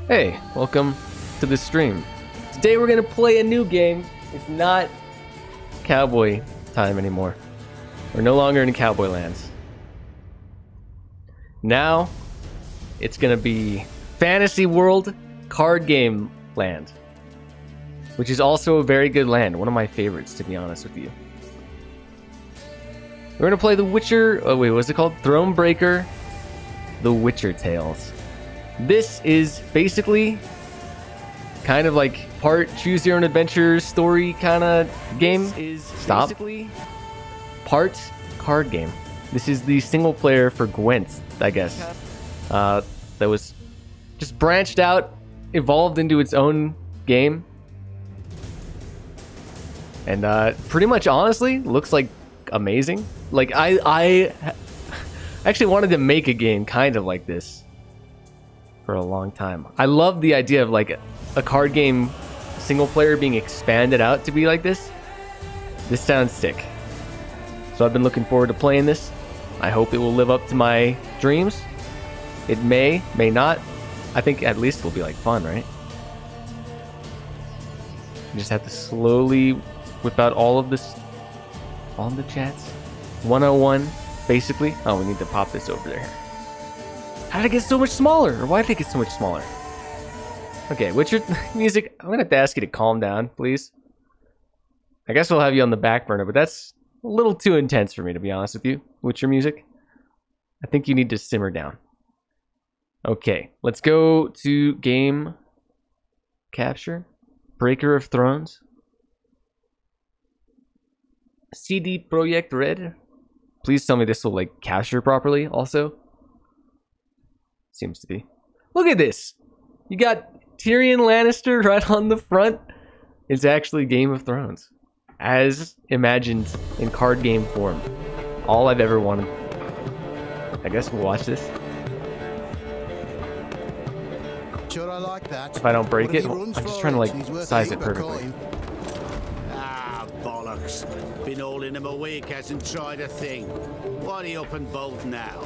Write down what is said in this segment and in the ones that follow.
Hey, welcome to the stream. Today we're gonna play a new game. It's not cowboy time anymore. We're no longer in cowboy lands. Now, it's gonna be Fantasy World Card Game Land, which is also a very good land. One of my favorites, to be honest with you. We're gonna play The Witcher. Oh wait, what's it called? Thronebreaker, The Witcher Tales. This is basically kind of like part choose your own adventure story kind of game. Stop. Basically part card game. This is the single player for Gwent, I guess. That was just branched out, evolved into its own game. And pretty much honestly looks like amazing. Like I actually wanted to make a game kind of like this for a long time. I love the idea of like a card game single player being expanded out to be like this. This sounds sick. So I've been looking forward to playing this. I hope it will live up to my dreams. It may not. I think at least it'll be like fun, right? You just have to slowly whip out all of this, all of the chats. 101, basically. Oh, we need to pop this over there. How did it get so much smaller? Or why did it get so much smaller? Okay, Witcher music. I'm gonna have to ask you to calm down, please. I guess we'll have you on the back burner, but that's a little too intense for me, to be honest with you. Witcher music. I think you need to simmer down. Okay, let's go to game capture. Breaker of Thrones. CD Projekt Red. Please tell me this will like capture properly also. Seems to be. Look at this. You got Tyrion Lannister right on the front. It's actually Game of Thrones, as imagined in card game form. All I've ever wanted. I guess we'll watch this. Sure, I like that. If I don't break it, I'm just trying to like size it perfectly. Ah, bollocks. Been all in him a week, hasn't tried a thing. What are you up and bold now?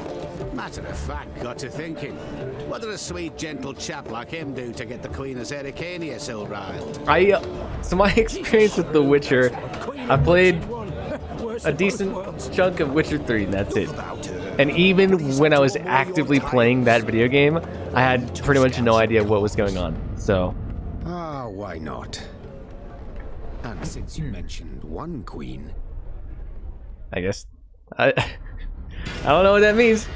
Matter of fact, got to thinking. What did a sweet, gentle chap like him do to get the Queen of Zerrikania so riled? So my experience with The Witcher, I played a decent chunk of Witcher 3, and that's it. And even when I was actively playing that video game, I had pretty much no idea what was going on. So, Ah, why not? And since you mentioned one queen, I guess I don't know what that means.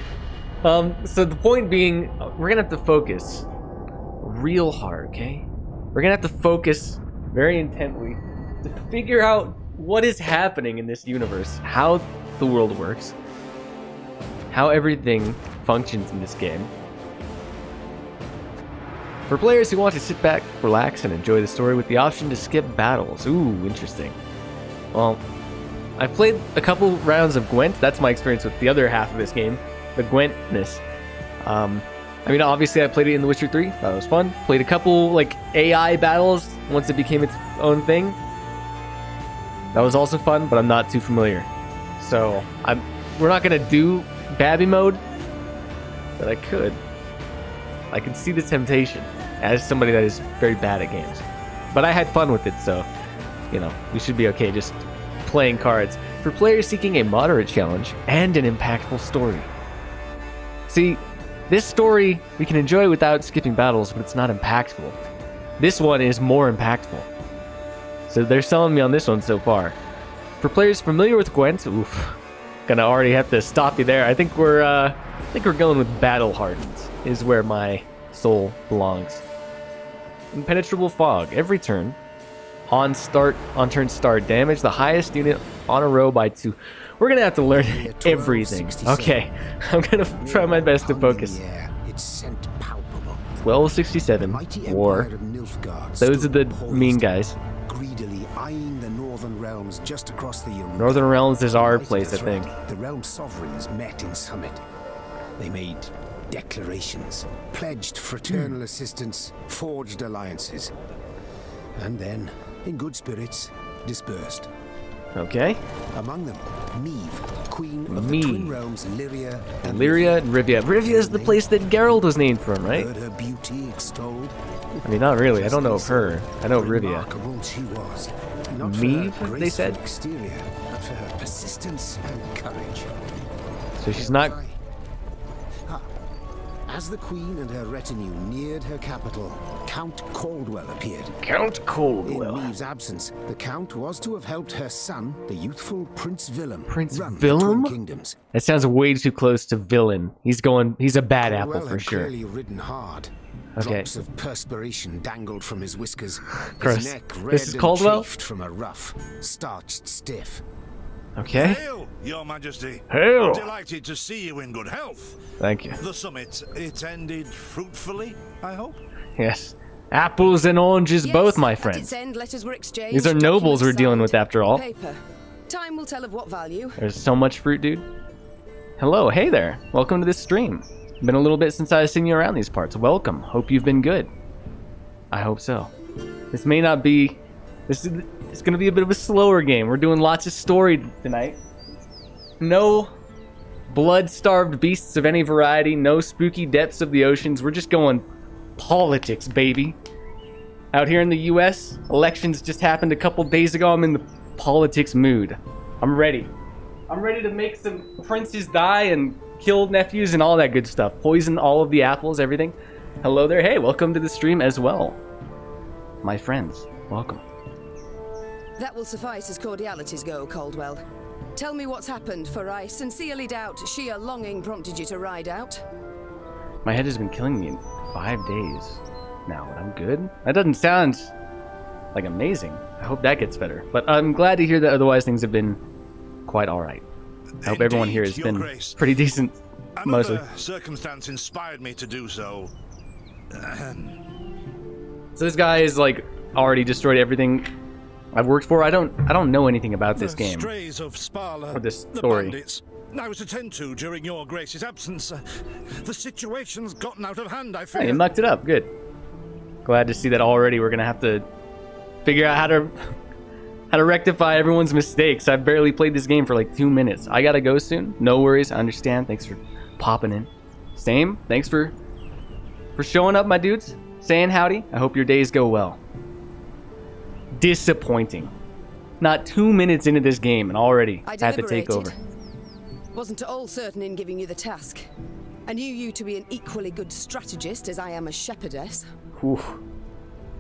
So the point being, we're gonna have to focus real hard, okay? We're gonna have to focus very intently to figure out what is happening in this universe, how the world works, how everything functions in this game. For players who want to sit back, relax, and enjoy the story with the option to skip battles. Ooh, interesting. Well, I've played a couple rounds of Gwent. That's my experience with the other half of this game, the Gwentness. I mean, obviously I played it in The Witcher 3. That was fun. Played a couple like AI battles once it became its own thing. That was also fun, but I'm not too familiar. So we're not gonna do Babby mode, but I could. I can see the temptation as somebody that is very bad at games. But I had fun with it, so, you know, we should be okay just playing cards. For players seeking a moderate challenge and an impactful story. See, this story we can enjoy without skipping battles, but it's not impactful. This one is more impactful. So they're selling me on this one so far. For players familiar with Gwent, oof, gonna already have to stop you there. I think we're going with Battle Hardened is where my soul belongs. Impenetrable Fog. Every turn, on turn start, damage the highest unit on a row by 2. We're gonna have to learn everything. Okay, I'm gonna try my best to focus. 1267 War. Those are the mean guys. greedily eyeing the Northern Realms just across the Union. Northern Realms is our place, I think. The realm sovereigns met in summit. They made declarations, pledged fraternal assistance, forged alliances, and then, in good spirits, dispersed. Okay. Among them, Meve, queen of Me. the twin realms, Lyria and Lyria and Rivia. Rivia is the place that Geralt was named from, right? Heard her beauty extolled. I mean, not really. I don't know of her. I know of Rivia. Remarkable she was. Not for Meve, her they said? graceful exterior, but for her persistence and courage. So she's not... Ah. As the queen and her retinue neared her capital, Count Caldwell appeared. Count In Caldwell. Maeve's absence, the Count was to have helped her son, the youthful Prince Willem, Prince run the Willem? Twin Kingdoms. That sounds way too close to villain. He's a bad apple Caldwell for had sure. clearly ridden hard. Okay. Drops of perspiration dangled from his whiskers. Gross. His neck red This is and Caldwell? chafed from a ruff, starched stiff. Okay. Hail, Your Majesty. Hail. Delighted to see you in good health. Thank you. The summit, it ended fruitfully, I hope? Yes. Apples and oranges both, my At its friends. end, letters were exchanged, These are nobles we're dealing with after all. Paper. Time will tell of what value. There's so much fruit, dude. Hello, hey there. Welcome to this stream. Been a little bit since I've seen you around these parts. Welcome. Hope you've been good. I hope so. This may not be... It's going to be a bit of a slower game. We're doing lots of story tonight. No blood-starved beasts of any variety. No spooky depths of the oceans. We're just going politics, baby. Out here in the U.S., elections just happened a couple days ago. I'm in the politics mood. I'm ready. I'm ready to make some princes die and kill nephews and all that good stuff. Poison all of the apples, everything. Hello there. Hey, welcome to the stream as well. My friends, welcome. That will suffice as cordialities go, Caldwell. Tell me what's happened, for I sincerely doubt sheer longing prompted you to ride out. My head has been killing me in 5 days now, but I'm good. That doesn't sound like amazing. I hope that gets better. But I'm glad to hear that otherwise things have been quite alright. I hope everyone here has Your been Grace. pretty decent, mostly. Another circumstance inspired me to do so. So this guy is like already destroyed everything I've worked for. I don't know anything about this game. Strays of Sparla, Or this the story. bandits. I was attended to during your Grace's absence. The situation's gotten out of hand, I fear. Hey, you mucked it up. Good. Glad to see that already. We're gonna have to figure out how to rectify everyone's mistakes. I've barely played this game for like 2 minutes. I gotta go soon. No worries. I understand. Thanks for popping in. Same. Thanks for showing up, my dudes. Saying howdy. I hope your days go well. Disappointing. Not 2 minutes into this game and already I had to take deliberated. over. Wasn't at all certain in giving you the task. I knew you to be an equally good strategist as I am a shepherdess. Whew.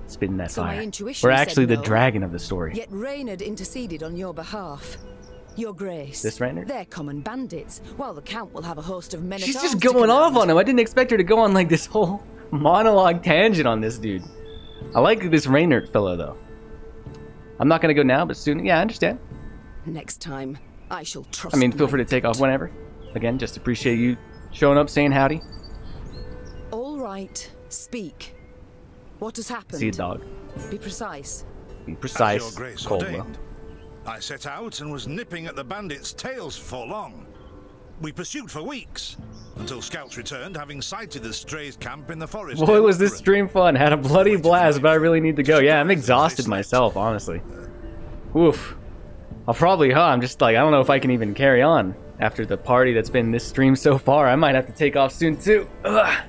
Spitting that So my fire. intuition We're said actually the no. dragon of the story. Yet Reynard interceded on your behalf. Your Grace. This Reynard? They're common bandits, while the Count will have a host of men She's at just arms to going off command. on him. I didn't expect her to go on like this whole monologue tangent on this dude. I like this Reynard fellow though. I'm not gonna go now, but soon. Yeah, I understand. Next time, I shall trust I mean, feel my free to take off whenever. Again, just appreciate you showing up, saying howdy. All right, speak. What has happened? See a dog. Be precise. Be As precise. your Grace Caldwell. ordained, I set out and was nipping at the bandits' tails for long. We pursued for weeks, until scouts returned, having sighted the strays' camp in the forest. Boy, was this stream fun. Had a bloody blast, but I really need to go. Yeah, I'm exhausted myself, honestly. Oof. I'm just like, I don't know if I can even carry on after the party that's been this stream so far. I might have to take off soon, too. Ugh.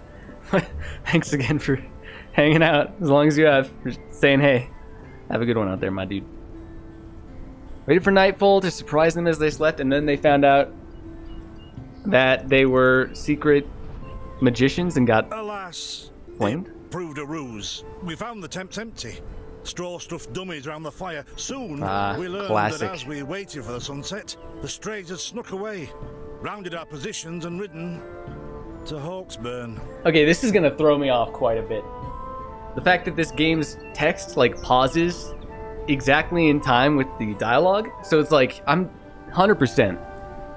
Thanks again for hanging out, as long as you have, for saying hey. Have a good one out there, my dude. Waited for nightfall to surprise them as they slept, and then they found out that they were secret magicians and got Alas, flamed. it proved a ruse. We found the tents empty. Straw-stuffed dummies around the fire. Soon, we learned classic. that as we waited for the sunset, the strays had snuck away, rounded our positions and ridden to Hawksburn. Okay, this is gonna throw me off quite a bit. The fact that this game's text like pauses exactly in time with the dialogue, so it's like I'm 100%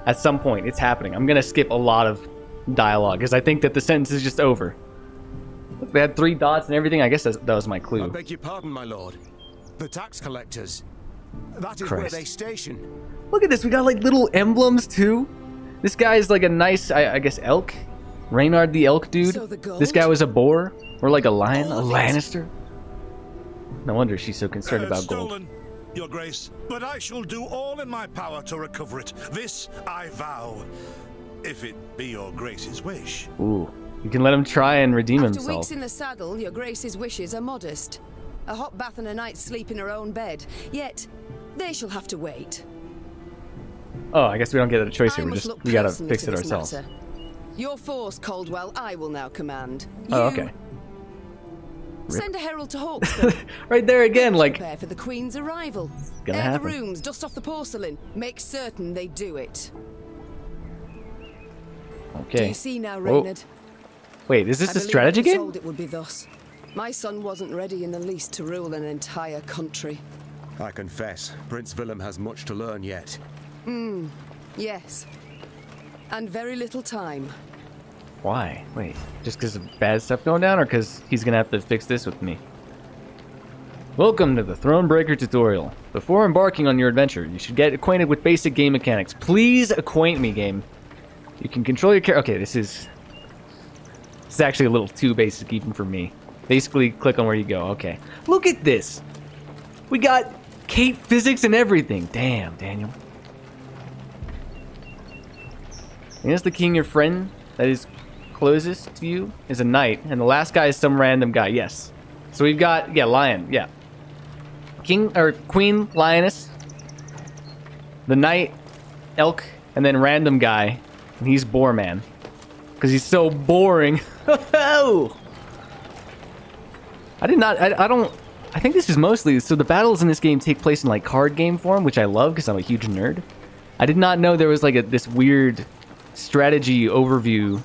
at some point it's happening. I'm gonna skip a lot of dialogue because I think that the sentence is just over. Look, they had 3 dots and everything. I guess that was my I clue. beg your pardon, my lord. The tax collectors. That is Christ. where they station. Look at this. We got like little emblems too. This guy is like a nice, I guess, elk. Reynard the elk dude. So the gold? This guy was a boar or like a lion, a All of it? Lannister. No wonder she's so concerned about gold. Stolen. Your Grace, but I shall do all in my power to recover it. This I vow, if it be your Grace's wish. Ooh, you can let him try and redeem After himself. weeks in the saddle, your Grace's wishes are modest. A hot bath and a night's sleep in her own bed. Yet, they shall have to wait. Oh, I guess we don't get a choice here. I must look We gotta personally fix to it this ourselves. matter. Your force, Caldwell, I will now command. Oh, You okay. Send a herald to Hawksbury. Right there again, like, Prepare for the Queen's arrival. gonna Air happen. the rooms, dust off the porcelain. Make certain they do it. okay. Do you see now, Whoa. Reynard? Wait, is I this a believe strategy I was game? told it would be thus. My son wasn't ready in the least to rule an entire country. I confess, Prince Willem has much to learn yet. Yes. And very little time. Why? Wait, just because of bad stuff going down, or because he's gonna have to fix this with me? Welcome to the Thronebreaker tutorial. Before embarking on your adventure, you should get acquainted with basic game mechanics. Please acquaint me, game. You can control your character. Okay, this is actually a little too basic even for me. Basically, click on where you go. Okay. Look at this. We got Kate physics and everything. Damn, Daniel. And is the king your friend that is closest to you is a knight, and the last guy is some random guy. Yes. So we've got, yeah, lion. Yeah. King or Queen Lioness, the knight, elk, and then random guy, and he's Boar Man, because he's so boring. Oh! I did not. I don't. I think this is mostly so. The battles in this game take place in like card game form, which I love because I'm a huge nerd. I did not know there was like this weird strategy overview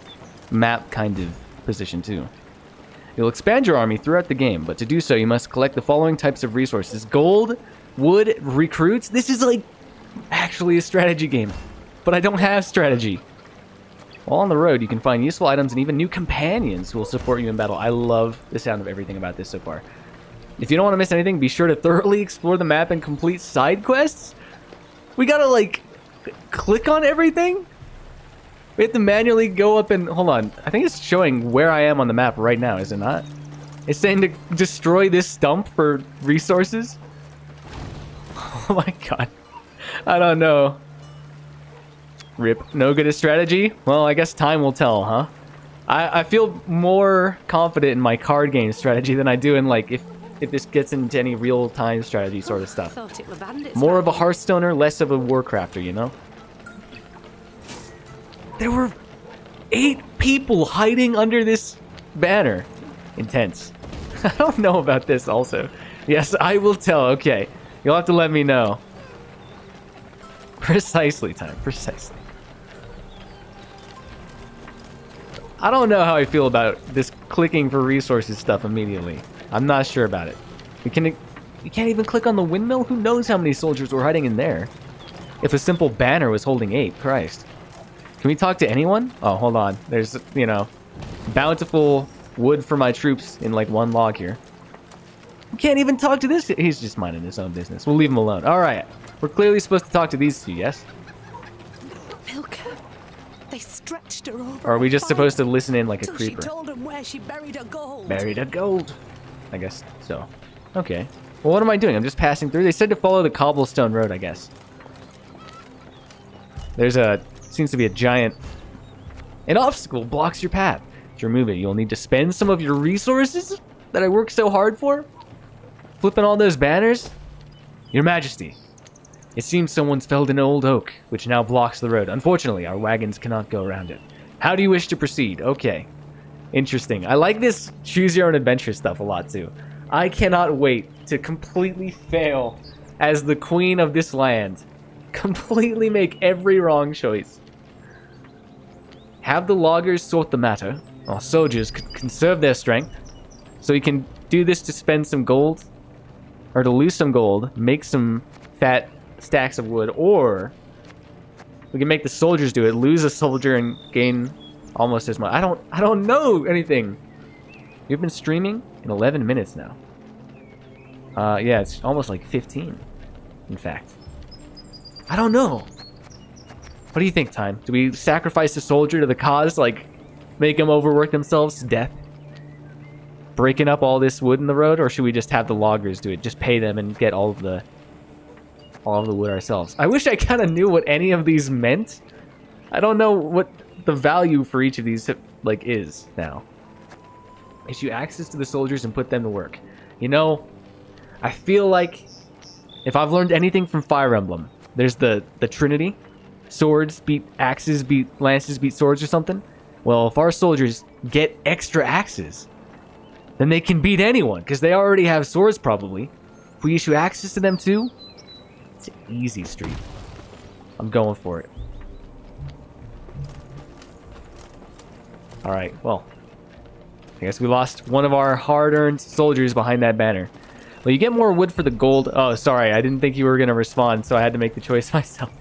map kind of position too. You'll expand your army throughout the game, but to do so, you must collect the following types of resources: gold, wood, recruits. This is like actually a strategy game, but I don't have strategy. While on the road, you can find useful items and even new companions who will support you in battle. I love the sound of everything about this so far. If you don't want to miss anything, be sure to thoroughly explore the map and complete side quests. We gotta, like, click on everything? We have to manually go up and... Hold on. I think it's showing where I am on the map right now, is it not? It's saying to destroy this stump for resources? Oh my god. I don't know. Rip. No good at strategy? Well, I guess time will tell, huh? I feel more confident in my card game strategy than I do in, like, if this gets into any real-time strategy sort of stuff. More of a Hearthstoner, less of a Warcrafter, you know? There were 8 people hiding under this banner. Intense. I don't know about this also. Yes, I will tell. Okay. You'll have to let me know. Precisely, time. Precisely. I don't know how I feel about this clicking for resources stuff immediately. I'm not sure about it. You can't even click on the windmill? Who knows how many soldiers were hiding in there? If a simple banner was holding 8, Christ. Can we talk to anyone? Oh, hold on. There's, you know, bountiful wood for my troops in like one log here. We can't even talk to this. He's just minding his own business. We'll leave him alone. All right. We're clearly supposed to talk to these two, yes? Milk her. They stretched her over. Or are we just supposed to listen in like a till creeper? She told them where she buried her gold. Buried her gold. I guess so. Okay. Well, what am I doing? I'm just passing through. They said to follow the cobblestone road, I guess. There's a... Seems to be a giant... An obstacle blocks your path. To remove it, you'll need to spend some of your resources that I worked so hard for. Flipping all those banners. Your Majesty. It seems someone's felled an old oak, which now blocks the road. Unfortunately, our wagons cannot go around it. How do you wish to proceed? Okay. Interesting. I like this choose your own adventure stuff a lot too. I cannot wait to completely fail as the queen of this land. Completely make every wrong choice. Have the loggers sort the matter. Our soldiers could conserve their strength. So you can do this to spend some gold. Or to lose some gold. Make some fat stacks of wood. Or we can make the soldiers do it. Lose a soldier and gain almost as much. I don't know anything. You've been streaming in 11 minutes now. Yeah, it's almost like 15. In fact. I don't know. What do you think, Time? Do we sacrifice a soldier to the cause? Like, make them overwork themselves to death? Breaking up all this wood in the road? Or should we just have the loggers do it? Just pay them and get all of the all of the wood ourselves. I wish I kind of knew what any of these meant. I don't know what the value for each of these like is now. Issue access to the soldiers and put them to work. You know, I feel like if I've learned anything from Fire Emblem, there's the Trinity. Swords beat axes, beat lances, beat swords or something. Well, if our soldiers get extra axes, then they can beat anyone, because they already have swords probably. If we issue access to them too, it's an easy streak. I'm going for it. Alright, well, I guess we lost one of our hard-earned soldiers behind that banner. Well, you get more wood for the gold. Oh, sorry, I didn't think you were going to respond, so I had to make the choice myself.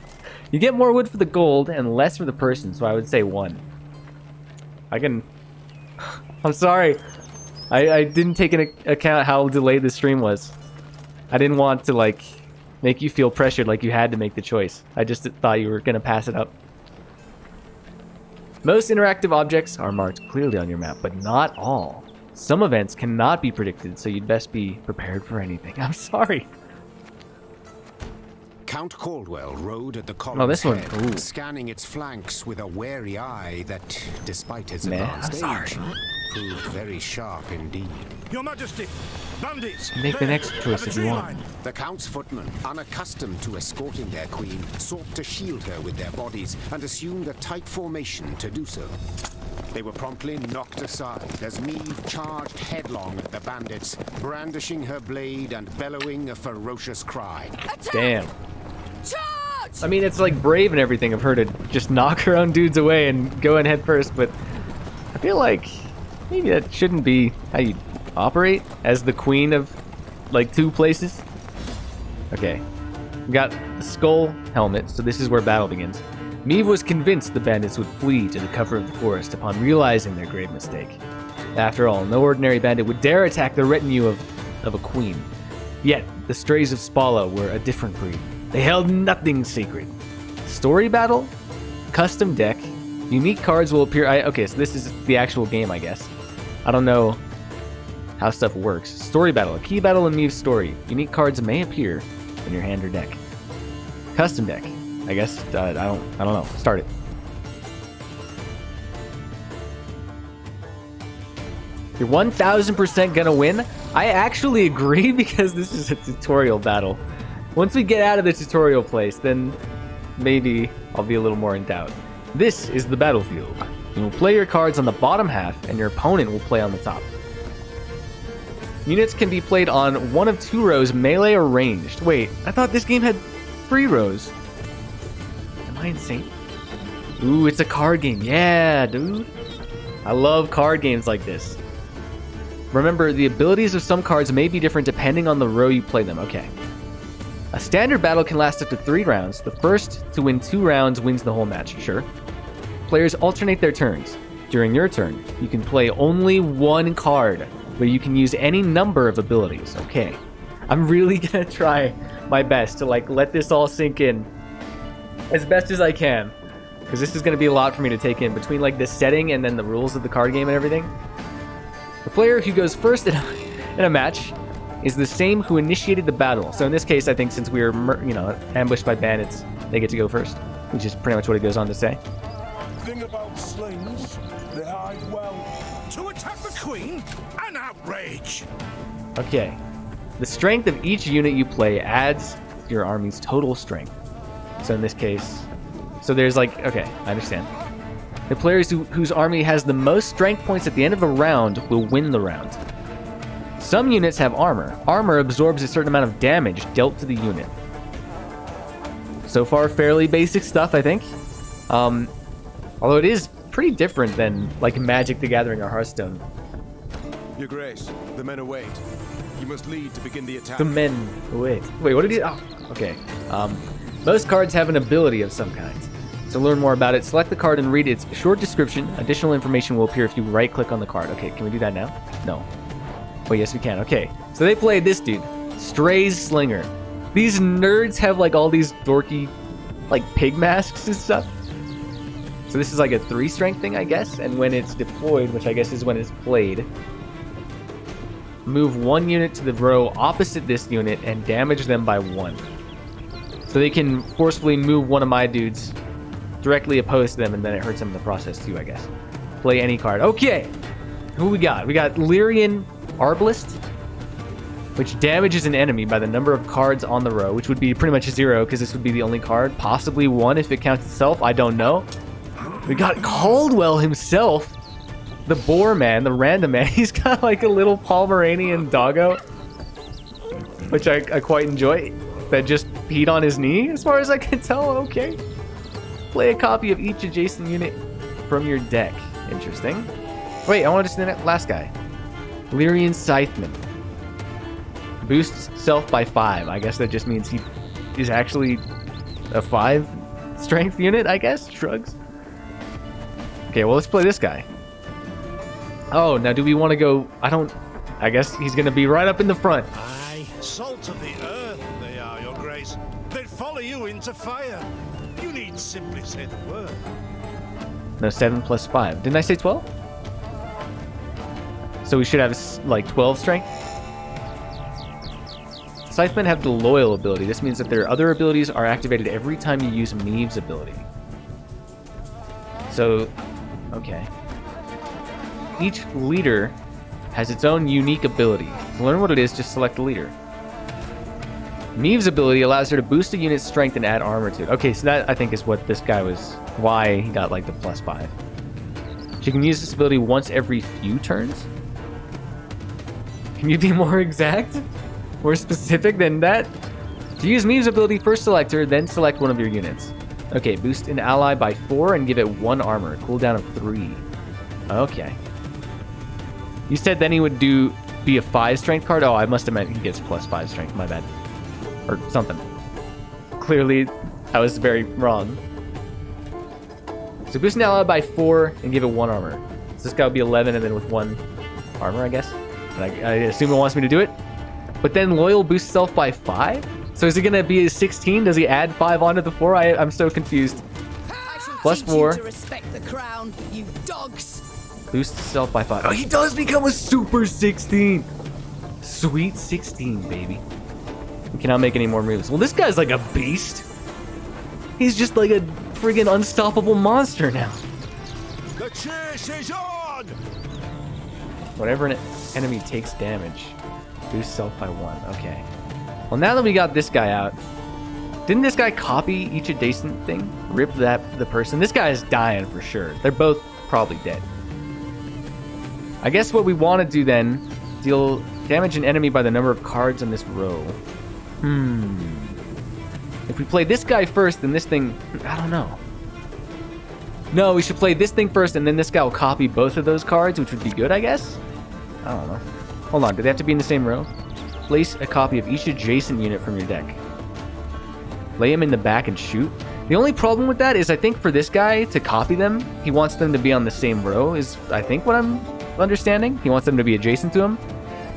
You get more wood for the gold and less for the person, so I would say 1. I can... I'm sorry. I didn't take into account how delayed the stream was. I didn't want to, like, make you feel pressured like you had to make the choice. I just thought you were going to pass it up. Most interactive objects are marked clearly on your map, but not all. Some events cannot be predicted, so you'd best be prepared for anything. I'm sorry. Count Caldwell rode at the column's head, scanning its flanks with a wary eye that, despite his advanced age, proved very sharp indeed. Your Majesty, bandits! Make the next choice if you want. The Count's footmen, unaccustomed to escorting their queen, sought to shield her with their bodies and assumed a tight formation to do so. They were promptly knocked aside as Meve charged headlong at the bandits, brandishing her blade and bellowing a ferocious cry. Damn. I mean, it's like brave and everything of her to just knock her own dudes away and go in head first, but I feel like maybe that shouldn't be how you operate as the queen of like 2 places. Okay, we got the skull helmet, so this is where battle begins. Meve was convinced the bandits would flee to the cover of the forest upon realizing their grave mistake. After all, no ordinary bandit would dare attack the retinue of a queen. Yet, the strays of Spala were a different breed. They held nothing sacred. Story battle? Custom deck? Unique cards will appear... okay, so this is the actual game, I guess. I don't know how stuff works. Story battle. A key battle in Meve's story. Unique cards may appear in your hand or deck. Custom deck. I guess, I don't know. Start it. You're 1000% gonna win? I actually agree because this is a tutorial battle. Once we get out of the tutorial place, then maybe I'll be a little more in doubt. This is the battlefield. You will play your cards on the bottom half, and your opponent will play on the top. Units can be played on one of 2 rows, melee or ranged. Wait, I thought this game had 3 rows. Am I insane? Ooh, it's a card game. Yeah, dude. I love card games like this. Remember, the abilities of some cards may be different depending on the row you play them. Okay. A standard battle can last up to 3 rounds. The first to win 2 rounds wins the whole match, sure. Players alternate their turns. During your turn, you can play only 1 card, but you can use any number of abilities. Okay. I'm really gonna try my best to like let this all sink in as best as I can, because this is gonna be a lot for me to take in between like the setting and then the rules of the card game and everything. The player who goes first in a match is the same who initiated the battle. So in this case, I think since we were, ambushed by bandits, they get to go first, which is pretty much what it goes on to say. Thing about slings, they hide well. To attack the queen? An outrage! Okay. The strength of each unit you play adds to your army's total strength. So in this case, so there's like, okay, I understand. The players whose army has the most strength points at the end of a round will win the round. Some units have armor. Armor absorbs a certain amount of damage dealt to the unit. So far, fairly basic stuff, I think. Although it is pretty different than, like, Magic the Gathering or Hearthstone. Your Grace, the men await. You must lead to begin the attack. The men await. Wait, what did he... Oh, okay. Most cards have an ability of some kind. To learn more about it, select the card and read its short description. Additional information will appear if you right-click on the card. Okay, can we do that now? No. Oh, yes, we can. Okay. So they played this dude. Stray's Slinger. These nerds have, like, all these dorky, like, pig masks and stuff. So this is like a 3 strength thing, I guess. And when it's deployed, which I guess is when it's played, move 1 unit to the row opposite this unit and damage them by 1. So they can forcefully move one of my dudes directly opposed to them, and then it hurts them in the process too, I guess. Play any card. Okay. Who we got? We got Lyrian Arbalist, which damages an enemy by the number of cards on the row, which would be pretty much 0 because this would be the only card. Possibly 1 if it counts itself. I don't know. We got Caldwell himself. The boar man, the random man. He's got like a little Pomeranian doggo, which I quite enjoy. That just peed on his knee, as far as I can tell. Okay. Play a copy of each adjacent unit from your deck. Interesting. Wait, I want to see the last guy. Lyrian Scytheman. Boosts self by 5. I guess that just means he is actually a 5 strength unit, I guess? Shrugs. Okay, well, let's play this guy. Oh, now do we want to go... I guess he's going to be right up in the front. Aye, salt of the earth they are, your grace. They'd follow you into fire. You need simply say the word. No, 7 plus 5. Didn't I say 12? So we should have, like, 12 strength? Scythemen have the loyal ability. This means that their other abilities are activated every time you use Meave's ability. So, okay. Each leader has its own unique ability. To learn what it is, just select the leader. Meave's ability allows her to boost a unit's strength and add armor to it. Okay, so that, I think, is what this guy was... Why he got, like, the plus 5. She can use this ability once every few turns? Can you be more exact? More specific than that? To use Meave's ability, first select her, then select one of your units. Okay, boost an ally by 4 and give it 1 armor. Cooldown of 3. Okay. You said then he would be a 5 strength card? Oh, I must have meant he gets plus 5 strength. My bad. Or something. Clearly, I was very wrong. So boost an ally by 4 and give it 1 armor. So this guy would be 11 and then with 1 armor, I guess. And I assume it wants me to do it. But then loyal boosts self by 5? So is it going to be a 16? Does he add 5 onto the 4? I'm so confused. Plus 4. To respect the crown, you dogs. Boosts self by 5. Oh, he does become a super 16. Sweet 16, baby. We cannot make any more moves. Well, this guy's like a beast. He's just like a friggin' unstoppable monster now. The chase is on! Whenever an enemy takes damage, boost self by 1. Okay. Well, now that we got this guy out, didn't this guy copy each adjacent thing? Rip the person? This guy is dying for sure. They're both probably dead. I guess what we want to do then, deal damage an enemy by the number of cards on this row. If we play this guy first, then this thing... I don't know. No, we should play this thing first, and then this guy will copy both of those cards, which would be good, I guess? I don't know. Hold on, do they have to be in the same row? Place a copy of each adjacent unit from your deck. Lay him in the back and shoot. The only problem with that is I think for this guy to copy them, he wants them to be on the same row, is I think what I'm understanding. He wants them to be adjacent to him.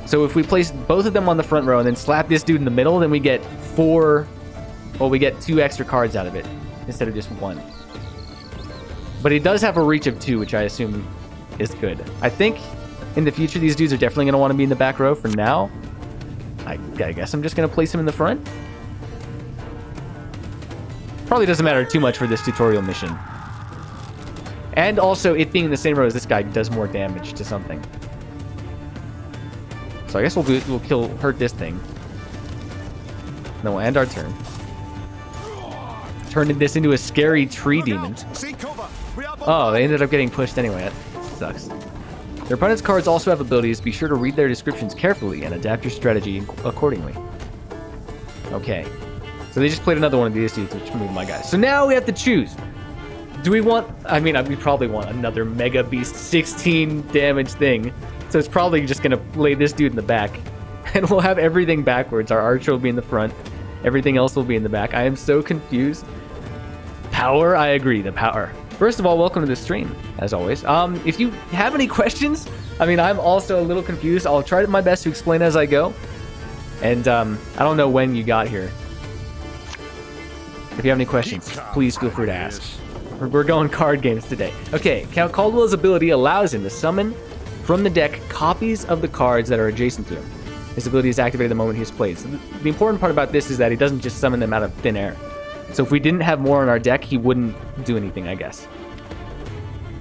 So if we place both of them on the front row and then slap this dude in the middle, then we get 4... Well, we get 2 extra cards out of it instead of just 1. But he does have a reach of 2, which I assume is good. I think in the future, these dudes are definitely going to want to be in the back row. For now, I guess I'm just going to place him in the front. Probably doesn't matter too much for this tutorial mission. And also, it being in the same row as this guy does more damage to something. So I guess we'll hurt this thing. Then we'll end our turn. Turning this into a scary tree demon. Oh, they ended up getting pushed anyway. That sucks. Their opponent's cards also have abilities. Be sure to read their descriptions carefully and adapt your strategy accordingly. Okay. So they just played another one of these dudes, which moved my guys. So now we have to choose. Do we want... I mean, we probably want another Mega Beast 16 damage thing. So it's probably just going to lay this dude in the back. And we'll have everything backwards. Our archer will be in the front. Everything else will be in the back. I am so confused. Power? I agree, the power. First of all, welcome to the stream, as always. If you have any questions, I mean, I'm also a little confused. I'll try my best to explain as I go. And I don't know when you got here. If you have any questions, please feel free to ask. We're going card games today. Okay, Count Caldwell's ability allows him to summon from the deck copies of the cards that are adjacent to him. His ability is activated the moment he is played. So the important part about this is that he doesn't just summon them out of thin air. So if we didn't have more on our deck, he wouldn't do anything, I guess.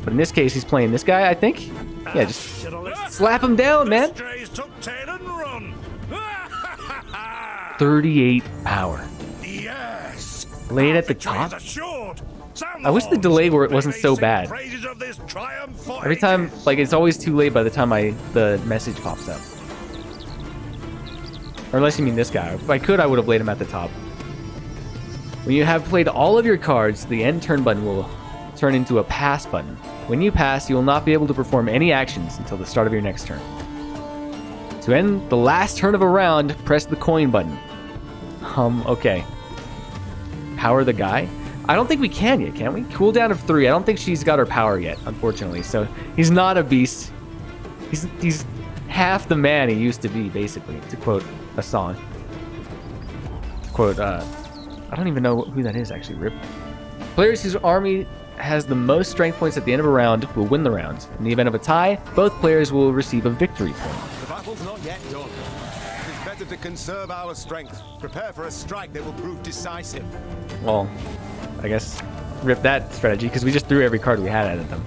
But in this case, he's playing this guy, I think. Yeah, just slap him down, man. 38 power. Yes. Lay it at the top. I wish the delay where it wasn't so bad. Every time, like, it's always too late by the time the message pops up. Or unless you mean this guy. If I could, I would have laid him at the top. When you have played all of your cards, the end turn button will turn into a pass button. When you pass, you will not be able to perform any actions until the start of your next turn. To end the last turn of a round, press the coin button. Okay. Power the guy? I don't think we can yet, can we? Cooldown of 3. I don't think she's got her power yet, unfortunately. So he's not a beast. He's half the man he used to be, basically, to quote a song. To quote, I don't even know who that is, actually. Rip. Players whose army has the most strength points at the end of a round will win the round. In the event of a tie, both players will receive a victory point. The battle's not yet done. It's better to conserve our strength. Prepare for a strike that will prove decisive. Well, I guess rip that strategy, because we just threw every card we had at them.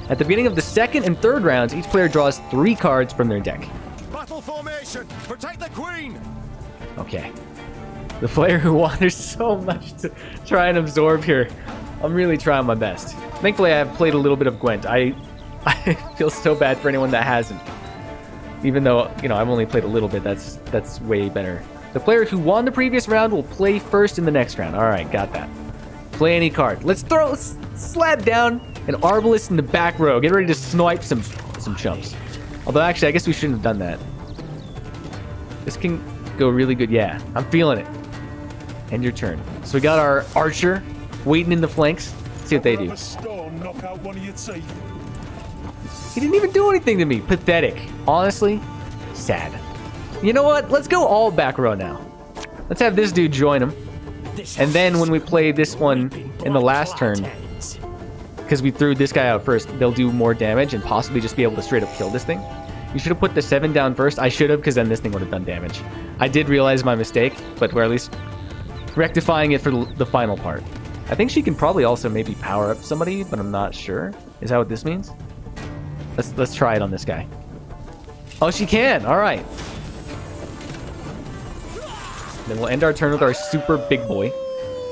At the beginning of the second and third rounds, each player draws 3 cards from their deck. Battle formation! Protect the queen! Okay. The player who won, there's so much to try and absorb here. I'm really trying my best. Thankfully, I have played a little bit of Gwent. I feel so bad for anyone that hasn't. Even though, you know, I've only played a little bit, that's way better. The player who won the previous round will play first in the next round. All right, got that. Play any card. Let's slap down an Arbalest in the back row. Get ready to snipe some chumps. Although, actually, I guess we shouldn't have done that. This can go really good. Yeah, I'm feeling it. End your turn. So we got our archer waiting in the flanks. See what they do. He didn't even do anything to me. Pathetic. Honestly, sad. You know what? Let's go all back row now. Let's have this dude join him. And then when we play this one in the last turn, because we threw this guy out first, they'll do more damage and possibly just be able to straight up kill this thing. You should have put the 7 down first. I should have, because then this thing would have done damage. I did realize my mistake, but we're at least rectifying it for the final part. I think she can probably also maybe power up somebody, but I'm not sure. Is that what this means? Let's try it on this guy. Oh, she can. All right. Then we'll end our turn with our super big boy,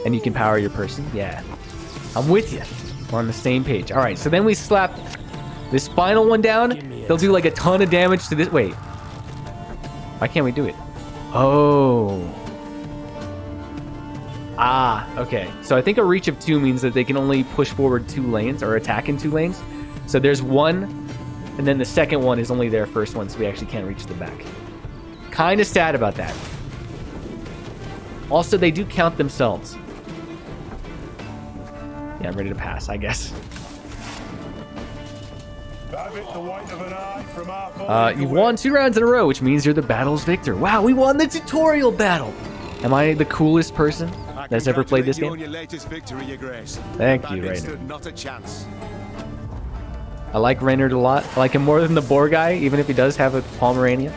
and you can power your person. Yeah, I'm with you. We're on the same page. All right, so then we slap this final one down. They'll do like a ton of damage to this. Wait, why can't we do it? Oh. Okay. So I think a reach of 2 means that they can only push forward 2 lanes or attack in 2 lanes. So there's one, and then the second one is only their first one, so we actually can't reach the back. Kind of sad about that. Also, they do count themselves. Yeah, I'm ready to pass, I guess. You've won 2 rounds in a row, which means you're the battle's victor. Wow, we won the tutorial battle! Am I the coolest person that's ever played this game? Thank you, Raynor. Not a chance. I like Raynor a lot. I like him more than the boar guy, even if he does have a Pomeranian.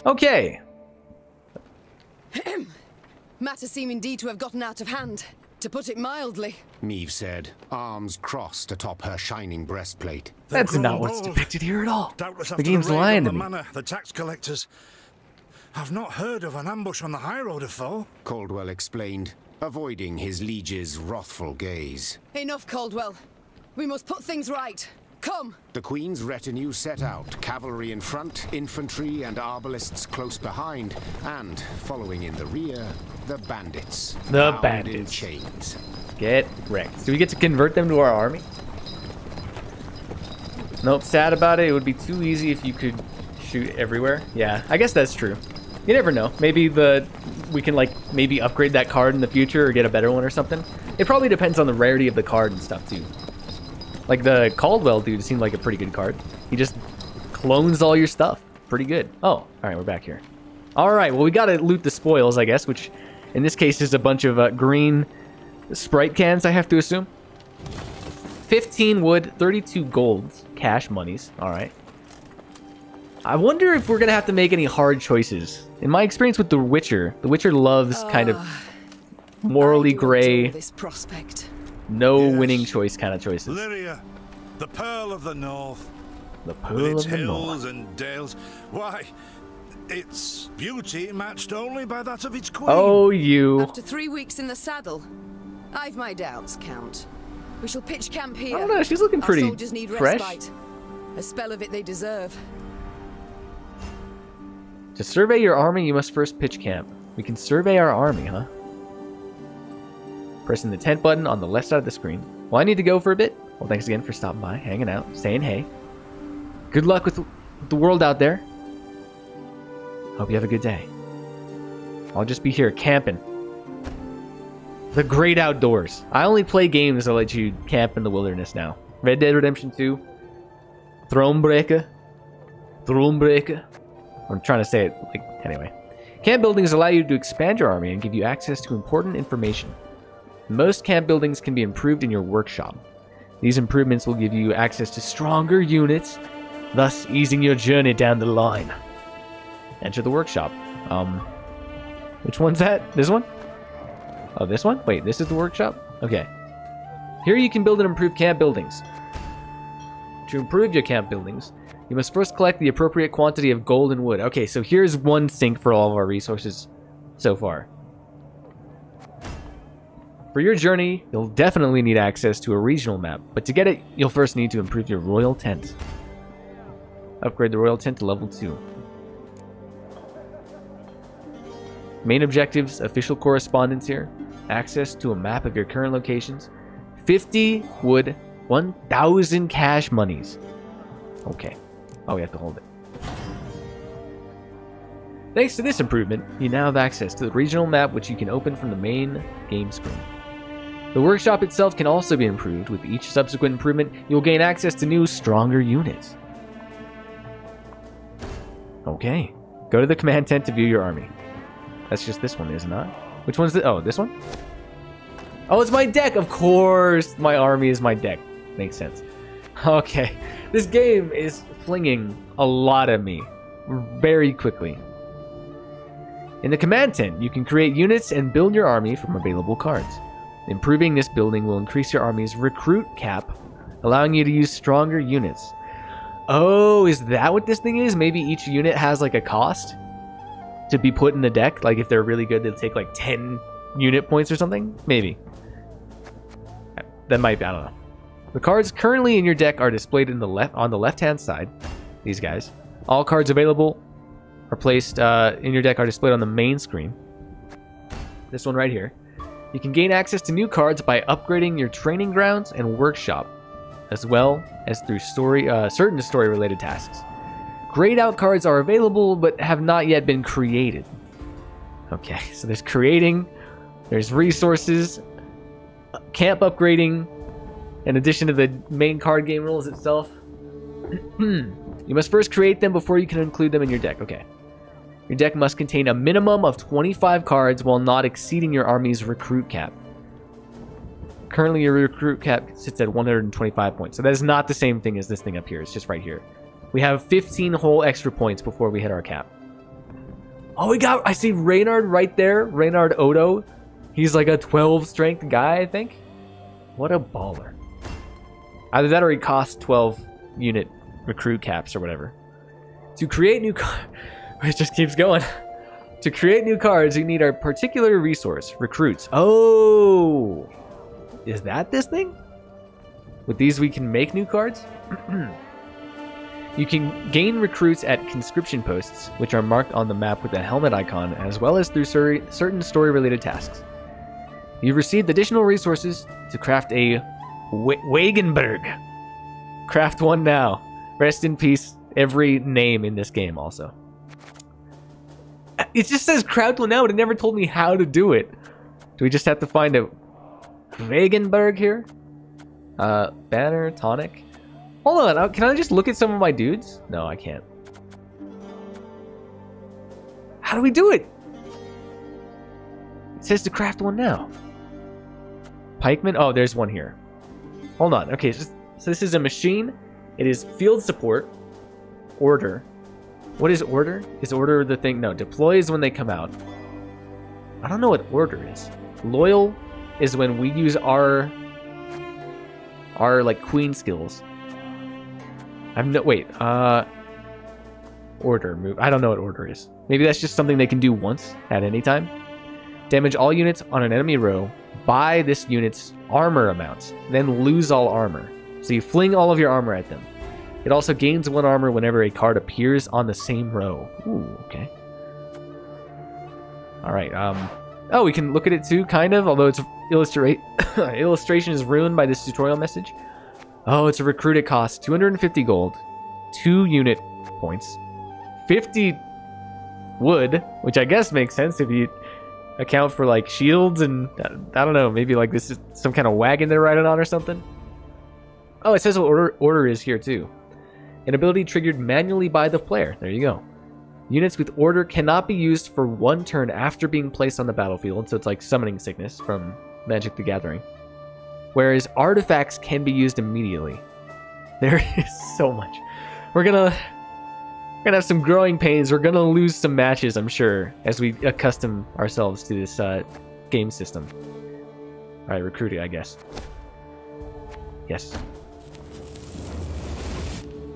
Okay. Matters seem indeed to have gotten out of hand, to put it mildly. Neve said, arms crossed atop her shining breastplate. That's not what's depicted here at all. Doubtless The after game's raid lying on to the me. manor, the tax collectors. I've not heard of an ambush on the high road afore. Caldwell explained, avoiding his liege's wrathful gaze. Enough, Caldwell. We must put things right. Come! The Queen's retinue set out, cavalry in front, infantry and arbalists close behind, and, following in the rear, the bandits. The bound bandits. in chains. Get wrecked. Do we get to convert them to our army? Nope, sad about it. It would be too easy if you could shoot everywhere. Yeah, I guess that's true. You never know. Maybe we can like maybe upgrade that card in the future or get a better one or something. It probably depends on the rarity of the card and stuff too. Like the Caldwell dude seemed like a pretty good card. He just clones all your stuff. Pretty good. Oh, all right, we're back here. All right, well, we got to loot the spoils, I guess, which in this case is a bunch of green Sprite cans, I have to assume. 15 wood, 32 gold, cash monies. All right. I wonder if we're gonna have to make any hard choices. In my experience with The Witcher loves kind of morally gray, this prospect. no Yes. winning choice kind of choices. Lyria, the Pearl of the North. The With Pearl its of the hills North. and dales. Why, its beauty matched only by that of its queen. Oh, you. After 3 weeks in the saddle, I've my doubts, Count. We shall pitch camp here. I don't know, she's looking Our pretty soldiers need fresh. respite. A spell of it they deserve. To survey your army, you must first pitch camp. We can survey our army, huh? Pressing the tent button on the left side of the screen. Well, I need to go for a bit. Well, thanks again for stopping by, hanging out, saying hey. Good luck with the world out there. Hope you have a good day. I'll just be here camping. The great outdoors. I only play games that let you camp in the wilderness now. Red Dead Redemption 2. Thronebreaker. I'm trying to say it like anyway. Camp buildings allow you to expand your army and give you access to important information. Most camp buildings can be improved in your workshop. These improvements will give you access to stronger units, thus easing your journey down the line. Enter the workshop. Which one's that? This one? Oh, this one? Wait, this is the workshop? Okay. Here you can build and improve camp buildings. To improve your camp buildings, you must first collect the appropriate quantity of gold and wood. Okay, so here's one sink for all of our resources so far. For your journey, you'll definitely need access to a regional map, but to get it, you'll first need to improve your royal tent. Upgrade the royal tent to level 2. Main objectives, official correspondence here, access to a map of your current locations, 50 wood, 1,000 cash monies. Okay. Oh, we have to hold it. Thanks to this improvement, you now have access to the regional map, which you can open from the main game screen. The workshop itself can also be improved. With each subsequent improvement, you'll gain access to new, stronger units. Okay. Go to the command tent to view your army. That's just this one, is it not? Which one's the... Oh, this one? Oh, it's my deck! Of course! My army is my deck. Makes sense. Okay. This game is flinging a lot at me very quickly. In the command tent, you can create units and build your army from available cards. Improving this building will increase your army's recruit cap, allowing you to use stronger units. Oh, is that what this thing is? Maybe each unit has like a cost to be put in the deck? Like if they're really good, they'll take like 10 unit points or something? Maybe. That might be, I don't know. The cards currently in your deck are displayed on the left-hand side. These guys. All cards available are placed in your deck are displayed on the main screen. This one right here. You can gain access to new cards by upgrading your training grounds and workshop, as well as through certain story-related tasks. Grayed out cards are available, but have not yet been created. Okay, so there's creating, there's resources, camp upgrading, in addition to the main card game rules itself. You must first create them before you can include them in your deck. Okay. Your deck must contain a minimum of 25 cards while not exceeding your army's recruit cap. Currently, your recruit cap sits at 125 points. So that is not the same thing as this thing up here. It's just right here. We have 15 whole extra points before we hit our cap. Oh, I see Reynard right there. Reynard Odo. He's like a 12 strength guy, I think. What a baller. Either that or he costs 12 unit recruit caps or whatever. To create new cards... It just keeps going. To create new cards, you need a particular resource, recruits. Oh! Is that this thing? With these, we can make new cards? You can gain recruits at conscription posts, which are marked on the map with a helmet icon, as well as through certain story-related tasks. You've received additional resources to craft a Wagenberg. Craft one now. Rest in peace, every name in this game also. It just says craft one now, but it never told me how to do it. Do we just have to find a Wagenberg here? Banner, tonic. Hold on, can I just look at some of my dudes? No, I can't. How do we do it? It says to craft one now. Pikeman? Oh, there's one here. Hold on. Okay, so this is a machine. It is field support, order, What is order? Is order the thing? No, deploy is when they come out. I don't know what order is. Loyal is when we use our like queen skills. Order move. I don't know what order is. Maybe that's just something they can do once at any time. Damage all units on an enemy row by this unit's armor amounts, then lose all armor. So you fling all of your armor at them. It also gains 1 armor whenever a card appears on the same row. Ooh, okay. Alright, oh, we can look at it too, kind of, although its illustration is ruined by this tutorial message. Oh, it's a recruit. It costs 250 gold, 2 unit points, 50 wood, which I guess makes sense if you account for like shields and I don't know, maybe like this is some kind of wagon they're riding on or something. Oh, it says what order is here too. An ability triggered manually by the player. There you go. Units with order cannot be used for 1 turn after being placed on the battlefield, so it's like summoning sickness from Magic the Gathering. Whereas artifacts can be used immediately. There is so much. We're gonna have some growing pains. We're gonna lose some matches, I'm sure, as we accustom ourselves to this game system. Alright, recruiting, I guess. Yes.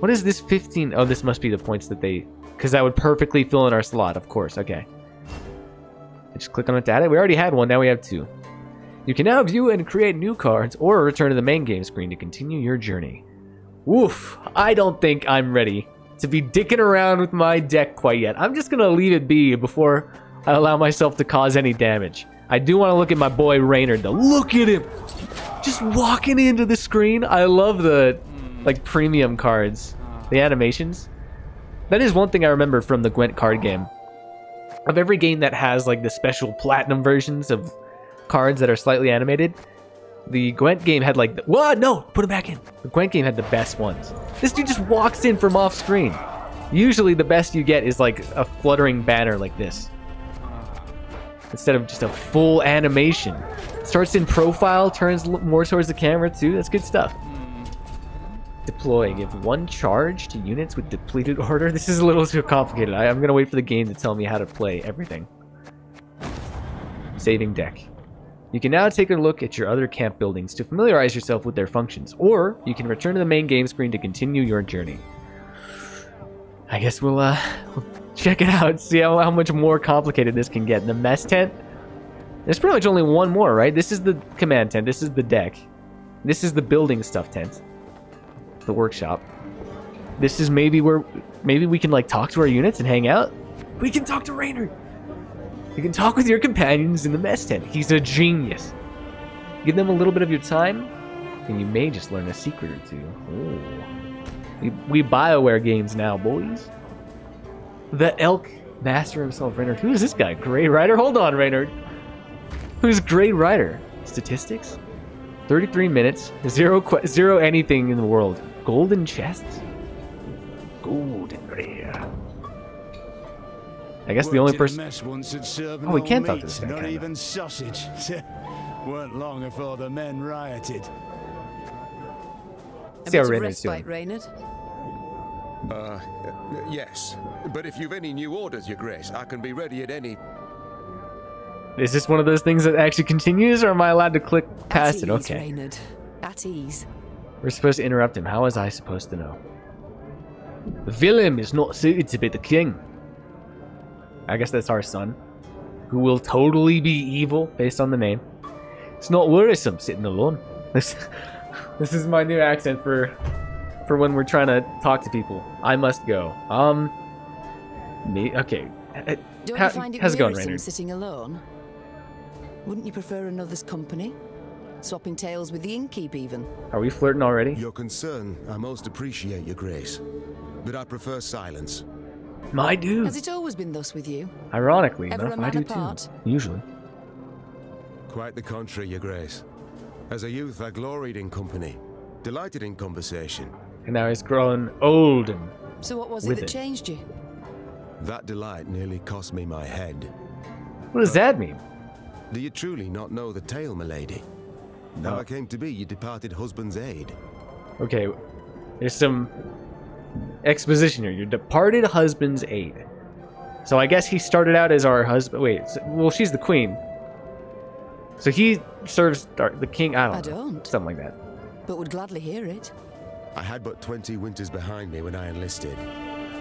What is this 15? Oh, this must be the points that they... Because that would perfectly fill in our slot, of course. Okay. I just click on it to add it. We already had one, now we have 2. You can now view and create new cards or return to the main game screen to continue your journey. Woof. I don't think I'm ready to be dicking around with my deck quite yet. I'm just going to leave it be before I allow myself to cause any damage. I do want to look at my boy Reynard, though. Look at him! Just walking into the screen. I love the... like premium cards, the animations. That is one thing I remember from the Gwent card game. Of every game that has like the special platinum versions of cards that are slightly animated, the Gwent game had like what? No, put it back in. The Gwent game had the best ones. This dude just walks in from off screen. Usually the best you get is like a fluttering banner like this, instead of just a full animation. Starts in profile, turns more towards the camera too. That's good stuff. Deploy. Give 1 charge to units with depleted order. This is a little too complicated. I'm going to wait for the game to tell me how to play everything. Saving deck. You can now take a look at your other camp buildings to familiarize yourself with their functions, or you can return to the main game screen to continue your journey. I guess we'll check it out, see how much more complicated this can get. The mess tent? There's pretty much only one more, right? This is the command tent. This is the deck. This is the building stuff tent. The workshop. This is maybe where we can like talk to our units and hang out. We can talk to Reynard. You can talk with your companions in the mess tent. He's a genius. Give them a little bit of your time, and you may just learn a secret or two. Ooh. We BioWare games now, boys. The Elk Master himself, Reynard. Who is this guy? Grey Rider? Hold on, Reynard. Who's Grey Rider? Statistics? 33 minutes. Zero anything in the world. Golden chests? Golden rare. I guess the only person... Oh, we can't talk to this guy. Not even sausage. Weren't long before the men rioted. See how Reynard's doing. Reynard? Yes. But if you've any new orders, Your Grace, I can be ready at any... Is this one of those things that actually continues, or am I allowed to click past it? Okay. Reynard. At ease. We're supposed to interrupt him. How was I supposed to know? Willem is not suited to be the king. I guess that's our son, who will totally be evil based on the name. It's not worrisome sitting alone. This is my new accent for when we're trying to talk to people. I must go. Okay. Don't you find it how's it going, wearisome Reynard? sitting alone? Wouldn't you prefer another's company? Swapping tales with the innkeep, even? Are we flirting already? Your concern, I most appreciate, Your Grace. But I prefer silence. My dude. Has it always been thus with you? Ironically Ever enough, a I man do apart? too. Usually. Quite the contrary, Your Grace. As a youth, I gloried in company, delighted in conversation. And now he's grown old and So what was it with that it. changed you? That delight nearly cost me my head. What does that mean? Do you truly not know the tale, milady? No. How I came to be your departed husband's aide. Okay, there's some exposition here. Your departed husband's aide. So I guess he started out as our husband. Wait, well, she's the queen. So he serves the king. I don't know. Something like that. But would gladly hear it. I had but 20 winters behind me when I enlisted.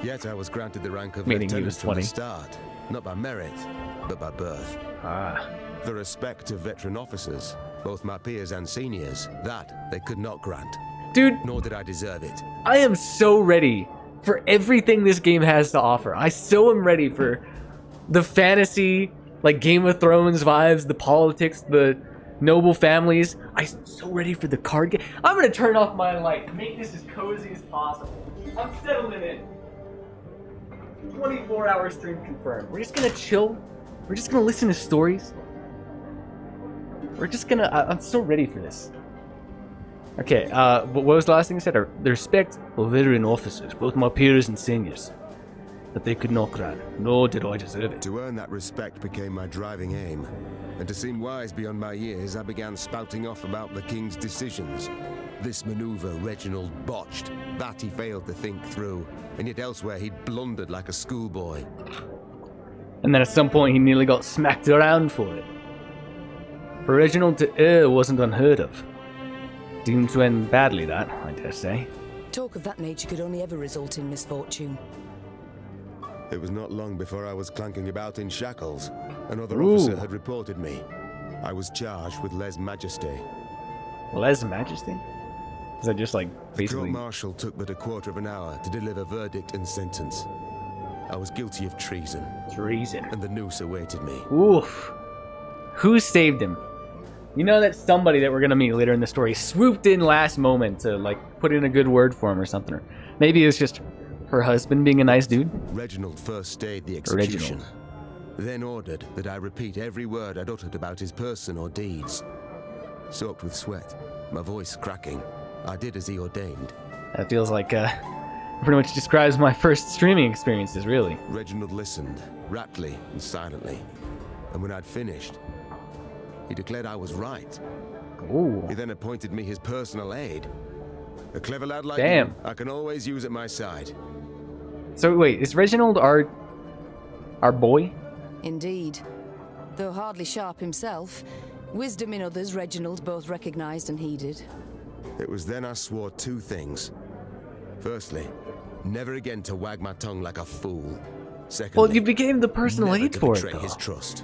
Yet I was granted the rank of Meaning he lieutenant was from 20. the start. Not by merit, but by birth. Ah. The respect of veteran officers, both my peers and seniors, that they could not grant. Dude. Nor did I deserve it. I am so ready for everything this game has to offer. I so am ready for the fantasy, like Game of Thrones vibes, the politics, the noble families. I'm so ready for the card game. I'm gonna turn off my light, make this as cozy as possible. I'm settling in. 24-hour stream confirmed. We're just gonna chill. We're just gonna listen to stories. We're just gonna... I'm so ready for this. Okay, but what was the last thing I said? The respect of veteran officers, both my peers and seniors, that they could not grant, nor did I deserve it. To earn that respect became my driving aim. And to seem wise beyond my years, I began spouting off about the king's decisions. This maneuver Reginald botched, that he failed to think through, and yet elsewhere he'd blundered like a schoolboy. And then at some point he nearly got smacked around for it. For Reginald to err wasn't unheard of. Doomed to end badly, that, I dare say. Talk of that nature could only ever result in misfortune. It was not long before I was clanking about in shackles. Another Ooh. officer had reported me. I was charged with lèse-majesté. Lèse-majesté? Is that just like The basically... court-martial took but a quarter of an hour to deliver verdict and sentence. I was guilty of treason. Treason. And the noose awaited me. Oof. Who saved him? You know that somebody that we're gonna meet later in the story swooped in last moment to like put in a good word for him or something. Or maybe it was just her husband being a nice dude. Reginald first stayed the execution. Then ordered that I repeat every word I'd uttered about his person or deeds. Soaked with sweat, my voice cracking, I did as he ordained. That feels like pretty much describes my first streaming experiences, really. Reginald listened, raptly and silently. And when I'd finished, he declared I was right. Ooh. He then appointed me his personal aide. A clever lad like Damn. you, I can always use at my side. So wait, is Reginald our boy? Indeed. Though hardly sharp himself, wisdom in others Reginald both recognized and heeded. It was then I swore two things. Firstly, never again to wag my tongue like a fool. Secondly, Well, you became the personal never aide to for it, betray though. his trust.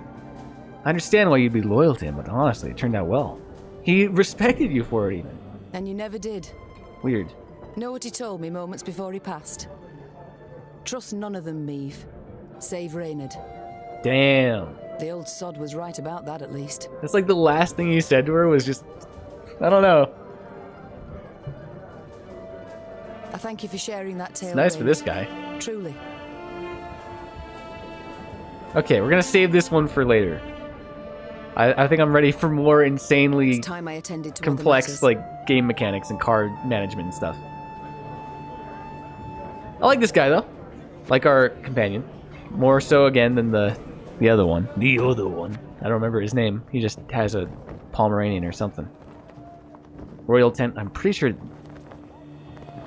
I understand why you'd be loyal to him, but honestly, it turned out well. He respected you for it, even. And you never did. Weird. Know what he told me moments before he passed? Trust none of them, Meave. Save Reynard. Damn. The old sod was right about that, at least. That's like the last thing he said to her was just... I don't know. I thank you for sharing that tale. It's nice for Reynard. this guy. Truly. Okay, we're gonna save this one for later. I think I'm ready for more insanely It's time I attended to complex other matters. like game mechanics and card management and stuff. I like this guy though. Like our companion. More so again than the other one. The other one. I don't remember his name. He just has a Pomeranian or something. Royal Tent. I'm pretty sure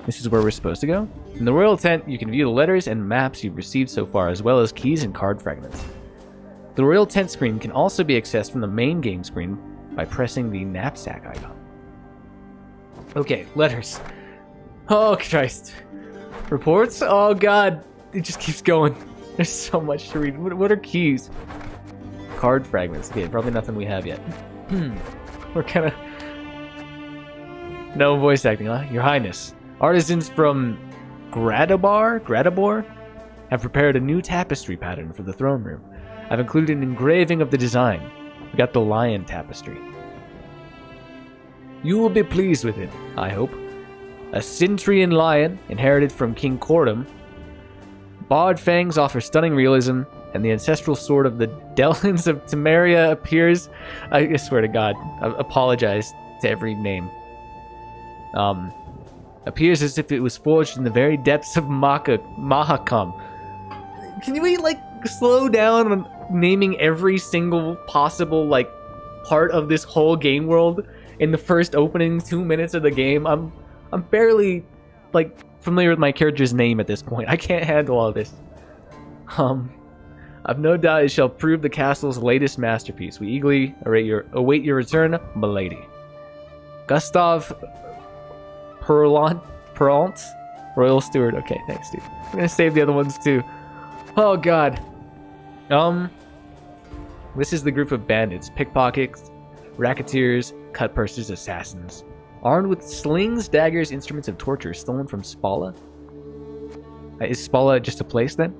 this is where we're supposed to go. In the Royal Tent, you can view the letters and maps you've received so far, as well as keys and card fragments. The Royal Tent screen can also be accessed from the main game screen by pressing the knapsack icon. Okay, letters. Oh, Christ. Reports? Oh, God. It just keeps going. There's so much to read. What are keys? Card fragments. Okay, probably nothing we have yet. We're kind of... No voice acting, huh? Your Highness. Artisans from Gradabor have prepared a new tapestry pattern for the throne room. I've included an engraving of the design. We got the lion tapestry. You will be pleased with it, I hope. A Cintrian lion, inherited from King Cordum. Barred fangs offer stunning realism, and the ancestral sword of the Delans of Temeria appears... I swear to God, I apologize to every name. Appears as if it was forged in the very depths of Mahakam. Can we, like, slow down on naming every single possible, like, part of this whole game world in the first opening 2 minutes of the game? I'm barely like familiar with my character's name at this point. I can't handle all this. I've no doubt it shall prove the castle's latest masterpiece. We eagerly await your return, milady. Gustav Perlant, Royal Steward. Okay, thanks, dude. I'm gonna save the other ones too. Oh god. This is the group of bandits, pickpockets, racketeers, cut purses, assassins, armed with slings, daggers, instruments of torture, stolen from Spala. Is Spala just a place then?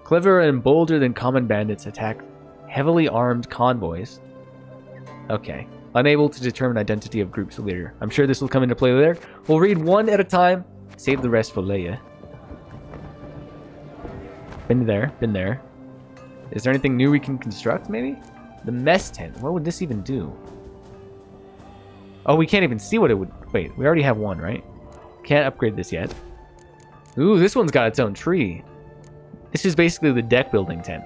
Cleverer and bolder than common bandits, attack heavily armed convoys. Okay. Unable to determine identity of group's leader. I'm sure this will come into play later. We'll read one at a time. Save the rest for Leia. Been there. Been there. Is there anything new we can construct, maybe? The mess tent. What would this even do? Oh, we can't even see what it would... Wait, we already have one, right? Can't upgrade this yet. Ooh, this one's got its own tree. This is basically the deck building tent.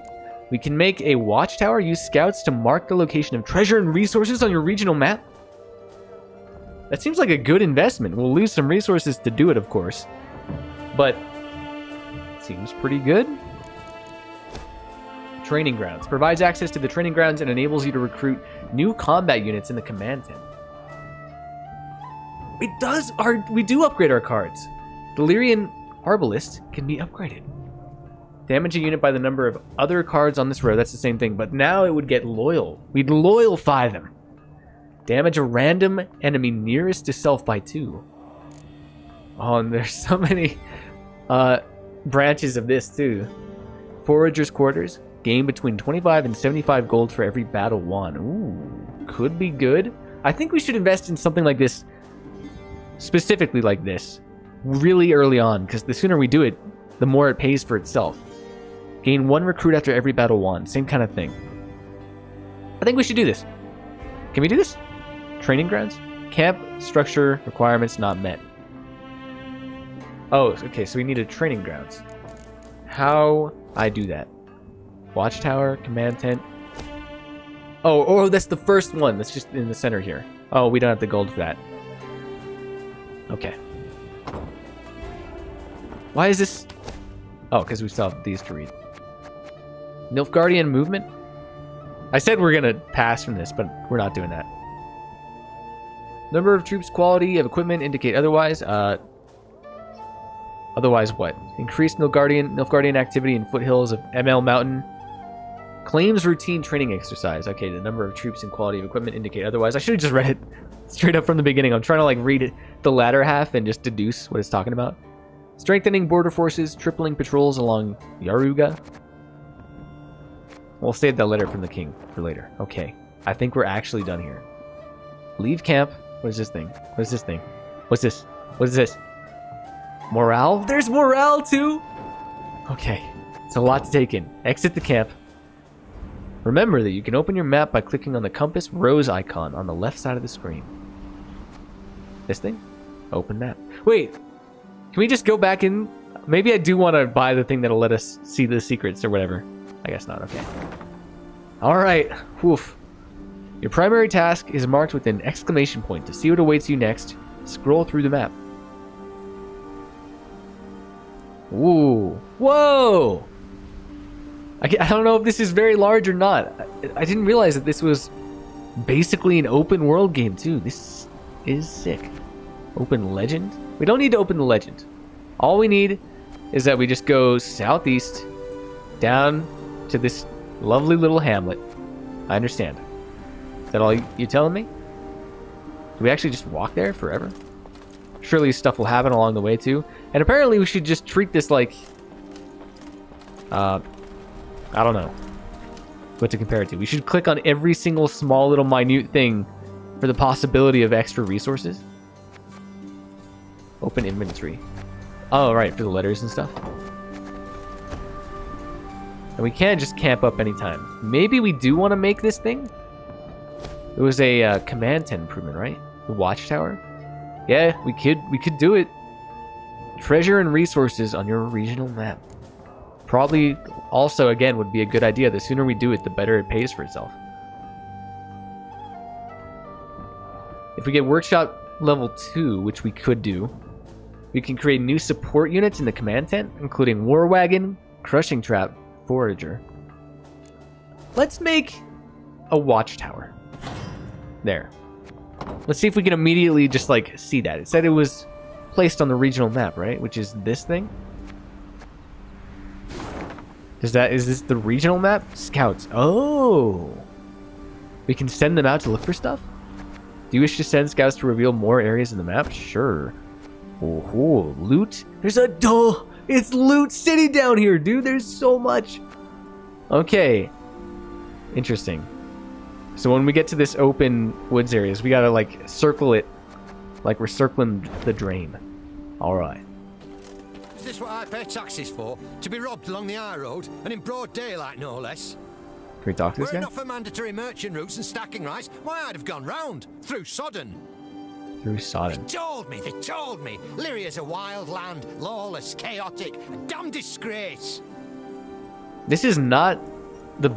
We can make a watchtower, use scouts to mark the location of treasure and resources on your regional map. That seems like a good investment. We'll lose some resources to do it, of course. But, seems pretty good. Training grounds. Provides access to the training grounds and enables you to recruit new combat units in the command tent. It does, we do upgrade our cards. Delirian Arbalist can be upgraded. Damage a unit by the number of other cards on this row. That's the same thing, but now it would get loyal. We'd loyalify them. Damage a random enemy nearest to self by 2. Oh, and there's so many branches of this too. Forager's Quarters. Gain between 25 and 75 gold for every battle won. Ooh, could be good. I think we should invest in something like this, specifically like this, really early on, because the sooner we do it, the more it pays for itself. Gain 1 recruit after every battle won. Same kind of thing. I think we should do this. Can we do this? Training grounds? Camp structure requirements not met. Oh, okay, so we need a training grounds. How I do that? Watchtower, command tent. Oh, that's the first one. That's just in the center here. Oh, we don't have the gold for that. Okay. Why is this? Oh, because we still have these to read. Nilfgaardian movement? I said we're going to pass from this, but we're not doing that. Number of troops, quality of equipment indicate otherwise. Otherwise what? Increased Nilfgaardian activity in foothills of ML Mountain. Claims routine training exercise. Okay, the number of troops and quality of equipment indicate otherwise. I should have just read it straight up from the beginning. I'm trying to like read it, the latter half and just deduce what it's talking about. Strengthening border forces, tripling patrols along Yaruga. We'll save that letter from the king for later. Okay, I think we're actually done here. Leave camp. What is this thing? What is this thing? What's this? What is this? Morale? There's morale too? Okay, it's a lot to take in. Exit the camp. Remember that you can open your map by clicking on the compass rose icon on the left side of the screen. This thing? Open map. Wait, can we just go back in? Maybe I do want to buy the thing that'll let us see the secrets or whatever. I guess not, okay. Alright, woof. Your primary task is marked with an exclamation point. To see what awaits you next, scroll through the map. Ooh, whoa! I don't know if this is very large or not. I didn't realize that this was basically an open world game too. This is sick. Open legend? We don't need to open the legend. All we need is that we just go southeast down to this lovely little hamlet. I understand. Is that all you're telling me? Do we actually just walk there forever? Surely stuff will happen along the way too. And apparently we should just treat this like... I don't know what to compare it to. We should click on every single small little minute thing for the possibility of extra resources. Open inventory. Oh, right, for the letters and stuff. And we can't just camp up anytime. Maybe we do want to make this thing? It was a command tent improvement, right? The watchtower? Yeah, we could do it. Treasure and resources on your regional map. Probably also, again, would be a good idea. The sooner we do it, the better it pays for itself. If we get workshop level 2, which we could do, We can create new support units in the command tent, including War Wagon, Crushing Trap, Forager. Let's make a watchtower. There. Let's see if we can immediately just like see that. It said it was placed on the regional map, right? Which is this thing. Is this the regional map? Scouts. Oh. We can send them out to look for stuff? Do you wish to send scouts to reveal more areas in the map? Sure. Oh, loot. There's a it's Loot City down here, dude. There's so much. Okay. Interesting. So when we get to this open woods areas, we gotta like circle it like we're circling the drain. Alright. Is this what I pay taxes for? To be robbed along the high road and in broad daylight, no less? Can we talk to this guy? Were it not for mandatory merchant routes and stacking rights, why I'd have gone round through Sodden. Through Sodden. They told me. Lyria's a wild land, lawless, chaotic, a damn disgrace. This is not the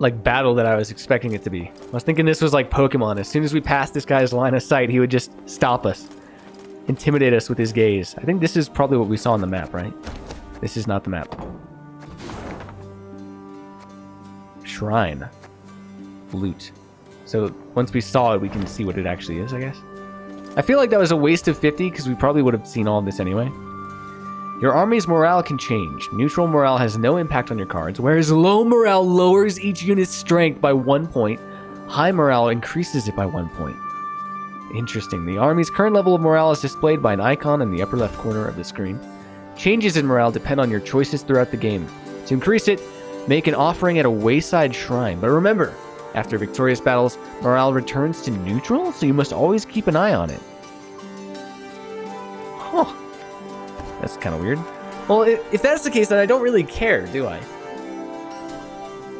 like battle that I was expecting it to be. I was thinking this was like Pokemon. As soon as we passed this guy's line of sight, he would just stop us, intimidate us with his gaze. I think this is probably what we saw on the map, right? This is not the map. Shrine. Loot. So once we saw it, we can see what it actually is, I guess. I feel like that was a waste of 50 because we probably would have seen all of this anyway. Your army's morale can change. Neutral morale has no impact on your cards, whereas low morale lowers each unit's strength by 1 point. High morale increases it by 1 point. Interesting. The army's current level of morale is displayed by an icon in the upper left corner of the screen. Changes in morale depend on your choices throughout the game. To increase it, make an offering at a wayside shrine. But remember, after victorious battles, morale returns to neutral, so you must always keep an eye on it. Huh. That's kind of weird. Well, if that's the case, then I don't really care, do I?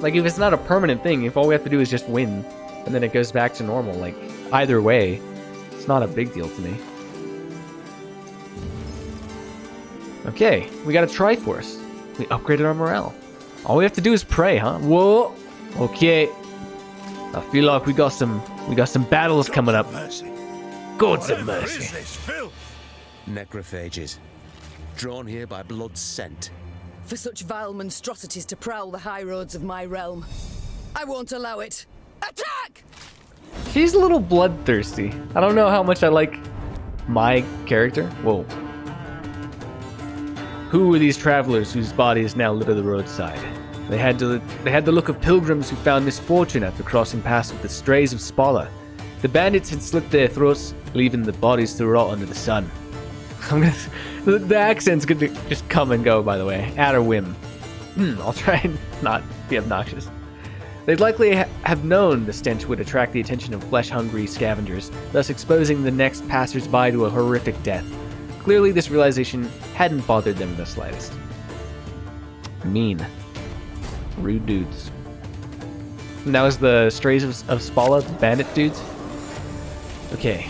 Like, if it's not a permanent thing, if all we have to do is just win, and then it goes back to normal, like, either way, it's not a big deal to me. Okay, we got a Triforce. We upgraded our morale. All we have to do is pray, huh? Whoa! Okay. I feel like we got some battles coming up. Gods of mercy. Is this filth? Necrophages. Drawn here by blood scent. For such vile monstrosities to prowl the high roads of my realm, I won't allow it. Attack! She's a little bloodthirsty. I don't know how much I like my character. Whoa. Who were these travelers whose bodies now litter the roadside? They had the look of pilgrims who found misfortune after crossing paths with the strays of Spala. The bandits had slit their throats, leaving the bodies to rot under the sun. The accent's gonna just come and go, by the way, at a whim. I'll try and not be obnoxious. They'd likely have known the stench would attract the attention of flesh-hungry scavengers, thus exposing the next passers-by to a horrific death. Clearly, this realization hadn't bothered them in the slightest. Mean. Rude dudes. And that was the Strays of Spala, the bandit dudes. Okay.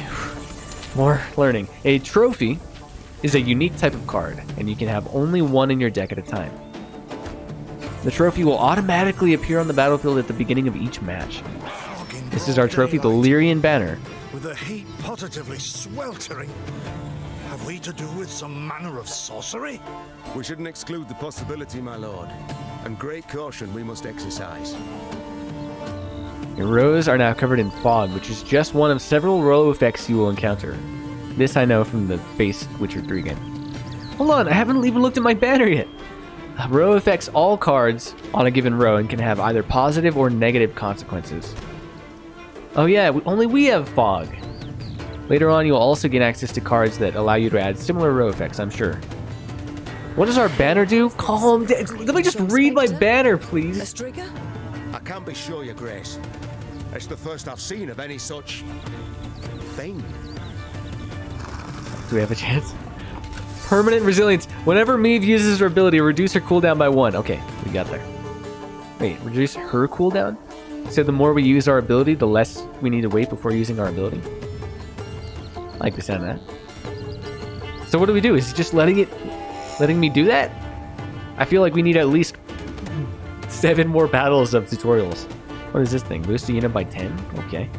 More learning. A trophy is a unique type of card, and you can have only one in your deck at a time. The trophy will automatically appear on the battlefield at the beginning of each match. This is our trophy, the Lyrian Banner. With the heat positively sweltering, have we to do with some manner of sorcery? We shouldn't exclude the possibility, my lord. And great caution we must exercise. Your rows are now covered in fog, which is just one of several row effects you will encounter. This I know from the base Witcher 3 game. Hold on, I haven't even looked at my banner yet. Row affects all cards on a given row and can have either positive or negative consequences. Oh yeah, only we have fog. Later on, you will also gain access to cards that allow you to add similar row effects, I'm sure. What does our banner do? Calm down. Let me just read my banner, please. I can't be sure, your grace. It's the first I've seen of any such thing. Do we have a chance? Permanent resilience. Whenever Maeve uses her ability, reduce her cooldown by 1. Okay, we got there. Wait, reduce her cooldown? So the more we use our ability, the less we need to wait before using our ability? I like the sound of that. So what do we do? Is he just letting me do that? I feel like we need at least 7 more battles of tutorials. What is this thing? Boost the unit by 10? Okay.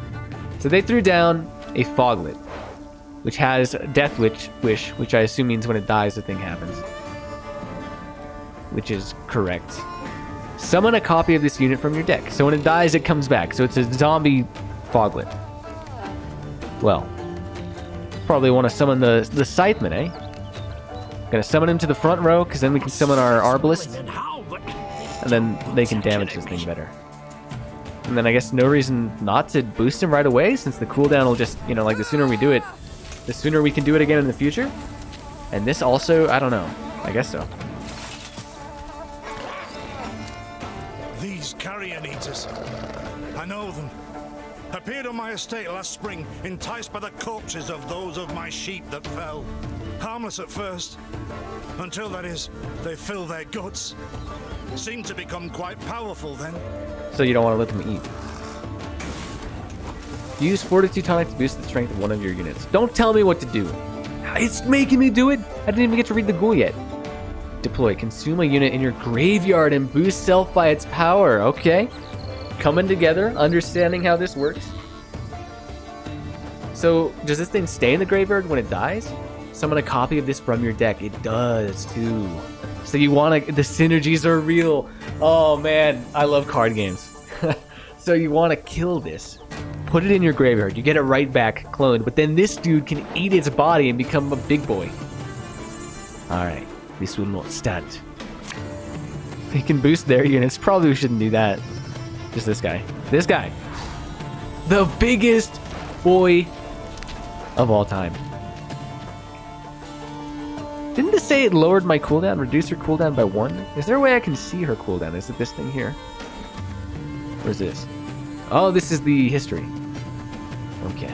So they threw down a foglet. which has Death Wish, which I assume means when it dies, the thing happens. Which is correct. Summon a copy of this unit from your deck. So when it dies, it comes back. So it's a zombie Foglet. Well, probably want to summon the Scytheman, eh? Gonna summon him to the front row, because then we can summon our Arbalist. And then they can damage this thing better. And then I guess no reason not to boost him right away, since the cooldown will just, you know, like the sooner we do it, the sooner we can do it again in the future. And this also, I don't know. I guess so. These carrion eaters. I know them. Appeared on my estate last spring, enticed by the corpses of those of my sheep that fell. Harmless at first, until, that is, they fill their guts. Seemed to become quite powerful then. So you don't want to let them eat. Use Fortitude Tonic to boost the strength of one of your units. Don't tell me what to do. It's making me do it. I didn't even get to read the ghoul yet. Deploy. Consume a unit in your graveyard and boost self by its power. Okay. Coming together, understanding how this works. So, does this thing stay in the graveyard when it dies? Summon a copy of this from your deck. It does, too. So you want to... The synergies are real. Oh, man. I love card games. So you want to kill this. Put it in your graveyard. You get it right back, cloned. But then this dude can eat its body and become a big boy. Alright. This will not stand. He can boost their units. Probably we shouldn't do that. Just this guy. This guy. The biggest boy of all time. Didn't this say it lowered my cooldown? Reduced her cooldown by 1? Is there a way I can see her cooldown? Is it this thing here? Or is this? Oh, this is the history. Okay.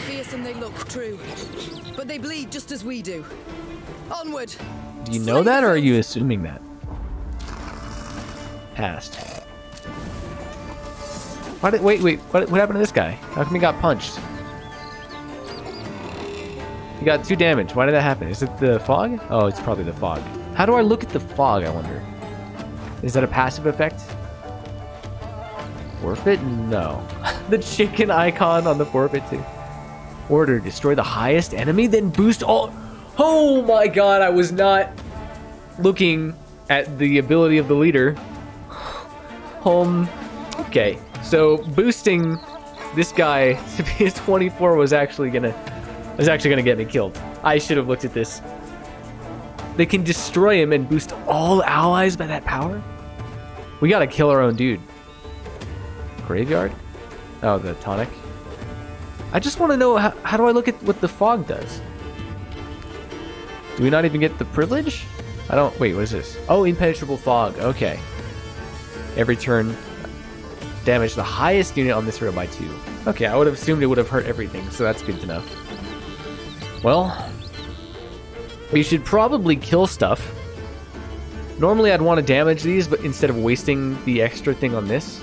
Fearsome they look, true. But they bleed just as we do. Onward! Do you know that, or are you assuming that? Passed. Wait, what happened to this guy? How come he got punched? He got 2 damage. Why did that happen? Is it the fog? Oh, it's probably the fog. How do I look at the fog, I wonder? Is that a passive effect? Forfeit? No. The chicken icon on the forfeit too. Order, destroy the highest enemy, then boost all... Oh my god, I was not looking at the ability of the leader. Okay, so boosting this guy to be a 24 was actually gonna get me killed. I should have looked at this. They can destroy him and boost all allies by that power? We gotta kill our own dude. Graveyard? Oh, the tonic. I just want to know, how do I look at what the fog does? Do we not even get the privilege? I don't... Wait, what is this? Oh, impenetrable fog. Okay. Every turn, damage the highest unit on this row by 2. Okay, I would have assumed it would have hurt everything, so that's good to know. Well, we should probably kill stuff. Normally I'd want to damage these, but instead of wasting the extra thing on this.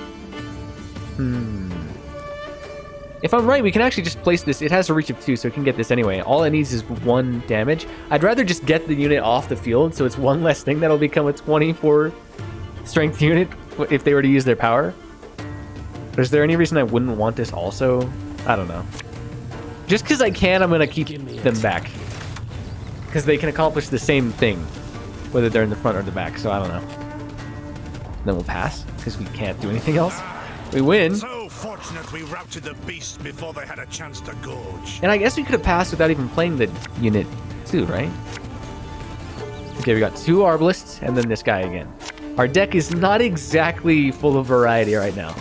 If I'm right, we can actually just place this. It has a reach of 2, so it can get this anyway. All it needs is 1 damage. I'd rather just get the unit off the field, so it's one less thing that'll become a 24 strength unit if they were to use their power. But is there any reason I wouldn't want this also? I don't know. Just because I can, I'm going to keep them back. Because they can accomplish the same thing, whether they're in the front or the back, so I don't know. Then we'll pass, because we can't do anything else. We win. So fortunate we routed the beast before they had a chance to gorge. And I guess we could have passed without even playing the unit too, right? Okay, we got 2 Arbalists, and then this guy again. Our deck is not exactly full of variety right now.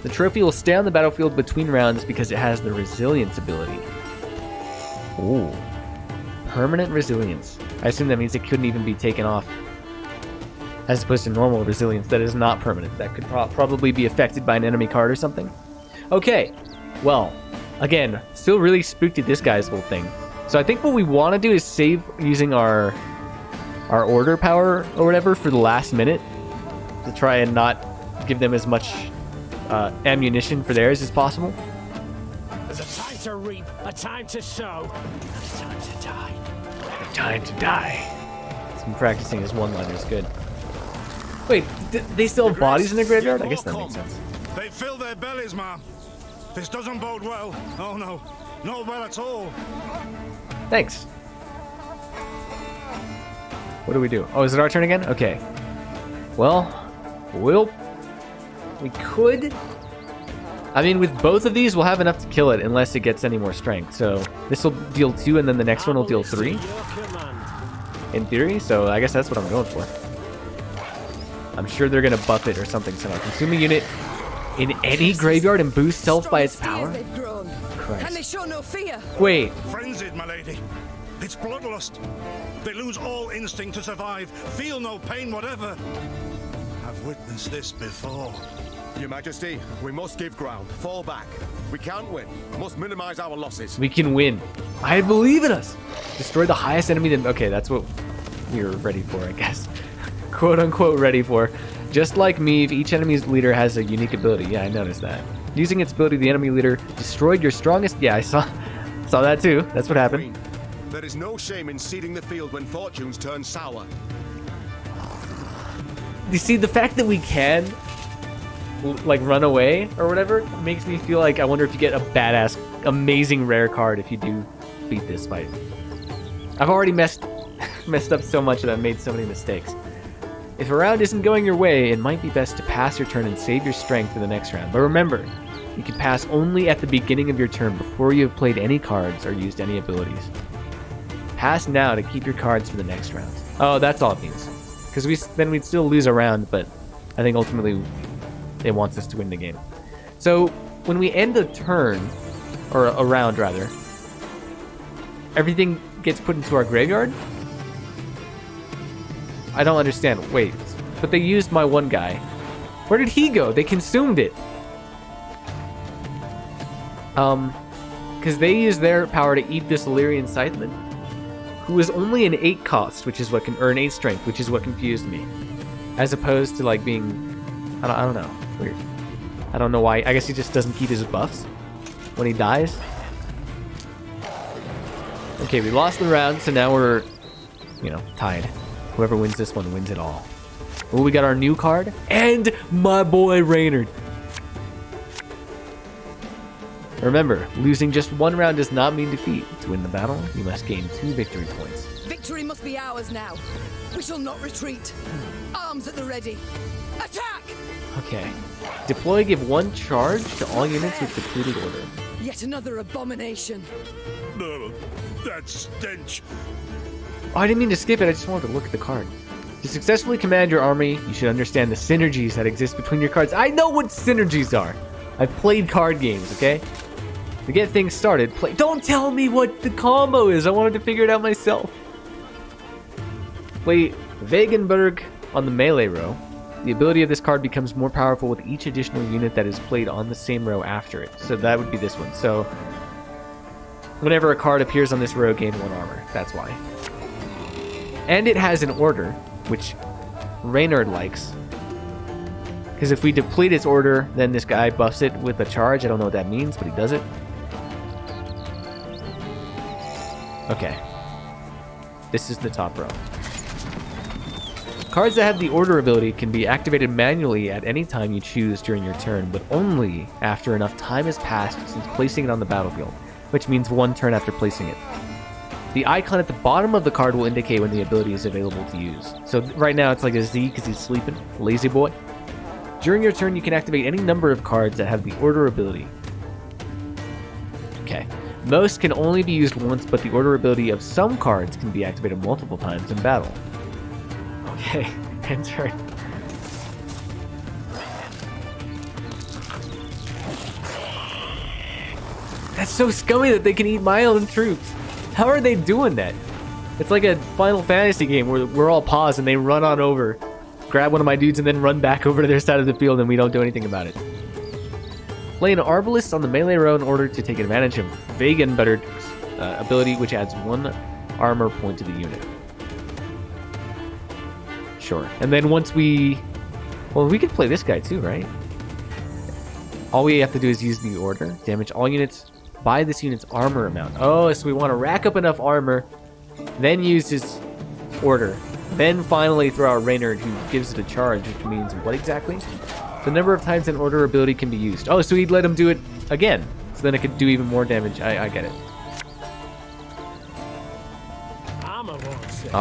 The trophy will stay on the battlefield between rounds because it has the resilience ability. Ooh. Permanent resilience. I assume that means it couldn't even be taken off. As opposed to normal resilience that is not permanent. That could probably be affected by an enemy card or something. Okay. Well, again, still really spooked at this guy's whole thing. So I think what we want to do is save using our order power or whatever for the last minute. To try and not give them as much ammunition for theirs as possible. There's a time to reap, a time to sow, and a time to die. A time to die. Some practicing his one-liners, good. Wait, they still have bodies in the graveyard? I guess that makes sense. They fill their bellies, ma. This doesn't bode well. Oh no, not well at all. Thanks. What do we do? Oh, is it our turn again? Okay. Well, we could. I mean, with both of these, we'll have enough to kill it unless it gets any more strength. So this will deal 2, and then the next one will deal 3. In theory, so I guess that's what I'm going for. I'm sure they're gonna buff it or something somehow. Consume a unit in any graveyard and boost self by its power? Christ. And they show no fear. Wait. Frenzied, my lady. It's bloodlust. They lose all instinct to survive, feel no pain whatever. I've witnessed this before. Your Majesty, we must give ground. Fall back. We can't win. Must minimize our losses. We can win. I believe in us. Destroy the highest enemy. Okay, that's what we were ready for, I guess. Quote unquote ready for. Just like Meve, each enemy's leader has a unique ability. Yeah, I noticed that. Using its ability, the enemy leader destroyed your strongest... Yeah, I saw that too. That's what happened. There is no shame in ceding the field when fortunes turn sour. You see, the fact that we can, like, run away or whatever makes me feel like I wonder if you get a badass, amazing rare card if you do beat this fight. I've already messed up so much that I've made so many mistakes. If a round isn't going your way, it might be best to pass your turn and save your strength for the next round. But remember, you can pass only at the beginning of your turn before you have played any cards or used any abilities. Pass now to keep your cards for the next round. Oh, that's all it means. Because then we'd still lose a round, but I think ultimately it wants us to win the game. So when we end a turn, or a round rather, everything gets put into our graveyard? I don't understand. Wait, but they used my one guy. Where did he go? They consumed it. Because they used their power to eat this Illyrian Scytheman, who is only an 8 cost, which is what can earn 8 strength, which is what confused me. As opposed to like being, I don't know, weird. I don't know why. I guess he just doesn't keep his buffs when he dies. Okay, we lost the round, so now we're, tied. Whoever wins this one wins it all. Oh, we got our new card and my boy Reynard. Remember, losing just 1 round does not mean defeat. To win the battle, you must gain 2 victory points. Victory must be ours now. We shall not retreat. Arms at the ready. Attack! Okay. Deploy, give 1 charge to all units with depleted order. Yet another abomination. That stench. Oh, I didn't mean to skip it. I just wanted to look at the card. To successfully command your army, you should understand the synergies that exist between your cards. I know what synergies are. I've played card games, okay? To get things started, Don't tell me what the combo is. I wanted to figure it out myself. Play Wagenburg on the melee row. The ability of this card becomes more powerful with each additional unit that is played on the same row after it. So that would be this one. So whenever a card appears on this row, gain 1 armor. That's why. And it has an order, which Reynard likes. Because if we deplete its order, then this guy buffs it with a charge. I don't know what that means, but he does it. Okay. This is the top row. Cards that have the order ability can be activated manually at any time you choose during your turn, but only after enough time has passed since placing it on the battlefield, which means 1 turn after placing it. The icon at the bottom of the card will indicate when the ability is available to use. So right now it's like a Z because he's sleeping. Lazy boy. During your turn, you can activate any number of cards that have the order ability. Okay. Most can only be used once, but the order ability of some cards can be activated multiple times in battle. Okay, end turn. That's so scummy that they can eat my own troops. How are they doing that? It's like a Final Fantasy game where we're all paused and they run on over, grab one of my dudes, and then run back over to their side of the field and we don't do anything about it. Play an Arbalist on the melee row in order to take advantage of Wagenburg's ability, which adds 1 armor point to the unit. Sure. And then once we... Well, we could play this guy too, right? All we have to do is use the order. Damage all units by this unit's armor amount. Oh, so we want to rack up enough armor, then use his order. Then finally throw out Reynard, who gives it a charge, which means what exactly? The number of times an order ability can be used. Oh, so he'd let him do it again. So then it could do even more damage. I get it. Armor won't save.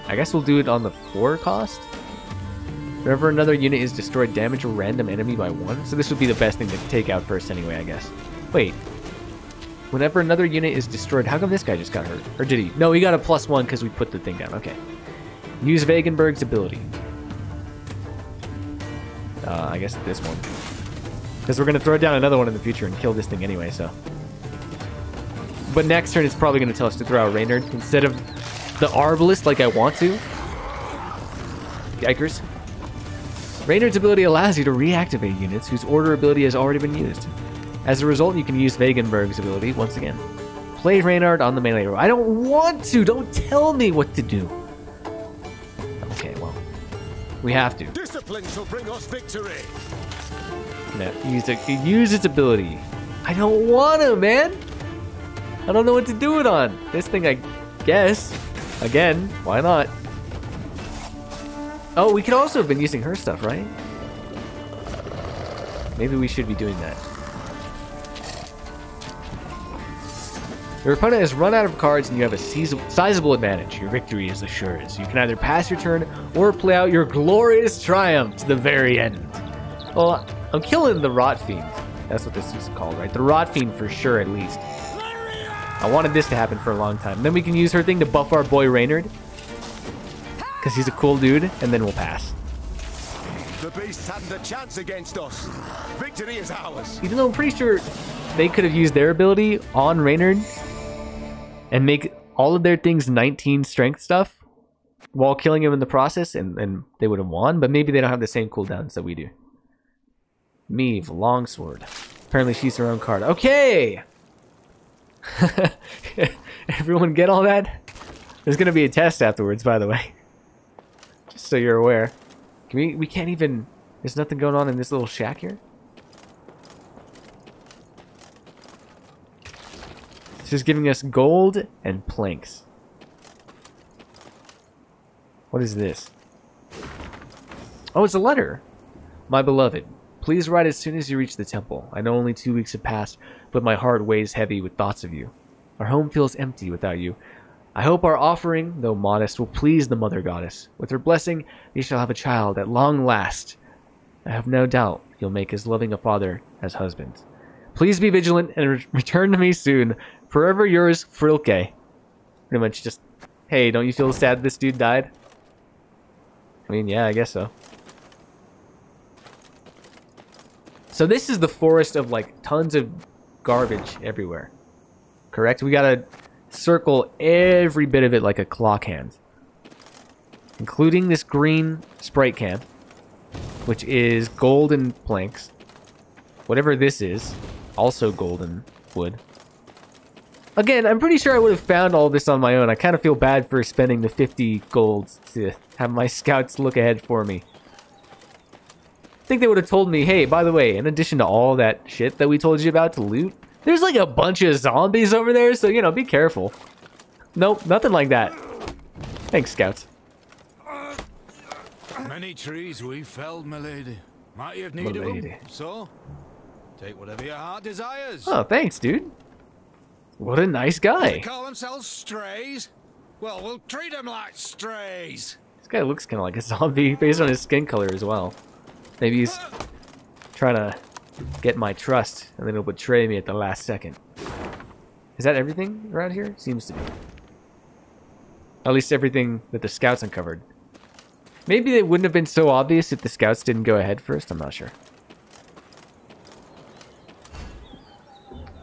I guess we'll do it on the 4 cost. Whenever another unit is destroyed, damage a random enemy by 1. So this would be the best thing to take out first anyway, I guess. Wait. Whenever another unit is destroyed, how come this guy just got hurt? Or did he? No, he got a +1 because we put the thing down. Okay. Use Vagenberg's ability. I guess this one. Because we're going to throw down another one in the future and kill this thing anyway, so. But next turn it's probably going to tell us to throw out Reynard instead of the Arbalist like I want to. Yikers. Reynard's ability allows you to reactivate units whose order ability has already been used. As a result, you can use Vagenberg's ability once again. Play Reynard on the melee row. I don't want to! Don't tell me what to do! Okay, well. We have to. Discipline shall bring us victory! No, use its ability. I don't want to, man! I don't know what to do it on. This thing, I guess. Again, why not? Oh, we could also have been using her stuff, right? Maybe we should be doing that. Your opponent has run out of cards and you have a sizable advantage. Your victory is assured. So you can either pass your turn or play out your glorious triumph to the very end. Well, I'm killing the Rot Fiend. That's what this is called, right? The Rot Fiend for sure, at least. I wanted this to happen for a long time. Then we can use her thing to buff our boy Reynard. Because he's a cool dude, and then we'll pass. The beasts hadn't a chance against us. Victory is ours. Even though I'm pretty sure they could have used their ability on Reynard and make all of their things 19 strength stuff while killing him in the process, and they would have won, but maybe they don't have the same cooldowns that we do. Meve, longsword. Apparently she's her own card. Okay! Everyone get all that? There's gonna be a test afterwards, by the way. Just so you're aware. We can't even... There's nothing going on in this little shack here? It's just giving us gold and planks. What is this? Oh, it's a letter. My beloved, please write as soon as you reach the temple. I know only 2 weeks have passed, but my heart weighs heavy with thoughts of you. Our home feels empty without you. I hope our offering, though modest, will please the Mother Goddess. With her blessing, you shall have a child at long last. I have no doubt you'll make as loving a father as husband. Please be vigilant and return to me soon. Forever yours, Frilke. Pretty much just, hey, don't you feel sad this dude died? I mean, yeah, I guess so. So this is the forest of, like, tons of garbage everywhere. Correct? We gotta circle every bit of it like a clock hand. Including this green Sprite can, which is golden planks. Whatever this is, also golden wood. Again, I'm pretty sure I would have found all this on my own. I kind of feel bad for spending the 50 gold to have my scouts look ahead for me. I think they would have told me, hey, by the way, in addition to all that shit that we told you about to loot, there's like a bunch of zombies over there, so, you know, be careful. Nope, nothing like that. Thanks, scouts. Many trees we felled, milady. Might you have need of them? So, take whatever your heart desires. Oh, thanks, dude. What a nice guy. They call themselves strays? Well, we'll treat them like strays. This guy looks kind of like a zombie based on his skin color as well. Maybe he's trying to get my trust, and then he'll betray me at the last second. Is that everything around here? Seems to be. At least everything that the scouts uncovered. Maybe it wouldn't have been so obvious if the scouts didn't go ahead first. I'm not sure.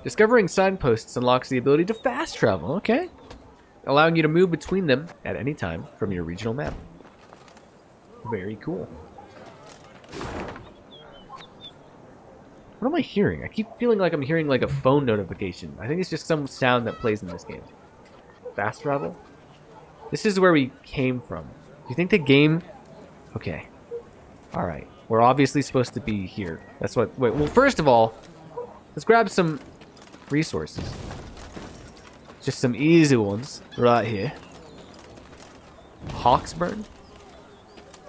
Discovering signposts unlocks the ability to fast travel. Okay. Allowing you to move between them at any time from your regional map. Very cool. What am I hearing? I keep feeling like I'm hearing like a phone notification. I think it's just some sound that plays in this game. Fast travel? This is where we came from. Do you think the game... Okay. Alright. We're obviously supposed to be here. That's what... Wait, well, first of all, let's grab some resources. Just some easy ones right here. Hawksburn?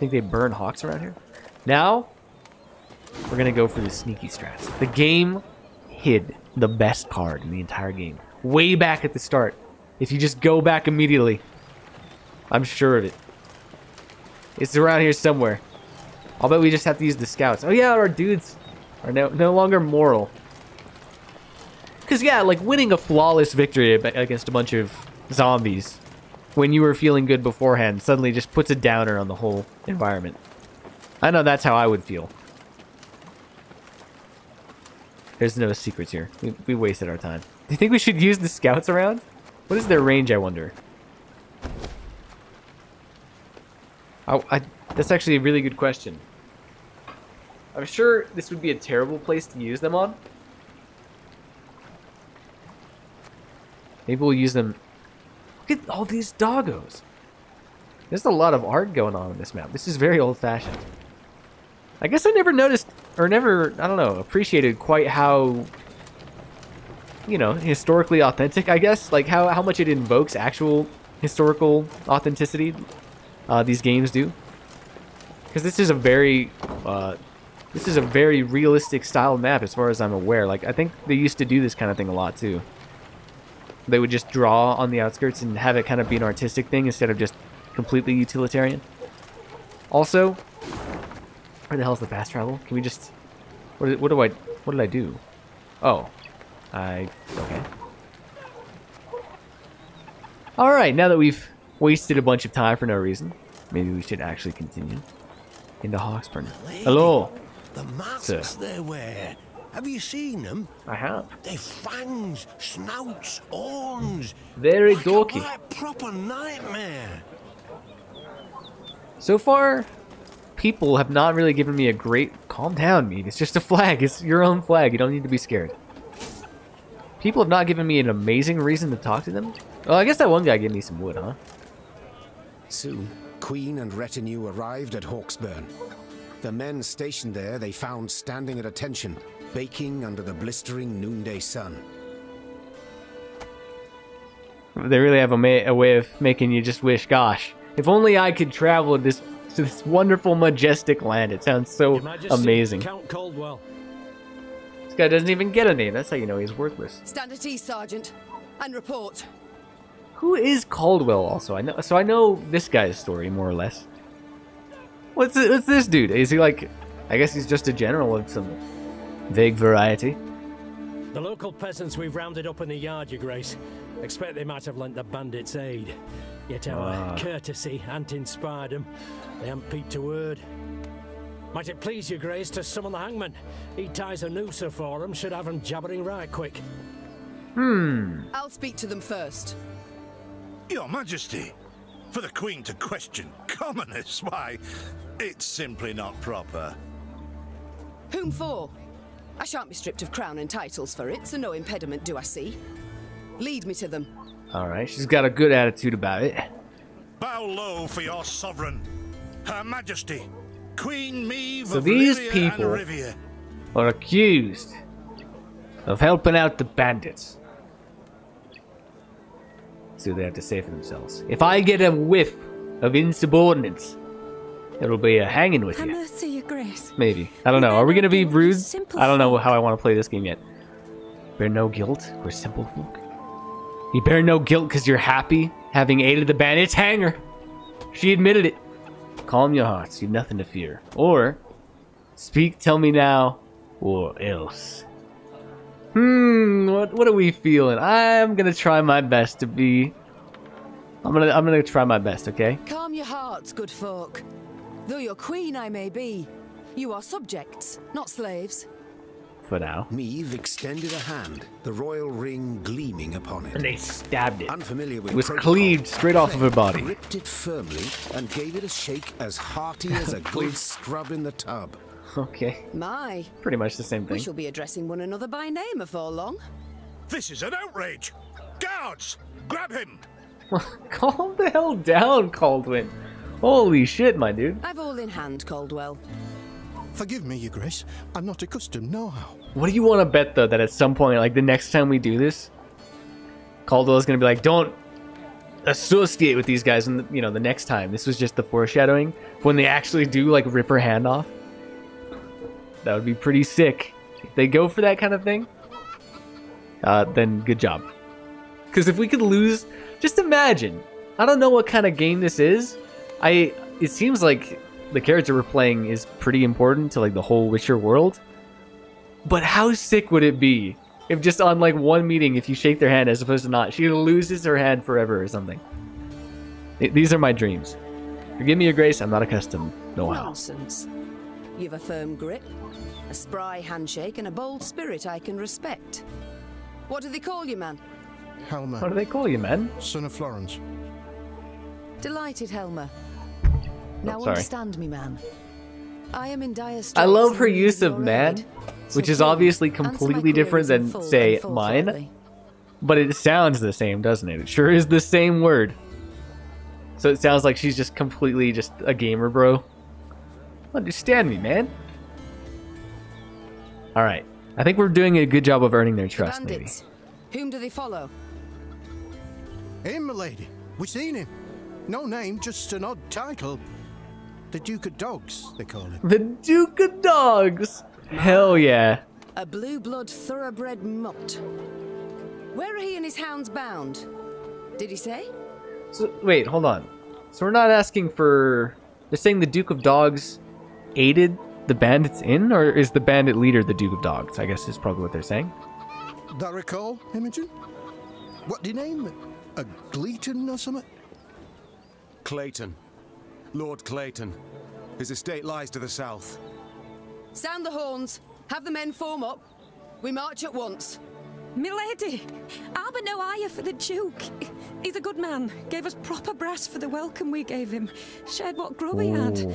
think they burn hawks around here. Now, we're going to go for the sneaky strats. The game hid the best card in the entire game. Way back at the start. If you just go back immediately. I'm sure of it. It's around here somewhere. I'll bet we just have to use the scouts. Oh yeah, our dudes are no longer moral. Because yeah, like winning a flawless victory against a bunch of zombies when you were feeling good beforehand suddenly just puts a downer on the whole environment. I know that's how I would feel. There's no secrets here. We wasted our time. Do you think we should use the scouts around? What is their range, I wonder? That's actually a really good question. I'm sure this would be a terrible place to use them on. Maybe we'll use them... Look at all these doggos. There's a lot of art going on this map. This is very old-fashioned. I guess I never noticed, or never, I don't know, appreciated quite how, you know, historically authentic, I guess. Like how much it invokes actual historical authenticity these games do. Because this is a very realistic style map as far as I'm aware. Like, I think they used to do this kind of thing a lot too. They would just draw on the outskirts and have it kind of be an artistic thing instead of just completely utilitarian. Also, where the hell is the fast travel? Can we just... What did I do? Oh. Okay. Alright, now that we've wasted a bunch of time for no reason, maybe we should actually continue into Hawksburn. Hello. The masks Sir. they wear. Have you seen them? I have. They fangs, snouts, horns. Very like dorky. A proper nightmare. So far, people have not really given me a great... Calm down, Mead. It's just a flag. It's your own flag. You don't need to be scared. People have not given me an amazing reason to talk to them. Well, I guess that one guy gave me some wood, huh? Soon, Queen and retinue arrived at Hawksburn. The men stationed there they found standing at attention, baking under the blistering noonday sun. They really have a way of making you just wish, gosh, if only I could travel to this wonderful, majestic land. It sounds so amazing. Count Caldwell. This guy doesn't even get a name. That's how you know he's worthless. Stand at ease, Sergeant, and report. Who is Caldwell also? I know this guy's story, more or less. What's this dude? Is he like... I guess he's just a general of some vague variety. The local peasants we've rounded up in the yard, Your Grace. Expect they might have lent the bandits aid. Yet our courtesy hadn't inspired them. They haven't peeped a word. Might it please Your Grace to summon the hangman? He ties a noose for them, should have them jabbering right quick. I'll speak to them first. Your Majesty, for the Queen to question commoners, why, it's simply not proper. Whom for? I shan't be stripped of crown and titles for it, so no impediment do I see. Lead me to them. Alright, she's got a good attitude about it. Bow low for your sovereign, Her Majesty, Queen Meve So of these Lyria people and Rivia. are accused of helping out the bandits. See what they have to say for themselves. If I get a whiff of insubordinance, it'll be a hanging with you. Mercy, Your Grace. Maybe. I don't know. Are we going to be rude? Simple I don't know how I want to play this game yet. Bear no guilt. We're simple folk. You bear no guilt because you're happy having aided the bandits. Hang her. She admitted it. Calm your hearts. You've nothing to fear. Or, speak, tell me now, or else. What are we feeling? I'm gonna try my best to be... I'm gonna try my best, okay? Calm your hearts, good folk. Though your queen I may be, you are subjects, not slaves. For now. Meve extended a hand, the royal ring gleaming upon it. And they stabbed it. Unfamiliar with It was protocol, cleaved straight off of her body. Gripped it firmly and gave it a shake as hearty as a good scrub in the tub. Okay. My. Pretty much the same We thing. shall be addressing one another by name afore long. This is an outrage! Guards, grab him! Calm the hell down, Caldwell. Holy shit, my dude. I've all in hand, Caldwell. Forgive me, Your Grace. I'm not accustomed know-how. What do you want to bet, though, that at some point, like the next time we do this, Caldwell's gonna be like, don't associate with these guys in the, the next time. This was just the foreshadowing. When they actually do like rip her hand off, that would be pretty sick. If they go for that kind of thing, then good job. Because if we could lose, just imagine. I don't know what kind of game this is. It seems like the character we're playing is pretty important to like the whole Witcher world. But how sick would it be if just on like one meeting, if you shake their hand as opposed to not, she loses her hand forever or something. These are my dreams. Forgive me, Your Grace, I'm not accustomed. No how. Nonsense. You've a firm grip, a spry handshake, and a bold spirit I can respect. What do they call you, man? Helmer. What do they call you, man? Son of Florence. Delighted, Helmer. Now sorry. understand me, man. I am in dire straits. I love her and need use of your man, aid. which So is please, obviously answer my completely different queries in than, full say, and full mine. throatly. But it sounds the same, doesn't it? It sure is the same word. So it sounds like she's just completely just a gamer, bro. Understand me, man. Alright. I think we're doing a good job of earning their trust, maybe. Bandits. Whom do they follow? Him, milady. We seen him. No name, just an odd title. The Duke of Dogs, they call him. The Duke of Dogs! Hell yeah. A blue blood thoroughbred mutt. Where are he and his hounds bound? Did he say? So, wait, hold on. So we're not asking for... They're saying the Duke of Dogs aided the bandits in? Or is the bandit leader the Duke of Dogs? I guess is probably what they're saying. That recall, Imogen? What do you name it? A Gleaton or something? Clayton. Lord Clayton. His estate lies to the south. Sound the horns. Have the men form up. We march at once. Milady, I've no ire for the Duke. He's a good man. Gave us proper brass for the welcome we gave him. Shared what grub he had.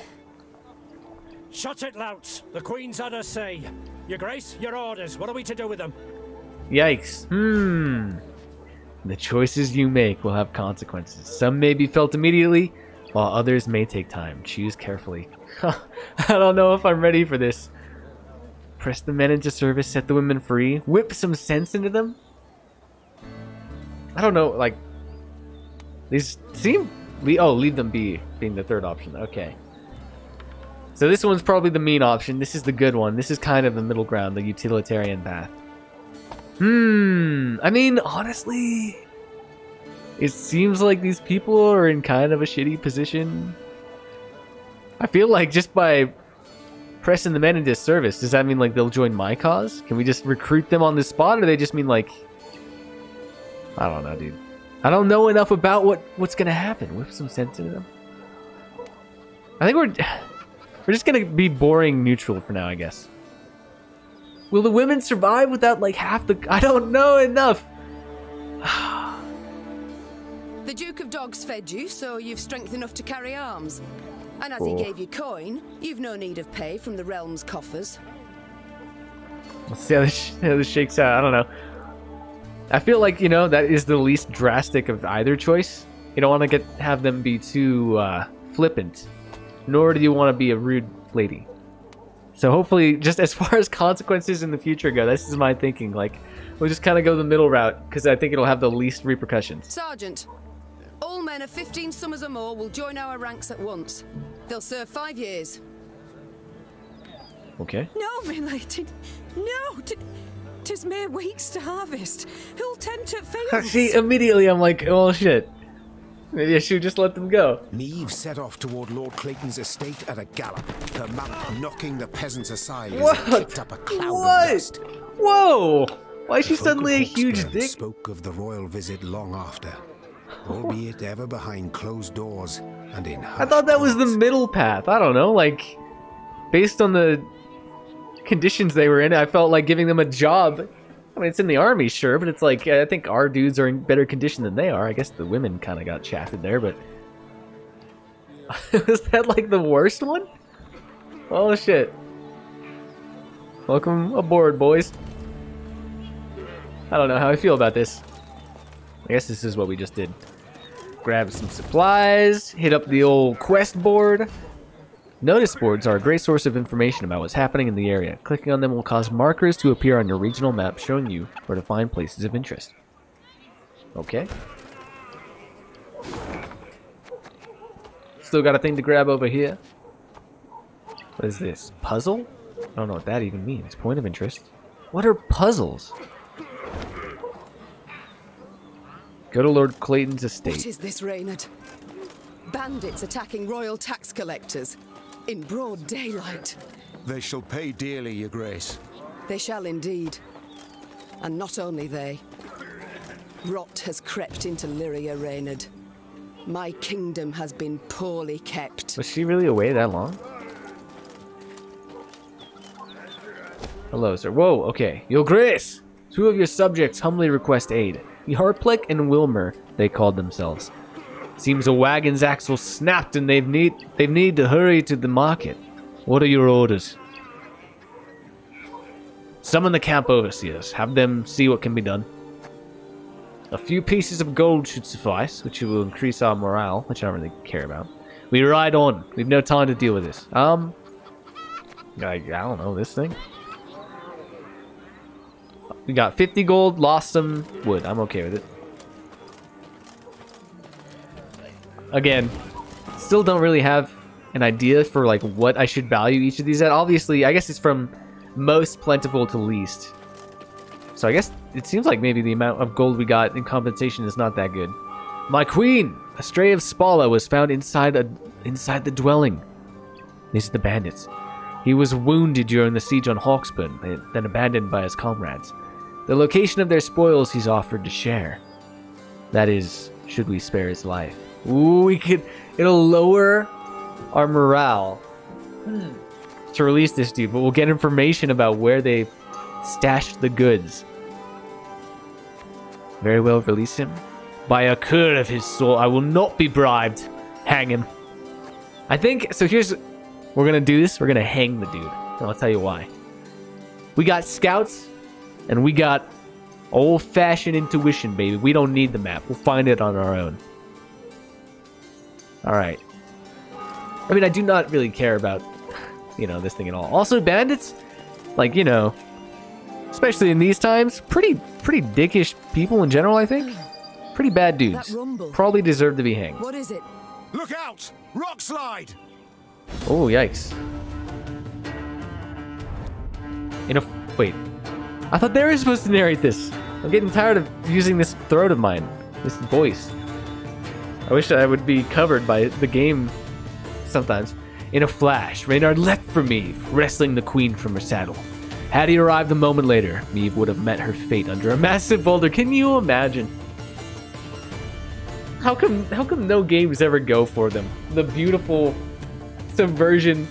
Shut it, louts. The Queen's had her say. Your Grace, your orders. What are we to do with them? Yikes. The choices you make will have consequences. Some may be felt immediately, while others may take time. Choose carefully. I don't know if I'm ready for this. Press the men into service, set the women free, whip some sense into them? I don't know, like... These seem... leave them be, being the third option. Okay. So this one's probably the mean option. This is the good one. This is kind of the middle ground, the utilitarian path. I mean, honestly... It seems like these people are in kind of a shitty position. I feel like just by pressing the men into service, does that mean like they'll join my cause? Can we just recruit them on the spot, or they just mean like... I don't know, dude. I don't know enough about what's gonna happen. Whip some sense into them. I think we're just gonna be boring neutral for now, I guess. Will the women survive without like half the... I don't know enough. The Duke of Dogs fed you, so you've strength enough to carry arms. And as he gave you coin, you've no need of pay from the realm's coffers. Let's see how this shakes out. I don't know. I feel like, that is the least drastic of either choice. You don't want to have them be too flippant. Nor do you want to be a rude lady. So hopefully, just as far as consequences in the future go, this is my thinking. Like, we'll just kind of go the middle route, because I think it'll have the least repercussions. Sergeant, all men of 15 summers or more will join our ranks at once. They'll serve 5 years. Okay. No, milady. No. 'Tis mere weeks to harvest. Who'll tend to fields? See, immediately I'm like, oh shit. Maybe I should just let them go. Niamh set off toward Lord Clayton's estate at a gallop, her mount knocking the peasants aside as What? it kicked up a cloud of dust. Whoa! Why is she The folk suddenly a of huge Hawksburn dick? spoke of the royal visit long after, albeit ever behind closed doors and in I thought that was the middle path. I don't know, like, based on the conditions they were in, I felt like giving them a job. I mean, it's in the army, sure, but it's like, I think our dudes are in better condition than they are. I guess the women kind of got shafted there, but... Was that, like, the worst one? Oh, shit. Welcome aboard, boys. I don't know how I feel about this. I guess this is what we just did. Grab some supplies, hit up the old quest board. Notice boards are a great source of information about what's happening in the area. Clicking on them will cause markers to appear on your regional map showing you where to find places of interest. Okay. Still got a thing to grab over here. What is this? Puzzle? I don't know what that even means. Point of interest. What are puzzles? Go to Lord Clayton's estate. What is this, Reynard? Bandits attacking royal tax collectors in broad daylight. They shall pay dearly, Your Grace. They shall indeed. And not only they. Rot has crept into Lyria, Reynard. My kingdom has been poorly kept. Was she really away that long? Hello, sir. Whoa, okay. Your Grace! 2 of your subjects humbly request aid. Yarplick and Wilmer, they called themselves. Seems a wagon's axle snapped and they've need to hurry to the market. What are your orders? Summon the camp overseers. Have them see what can be done. A few pieces of gold should suffice, which will increase our morale, which I don't really care about. We ride on. We've no time to deal with this. I don't know, this thing. We got 50 gold, lost some wood. I'm okay with it. Again, still don't really have an idea for like what I should value each of these at. Obviously, I guess it's from most plentiful to least. So I guess it seems like maybe the amount of gold we got in compensation is not that good. My queen! A stray of Spala was found inside the dwelling. These are the bandits. He was wounded during the siege on Hawksburn, then abandoned by his comrades. The location of their spoils he's offered to share. That is, should we spare his life. Ooh, it'll lower our morale to release this dude, but we'll get information about where they stashed the goods. Very well, release him. By a cur of his soul, I will not be bribed. Hang him. I think, so here's, we're gonna do this, we're gonna hang the dude. And I'll tell you why. We got scouts, and we got old-fashioned intuition, baby. We don't need the map. We'll find it on our own. Alright. I mean, I do not really care about, this thing at all. Also, bandits, like, especially in these times, pretty dickish people in general, I think. Pretty bad dudes. Probably deserve to be hanged. What is it? Look out! Rock slide! Oh, yikes. Wait. I thought they were supposed to narrate this. I'm getting tired of using this throat of mine. This voice. I wish I would be covered by the game sometimes. In a flash, Reynard leapt from Eve, wrestling the queen from her saddle. Had he arrived a moment later, Eve would have met her fate under a massive boulder. Can you imagine? How come no games ever go for them? The beautiful subversion,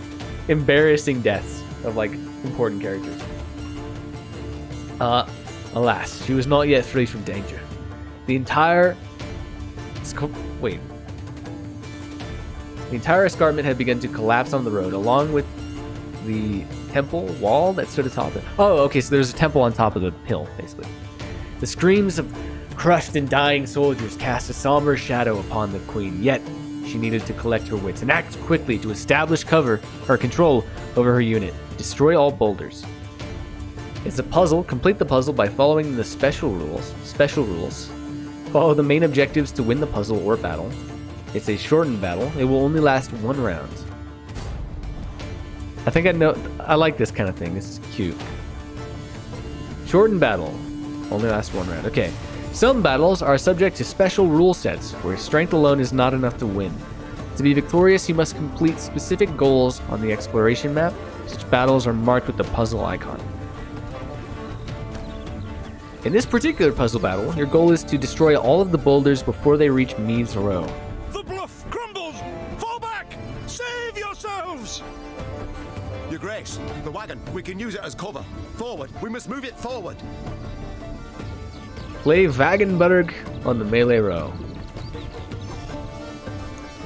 embarrassing deaths of like important characters. Alas, she was not yet free from danger. The entire escarpment had begun to collapse on the road, along with the temple wall that stood atop it. Oh, okay, so there's a temple on top of the hill, basically. The screams of crushed and dying soldiers cast a somber shadow upon the queen, yet she needed to collect her wits and act quickly to establish control over her unit. Destroy all boulders. It's a puzzle. Complete the puzzle by following the special rules. Follow the main objectives to win the puzzle or battle. It's a shortened battle. It will only last 1 round. I think I like this kind of thing. This is cute. Shortened battle. Only lasts 1 round. Okay. Some battles are subject to special rule sets, where strength alone is not enough to win. To be victorious, you must complete specific goals on the exploration map. Such battles are marked with the puzzle icon. In this particular puzzle battle, your goal is to destroy all of the boulders before they reach Meade's Row. The bluff crumbles! Fall back! Save yourselves! Your Grace, the wagon. We can use it as cover. Forward. We must move it forward. Play Wagenburg on the melee row.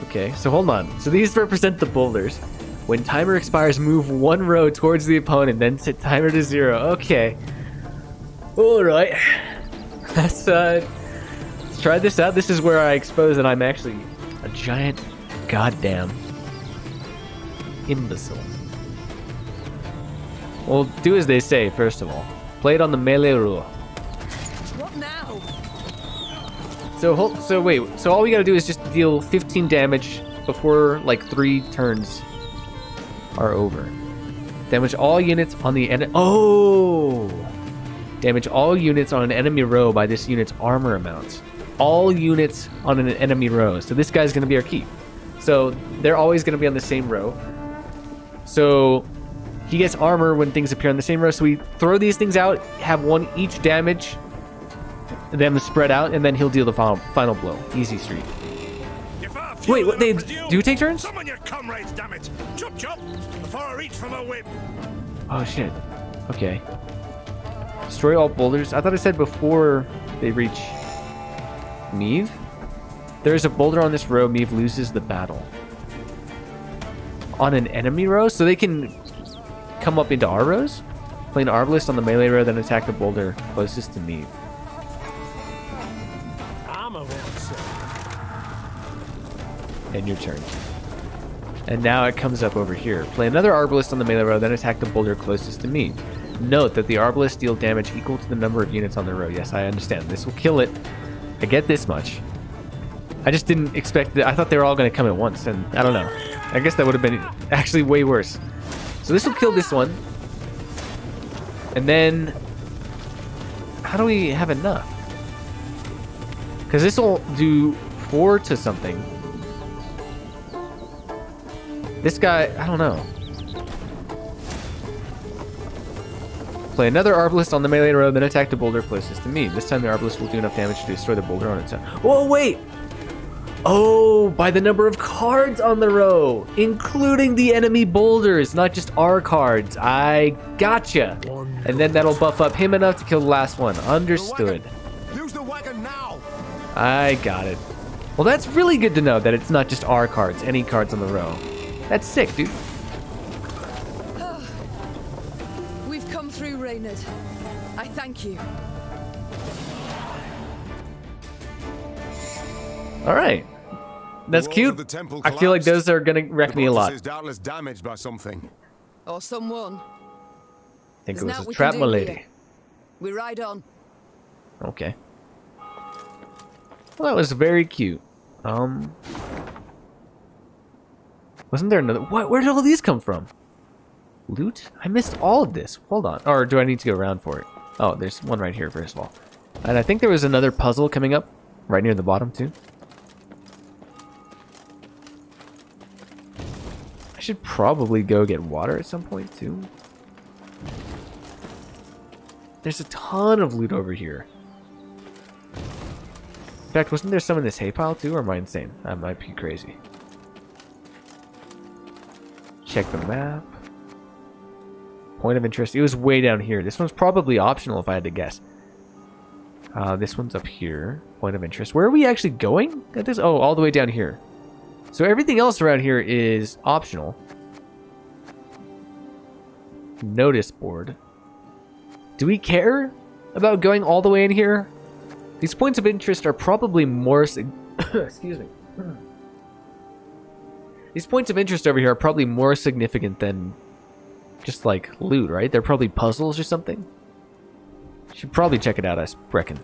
Okay, so hold on. So these represent the boulders. When timer expires, move 1 row towards the opponent, then set timer to 0. Okay. Alright. Let's try this out. This is where I expose that I'm actually a giant goddamn imbecile. Well, do as they say, first of all. Play it on the melee rule. What now? So wait, so all we gotta do is just deal 15 damage before like 3 turns are over. Damage all units on the enemy. Oh! Damage all units on an enemy row by this unit's armor amount. All units on an enemy row. So this guy's going to be our keep. So they're always going to be on the same row. So he gets armor when things appear on the same row. So we throw these things out, have 1 each damage, them spread out, and then he'll deal the final blow. Easy street. Wait, what? They do take turns? Summon your comrades, damn it! Chop chop! Before I reach for my whip. Oh shit. Okay. Destroy all boulders. I thought I said before they reach Meve. There's a boulder on this row. Meve loses the battle. On an enemy row? So they can come up into our rows? Play an arbalist on the melee row, then attack the boulder closest to Meve. And your turn. And now it comes up over here. Play another arbalist on the melee row, then attack the boulder closest to me. Note that the arbalists deal damage equal to the number of units on the row. Yes, I understand. This will kill it. I get this much. I just didn't expect that. I thought they were all going to come at once, and I don't know. I guess that would have been actually way worse. So this will kill this one. And then... how do we have enough? Because this will do 4 to something. This guy, I don't know. Play another arbalist on the melee row, then attack the boulder closest to me. This time the arbalist will do enough damage to destroy the boulder on its own. Whoa, wait! Oh, by the number of cards on the row, including the enemy boulders, not just our cards. I gotcha. And then that'll buff up him enough to kill the last one. Understood. Use the wagon now. I got it. Well, that's really good to know that it's not just our cards, any cards on the row. That's sick, dude. We've come through, Reynard. I thank you. All right. That's cute. I feel like those are going to wreck me a lot. Is doubtless damaged by something. Or someone. I think it was a trap, my lady. We ride on. Okay. Well, that was very cute. Wasn't there another... What? Where did all these come from? Loot? I missed all of this. Hold on. Or do I need to go around for it? Oh, there's one right here, first of all. And I think there was another puzzle coming up right near the bottom, too. I should probably go get water at some point, too. There's a ton of loot over here. In fact, wasn't there some in this hay pile, too? Or am I insane? I might be crazy. Check the map. Point of interest. It was way down here. This one's probably optional if I had to guess. This one's up here. Point of interest. Where are we actually going at this? Oh, all the way down here. So everything else around here is optional. Notice board. Do we care about going all the way in here? These points of interest are probably more... Excuse me. These points of interest over here are probably more significant than just like loot, right? They're probably puzzles or something. Should probably check it out, I reckon.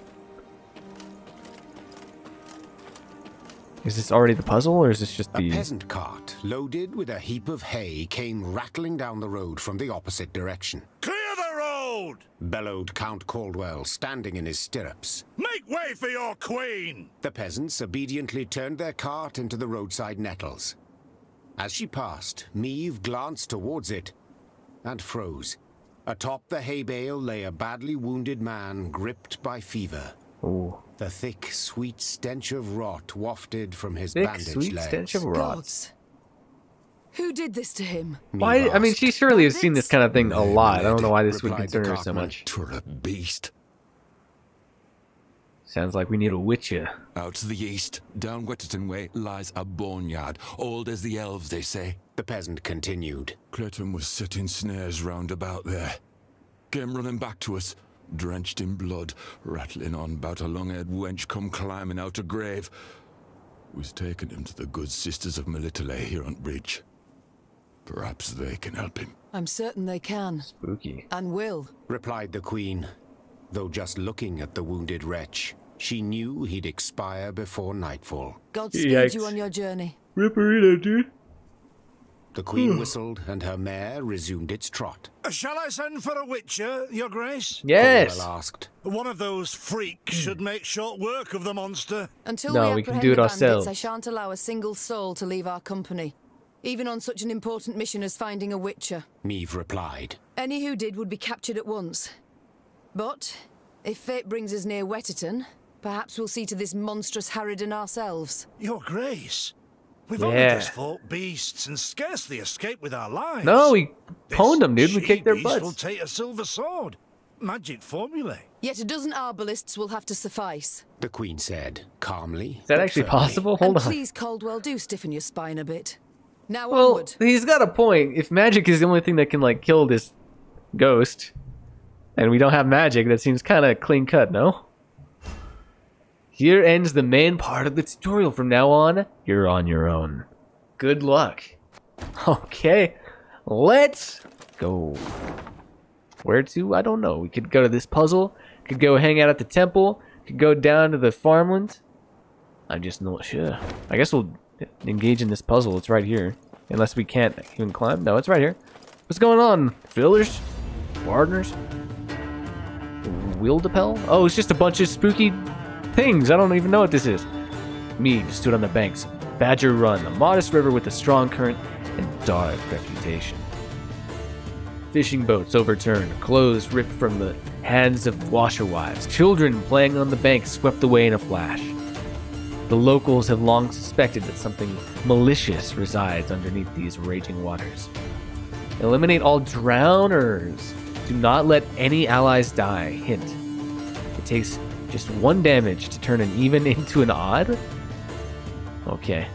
Is this already the puzzle, or is this just the... A peasant cart loaded with a heap of hay came rattling down the road from the opposite direction. Clear the road! Bellowed Count Caldwell, standing in his stirrups. Make way for your queen! The peasants obediently turned their cart into the roadside nettles. As she passed, Meve glanced towards it and froze. Atop the hay bale lay a badly wounded man gripped by fever. Ooh. The thick, sweet stench of rot wafted from his bandaged legs. Thick, sweet stench of rot. Gods. Who did this to him? Why? I mean, she surely has seen this kind of thing a lot. I don't know why this would concern her so much. "'Twere a beast. Sounds like we need a witcher. Out to the east, down Wetterton way, lies a boneyard, old as the elves, they say. The peasant continued. Clayton was setting snares round about there. Came running back to us, drenched in blood, rattling on about a long-haired wench come climbing out a grave. Was taking him to the good sisters of Melitele here on bridge. Perhaps they can help him. I'm certain they can. Spooky. And will, replied the queen. Though just looking at the wounded wretch, she knew he'd expire before nightfall. Godspeed you on your journey. Ripperino, dude. The queen whistled, and her mare resumed its trot. Shall I send for a witcher, your grace? Yes. Caldwell asked. One of those freaks should make short work of the monster. Until No, we we can apprehend do it the bandits, ourselves. I shan't allow a single soul to leave our company, even on such an important mission as finding a witcher. Neve replied. Any who did would be captured at once. But if fate brings us near Wetterton, perhaps we'll see to this monstrous harridan ourselves. Your grace, we've only just fought beasts and scarcely escaped with our lives. No, we pwned them, dude. We kicked their She-beast will butts. take a silver sword. Magic formulae. Yet a dozen arbalists will have to suffice. The queen said, calmly. Is that actually possible? Hold and on. please, Caldwell, do stiffen your spine a bit. Now Well, onward. he's got a point. If magic is the only thing that can, like, kill this ghost, and we don't have magic, that seems kind of clean cut, no? Here ends the main part of the tutorial. From now on, you're on your own. Good luck. Okay, let's go. Where to? I don't know. We could go to this puzzle. Could go hang out at the temple. Could go down to the farmland. I'm just not sure. I guess we'll engage in this puzzle. It's right here. Unless we can't even climb. No, it's right here. What's going on? Fillers? Gardeners? Wildapel? Oh, it's just a bunch of spooky things. I don't even know what this is. Mead stood on the banks of Badger Run, a modest river with a strong current and dark reputation. Fishing boats overturned, clothes ripped from the hands of washerwives, children playing on the bank swept away in a flash. The locals have long suspected that something malicious resides underneath these raging waters. Eliminate all drowners. Do not let any allies die. Hint. It takes just 1 damage to turn an even into an odd? Okay.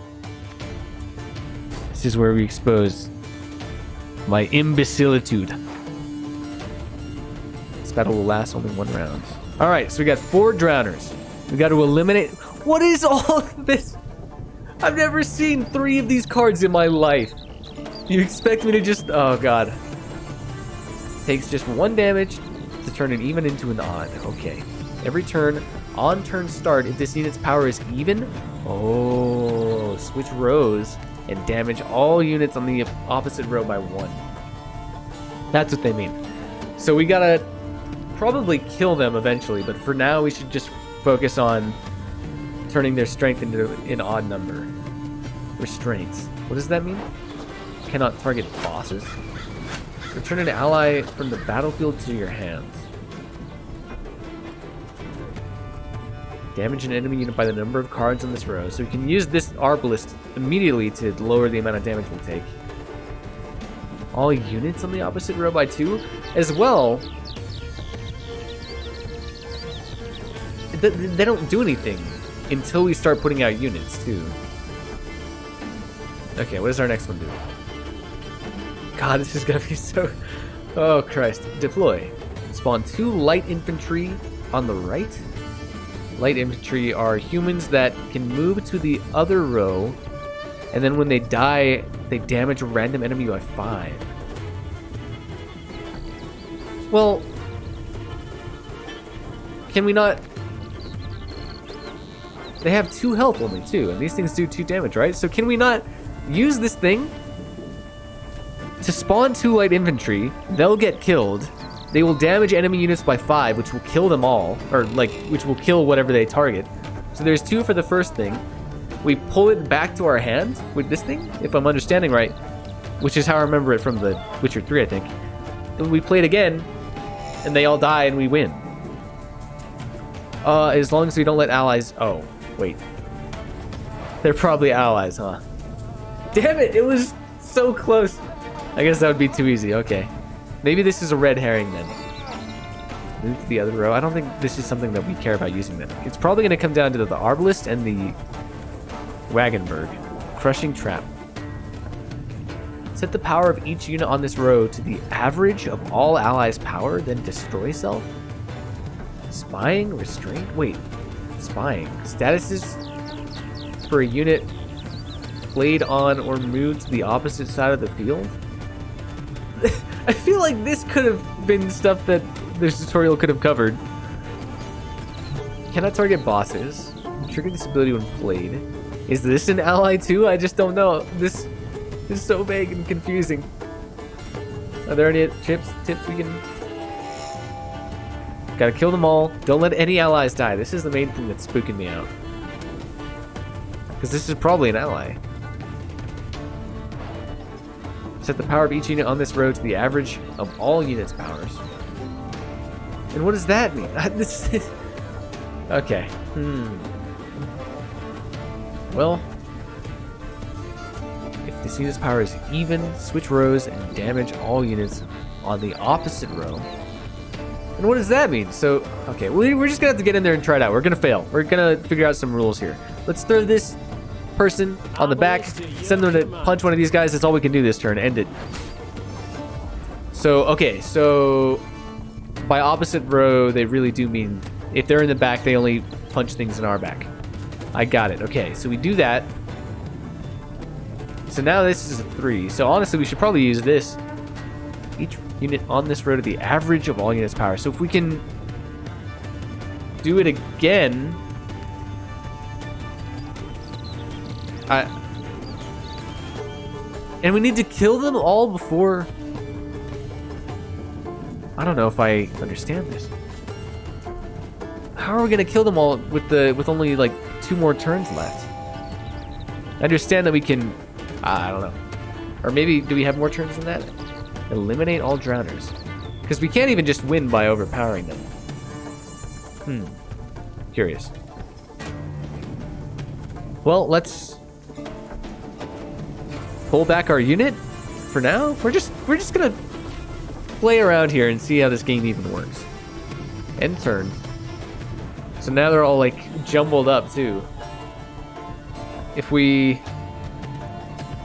This is where we expose my imbecilitude. This battle will last only 1 round. Alright, so we got 4 drowners. We got to eliminate... What is all of this? I've never seen 3 of these cards in my life. You expect me to just... Oh, God. Takes just 1 damage to turn an even into an odd. Okay. Every turn, on turn start, if this unit's power is even... Oh, switch rows and damage all units on the opposite row by 1. That's what they mean. So we gotta probably kill them eventually, but for now we should just focus on turning their strength into an odd number. Restraints. What does that mean? Cannot target bosses? Return an ally from the battlefield to your hands. Damage an enemy unit by the number of cards on this row. So we can use this arbalist immediately to lower the amount of damage we'll take. All units on the opposite row by 2. As well, they don't do anything until we start putting out units, too. Okay, what does our next one do? God, this is gonna be so... Oh, Christ. Deploy. Spawn 2 light infantry on the right. Light infantry are humans that can move to the other row, and then when they die, they damage a random enemy by 5. Well, can we not... They have 2 health only, too, and these things do 2 damage, right? So can we not use this thing to spawn 2 light infantry? They'll get killed. They will damage enemy units by 5, which will kill them all, or like, which will kill whatever they target. So there's 2 for the first thing. We pull it back to our hand with this thing, if I'm understanding right, which is how I remember it from the Witcher 3, I think. And we play it again, and they all die, and we win. As long as we don't let allies... Oh, wait. They're probably allies, huh? Damn it, it was so close. I guess that would be too easy, okay. Maybe this is a red herring then. Move to the other row. I don't think this is something that we care about using then. It's probably going to come down to the Arbalist and the Wagenberg. Crushing Trap. Set the power of each unit on this row to the average of all allies' power, then destroy self? Spying? Restraint? Wait. Spying. Statuses for a unit played on or moved to the opposite side of the field? I feel like this could have been stuff that this tutorial could have covered. Cannot target bosses. Trigger this ability when played. Is this an ally too? I just don't know. This is so vague and confusing. Are there any tips we can... Gotta kill them all. Don't let any allies die. This is the main thing that's spooking me out. Because this is probably an ally. Set the power of each unit on this road to the average of all units' powers. And what does that mean? This is... Okay. Well, if this unit's power is even, switch rows and damage all units on the opposite row. And what does that mean? So, okay, we're just gonna have to get in there and try it out. We're gonna fail. We're gonna figure out some rules here. Let's throw this person on the back, send them to punch one of these guys. That's all we can do this turn. End it. So, okay, so by opposite row, they really do mean if they're in the back, they only punch things in our back. I got it. Okay, so we do that. So now this is a 3. So honestly, we should probably use this. Each unit on this row to the average of all units' power. So if we can do it again... And we need to kill them all before... I don't know if I understand this. How are we gonna kill them all with only like 2 more turns left? I understand that we can... I don't know. Or maybe, do we have more turns than that? Eliminate all drowners. Because we can't even just win by overpowering them. Curious. Well, let's pull back our unit for now. We're just gonna play around here and see how this game even works. End turn. So now they're all like jumbled up too. If we,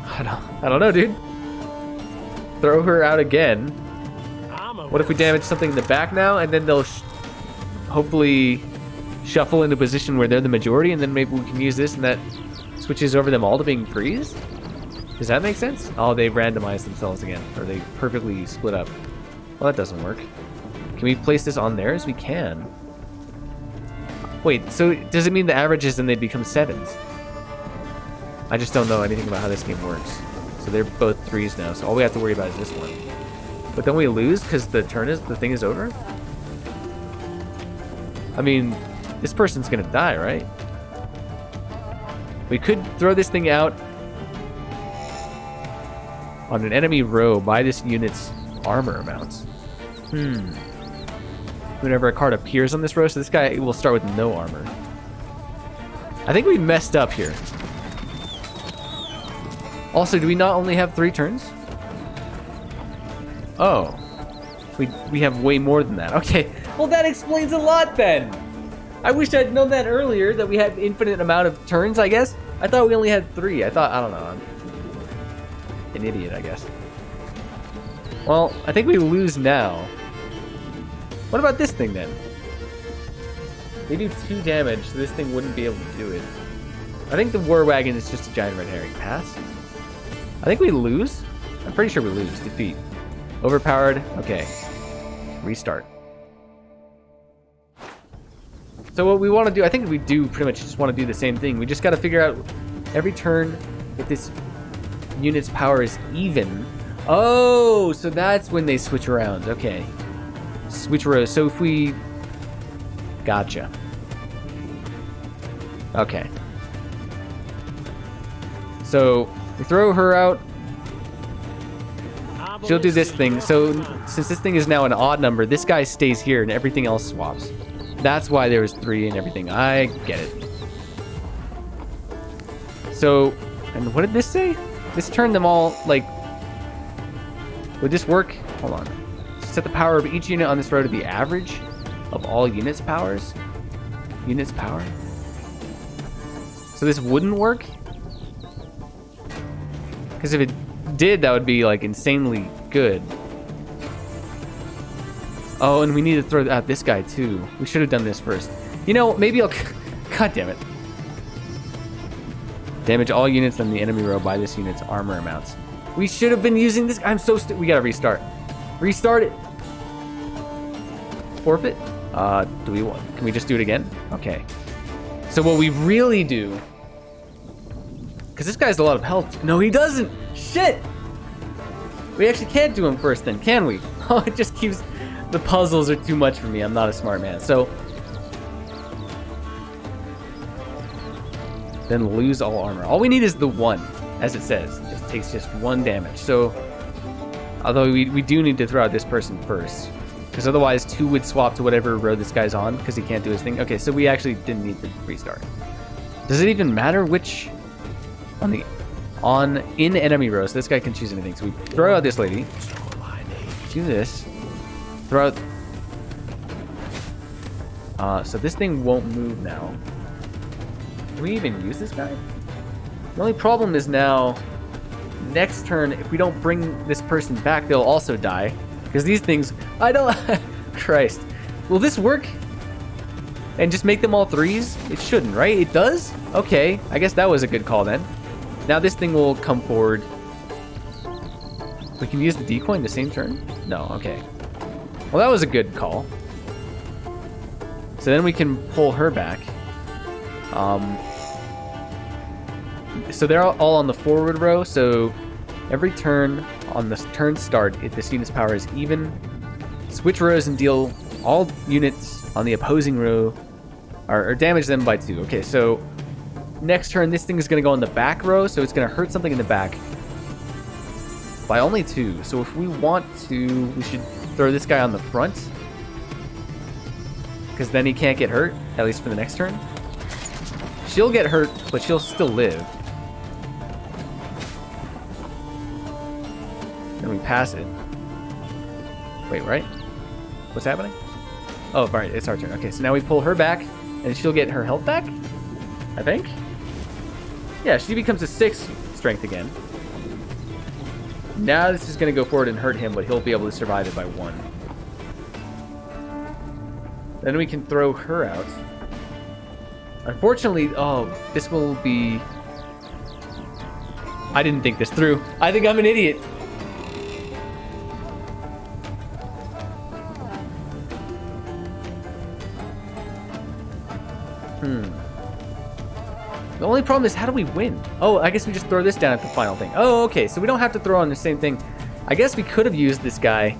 I don't know, dude. Throw her out again. What if we damage something in the back now, and then they'll hopefully shuffle into a position where they're the majority, and then maybe we can use this, and that switches over them all to being 3s? Does that make sense? Oh, they randomized themselves again, or they perfectly split up. Well, that doesn't work. Can we place this on theirs? We can. Wait, so does it mean the averages and they become 7s? I just don't know anything about how this game works. So they're both 3s now, so all we have to worry about is this one. But then we lose because the thing is over? I mean, this person's gonna die, right? We could throw this thing out on an enemy row by this unit's armor amounts. Whenever a card appears on this row, so this guy will start with no armor. I think we messed up here. Also, do we not only have 3 turns? Oh. We have way more than that. Okay. Well, that explains a lot then. I wish I'd known that earlier, that we had infinite amount of turns, I guess. I thought we only had 3. I don't know. I'm an idiot, I guess. Well, I think we lose now. What about this thing then? They do 2 damage, so this thing wouldn't be able to do it. I think the war wagon is just a giant red herring. Pass? I think we lose? I'm pretty sure we lose. Defeat. Overpowered. Okay. Restart. So what we want to do, I think we do pretty much just want to do the same thing. We just got to figure out every turn if this unit's power is even. Oh, so that's when they switch around. Okay. Switch rows. So if we... Gotcha. Okay. So we throw her out. She'll do this thing. So since this thing is now an odd number, this guy stays here and everything else swaps. That's why there was 3 and everything. I get it. So, and what did this say? This turned them all, like... Would this work? Hold on. Set the power of each unit on this row to the average of all units' powers. Units' power. So this wouldn't work? Because if it did, that would be like insanely good. Oh, and we need to throw out this guy too. We should have done this first. You know, maybe I'll... God damn it. Damage all units on the enemy row by this unit's armor amounts. We should have been using this. I'm so stupid. We gotta restart. Restart it. Forfeit? Do we want... Can we just do it again? Okay. So what we really do Because this guy has a lot of health. No, he doesn't. Shit. We actually can't do him first then, can we? Oh, it just keeps... The puzzles are too much for me. I'm not a smart man. So... Then lose all armor. All we need is the 1, as it says. It just takes just 1 damage. So... Although we do need to throw out this person first. Because otherwise 2 would swap to whatever row this guy's on. Because he can't do his thing. Okay, so we actually didn't need to restart. Does it even matter which... In enemy rows, this guy can choose anything. So we throw out this lady. Do this. Throw out... so this thing won't move now. Can we even use this guy? The only problem is now... Next turn, if we don't bring this person back, they'll also die. Because these things... I don't... Christ. Will this work? And just make them all 3s? It shouldn't, right? It does? Okay. I guess that was a good call then. Now this thing will come forward. We can use the decoy in the same turn? No, okay. Well, that was a good call. So then we can pull her back. So they're all on the forward row, so every turn on the turn start, if the student's power is even, switch rows and deal all units on the opposing row, or damage them by 2. Okay, so next turn, this thing is going to go on the back row, so it's going to hurt something in the back by only 2. So if we want to, we should throw this guy on the front, because then he can't get hurt, at least for the next turn. She'll get hurt, but she'll still live. Then we pass it. Wait, right? What's happening? Oh, right, it's our turn. Okay, so now we pull her back, and she'll get her health back, I think. Yeah, she becomes a 6 strength again. Now this is going to go forward and hurt him, but he'll be able to survive it by 1. Then we can throw her out. Unfortunately, oh, this will be... I didn't think this through. I think I'm an idiot. The only problem is, how do we win? Oh, I guess we just throw this down at the final thing. Oh, okay, so we don't have to throw on the same thing. I guess we could have used this guy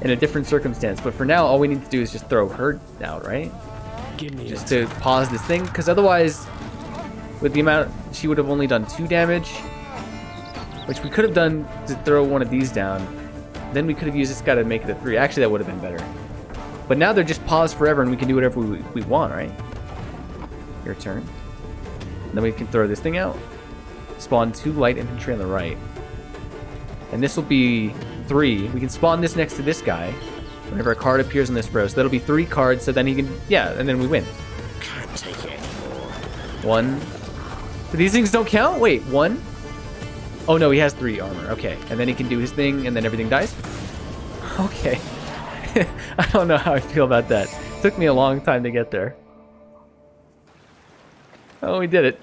in a different circumstance, but for now, all we need to do is just throw her out, right? Give me just to pause this thing, because otherwise, with the amount, she would have only done 2 damage, which we could have done to throw one of these down. Then we could have used this guy to make it a 3. Actually, that would have been better. But now they're just paused forever, and we can do whatever we want, right? Your turn. Then we can throw this thing out. Spawn 2 light infantry on the right. And this will be 3. We can spawn this next to this guy whenever a card appears in this row. So that'll be 3 cards, so then he can... Yeah, and then we win. Can't take it. 1. These things don't count? Wait, 1? Oh no, he has 3 armor. Okay, and then he can do his thing, and then everything dies? Okay. I don't know how I feel about that. It took me a long time to get there. Oh, we did it.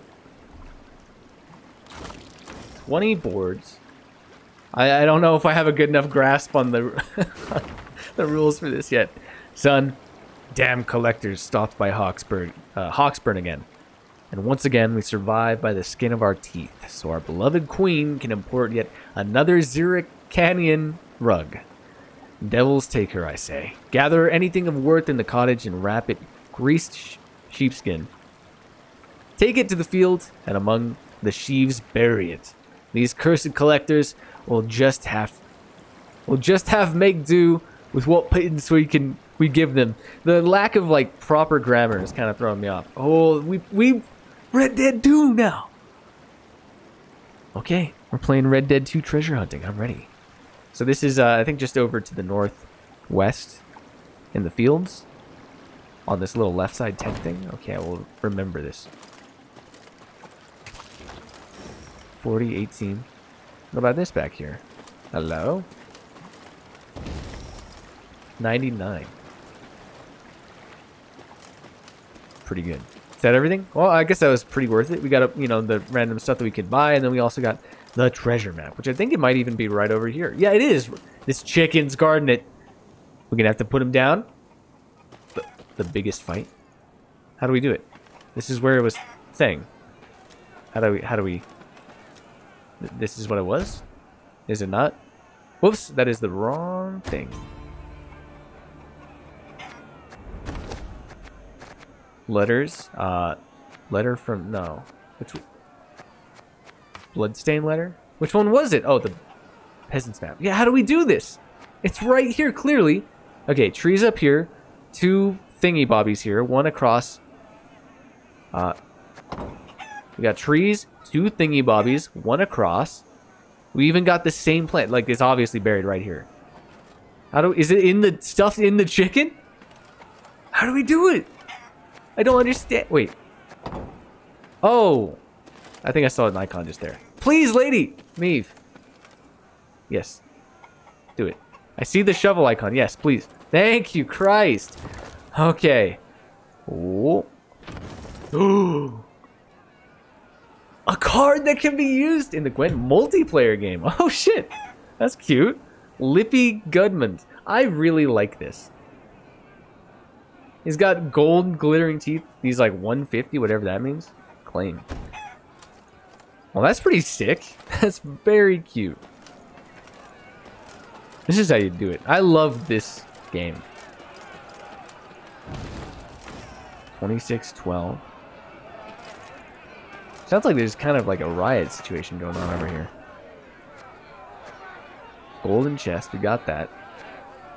20 boards. I don't know if I have a good enough grasp on the the rules for this yet. Son, damn collectors stopped by Hawksburn again. And once again, we survive by the skin of our teeth, so our beloved queen can import yet another Ziricanian rug. Devils take her, I say. Gather anything of worth in the cottage and wrap it greased sheepskin. Take it to the field, and among the sheaves bury it. These cursed collectors will just have make do with what pittance we give them. The lack of like proper grammar is kind of throwing me off. Oh, we Red Dead 2 now. Okay, we're playing Red Dead 2 treasure hunting. I'm ready. So this is I think just over to the northwest in the fields on this little left side tent thing. Okay, I will remember this. 40, 18. What about this back here? Hello? 99. Pretty good. Is that everything? Well, I guess that was pretty worth it. We got, the random stuff that we could buy, and then we also got the treasure map, which I think it might even be right over here. Yeah, it is. This chicken's guarding it. We're going to have to put him down. The biggest fight. How do we do it? This is where it was saying. How do we... This is what it was? Is it not? Whoops, that is the wrong thing. Letters. Letter from... No. Which one? Bloodstain letter? Which one was it? Oh, the peasant's map. Yeah, how do we do this? It's right here, clearly. Okay, trees up here. 2 thingy bobbies here. 1 across. We got trees. 2 thingy bobbies. 1 across. We even got the same plant. Like, it's obviously buried right here. Is it in the stuff in the chicken? How do we do it? I don't understand. Wait. Oh. I think I saw an icon just there. Please, lady. Maeve. Yes. Do it. I see the shovel icon. Yes, please. Thank you, Christ. Okay. Oh. Ooh. A card that can be used in the Gwent multiplayer game. Oh, shit. That's cute. Lippy Gudmund. I really like this. He's got gold glittering teeth. He's like 150, whatever that means. Claim. Well, that's pretty sick. That's very cute. This is how you do it. I love this game. 26-12. Sounds like there's kind of like a riot situation going on over here. Golden chest, we got that.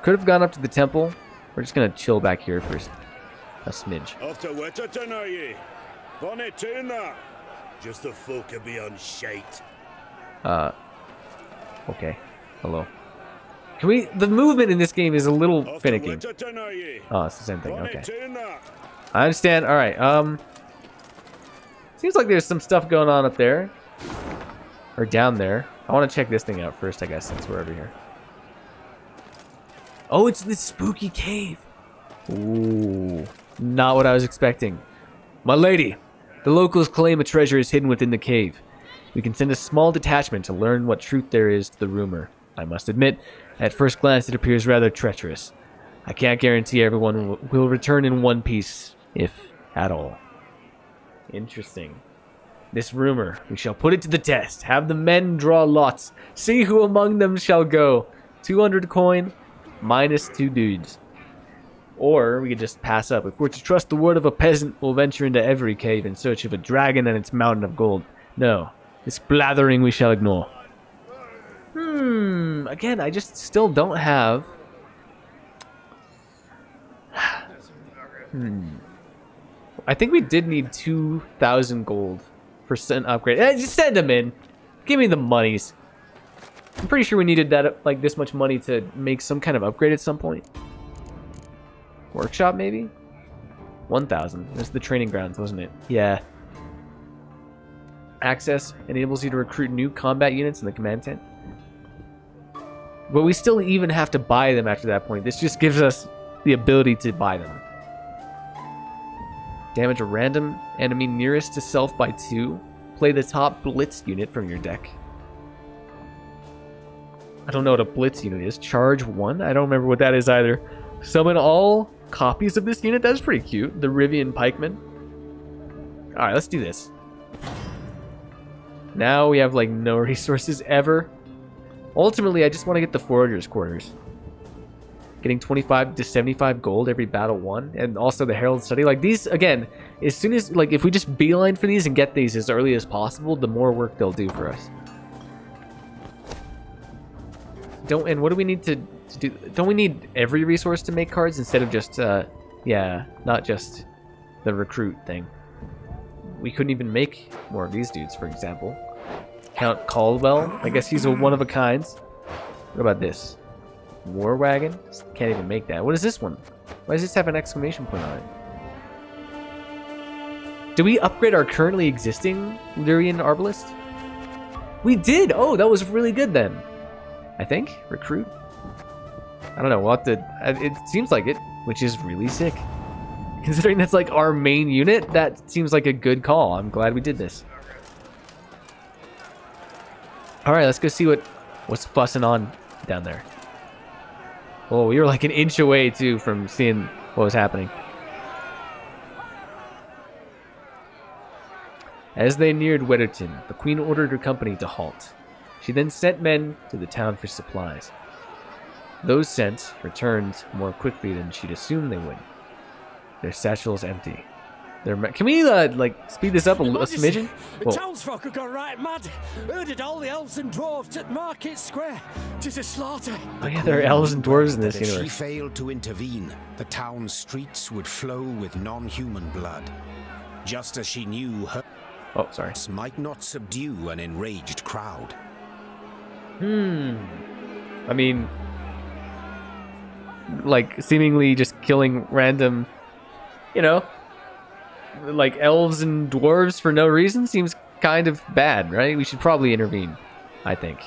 Could have gone up to the temple. We're just gonna chill back here for a smidge. Just the folk could be on shite. Okay. Hello. Can we... The movement in this game is a little finicky. Oh, it's the same thing. Okay. I understand. Alright, seems like there's some stuff going on up there. Or down there. I want to check this thing out first, I guess, since we're over here. Oh, it's this spooky cave. Ooh. Not what I was expecting. My lady, the locals claim a treasure is hidden within the cave. We can send a small detachment to learn what truth there is to the rumor. I must admit, at first glance it appears rather treacherous. I can't guarantee everyone will return in one piece, if at all. Interesting. This rumor, we shall put it to the test. Have the men draw lots. See who among them shall go. 200 coin, minus 2 dudes. Or we could just pass up. If we're to trust the word of a peasant, we'll venture into every cave in search of a dragon and its mountain of gold. No, this blathering we shall ignore. Again, I just still don't have... I think we did need 2,000 gold for an upgrade. Just send them in. Give me the monies. I'm pretty sure we needed that, like, this much money to make some kind of upgrade at some point. Workshop, maybe? 1,000. That's the training grounds, wasn't it? Yeah. Access enables you to recruit new combat units in the command tent. But we still even have to buy them after that point. This just gives us the ability to buy them. Damage a random enemy nearest to self by 2. Play the top blitz unit from your deck. I don't know what a blitz unit is. Charge 1? I don't remember what that is either. Summon all copies of this unit? That's pretty cute. The Rivian Pikeman. Alright, let's do this. Now we have like no resources ever. Ultimately, I just want to get the Forager's Quarters. Getting 25 to 75 gold every battle won. And also the Herald Study. Like these, again, as soon as, like, if we just beeline for these and get these as early as possible, the more work they'll do for us. And what do we need to do? Don't we need every resource to make cards instead of just, yeah, not just the recruit thing? We couldn't even make more of these dudes, for example. Count Caldwell. I guess he's one of a kind. What about this? War Wagon? Can't even make that. What is this one? Why does this have an exclamation point on it? Do we upgrade our currently existing Lyrian Arbalist? We did! Oh, that was really good then. I think? Recruit? I don't know. We'll have to... It seems like it, which is really sick. Considering that's like our main unit, that seems like a good call. I'm glad we did this. Alright, let's go see what's fussing on down there. Oh, we were like an inch away, too, from seeing what was happening. As they neared Wedderton, the queen ordered her company to halt. She then sent men to the town for supplies. Those sent returned more quickly than she'd assumed they would. Their satchels empty. Can we, like, speed this up a smidgen? The townsfolk have gone right mad. Herded all the elves and dwarves at Market Square. 'Tis a slaughter. Oh yeah, there are elves and dwarves in this If universe. she failed to intervene, the town's streets would flow with non-human blood. Just as she knew her might not subdue an enraged crowd. I mean, like, seemingly just killing random, you know, like elves and dwarves for no reason seems kind of bad, right? We should probably intervene, I think.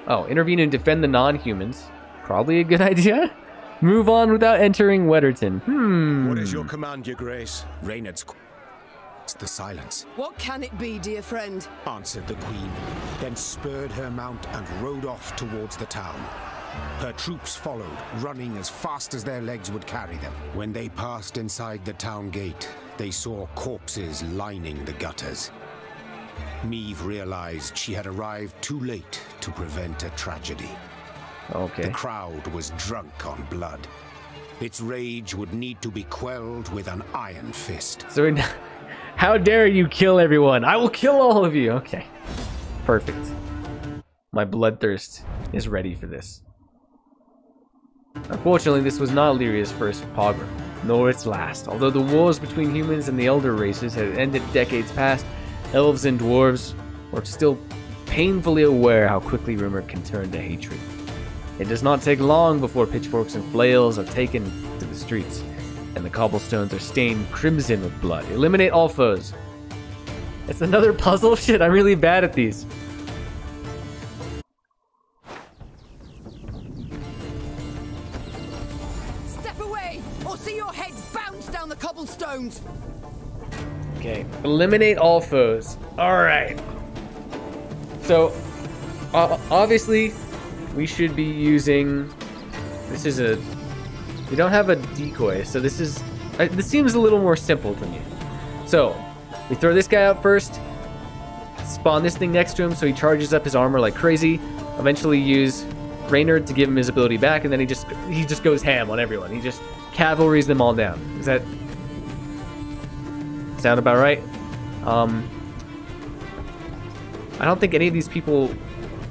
Oh, intervene and defend the non-humans. Probably a good idea. Move on without entering Wedderton. What is your command, your grace? Reynard's the silence. What can it be, dear friend? Answered the queen, then spurred her mount and rode off towards the town. Her troops followed, running as fast as their legs would carry them. When they passed inside the town gate, they saw corpses lining the gutters. Meve realized she had arrived too late to prevent a tragedy. Okay. The crowd was drunk on blood. Its rage would need to be quelled with an iron fist. So, how dare you kill everyone? I will kill all of you. Okay. Perfect. My bloodthirst is ready for this. Unfortunately, this was not Lyria's first pogrom, nor its last. Although the wars between humans and the elder races had ended decades past, elves and dwarves were still painfully aware how quickly rumor can turn to hatred. It does not take long before pitchforks and flails are taken to the streets, and the cobblestones are stained crimson with blood. Eliminate all foes. It's another puzzle? Shit, I'm really bad at these. Step away, or see your heads bounce down the cobblestones. Okay, eliminate all foes. Alright. So, obviously, we should be using... This is a... We don't have a decoy, so this is... This seems a little more simple to me. So, we throw this guy out first. Spawn this thing next to him so he charges up his armor like crazy. Eventually use Reynard to give him his ability back, and then he just goes ham on everyone. He just cavalries them all down. Does that sound about right? I don't think any of these people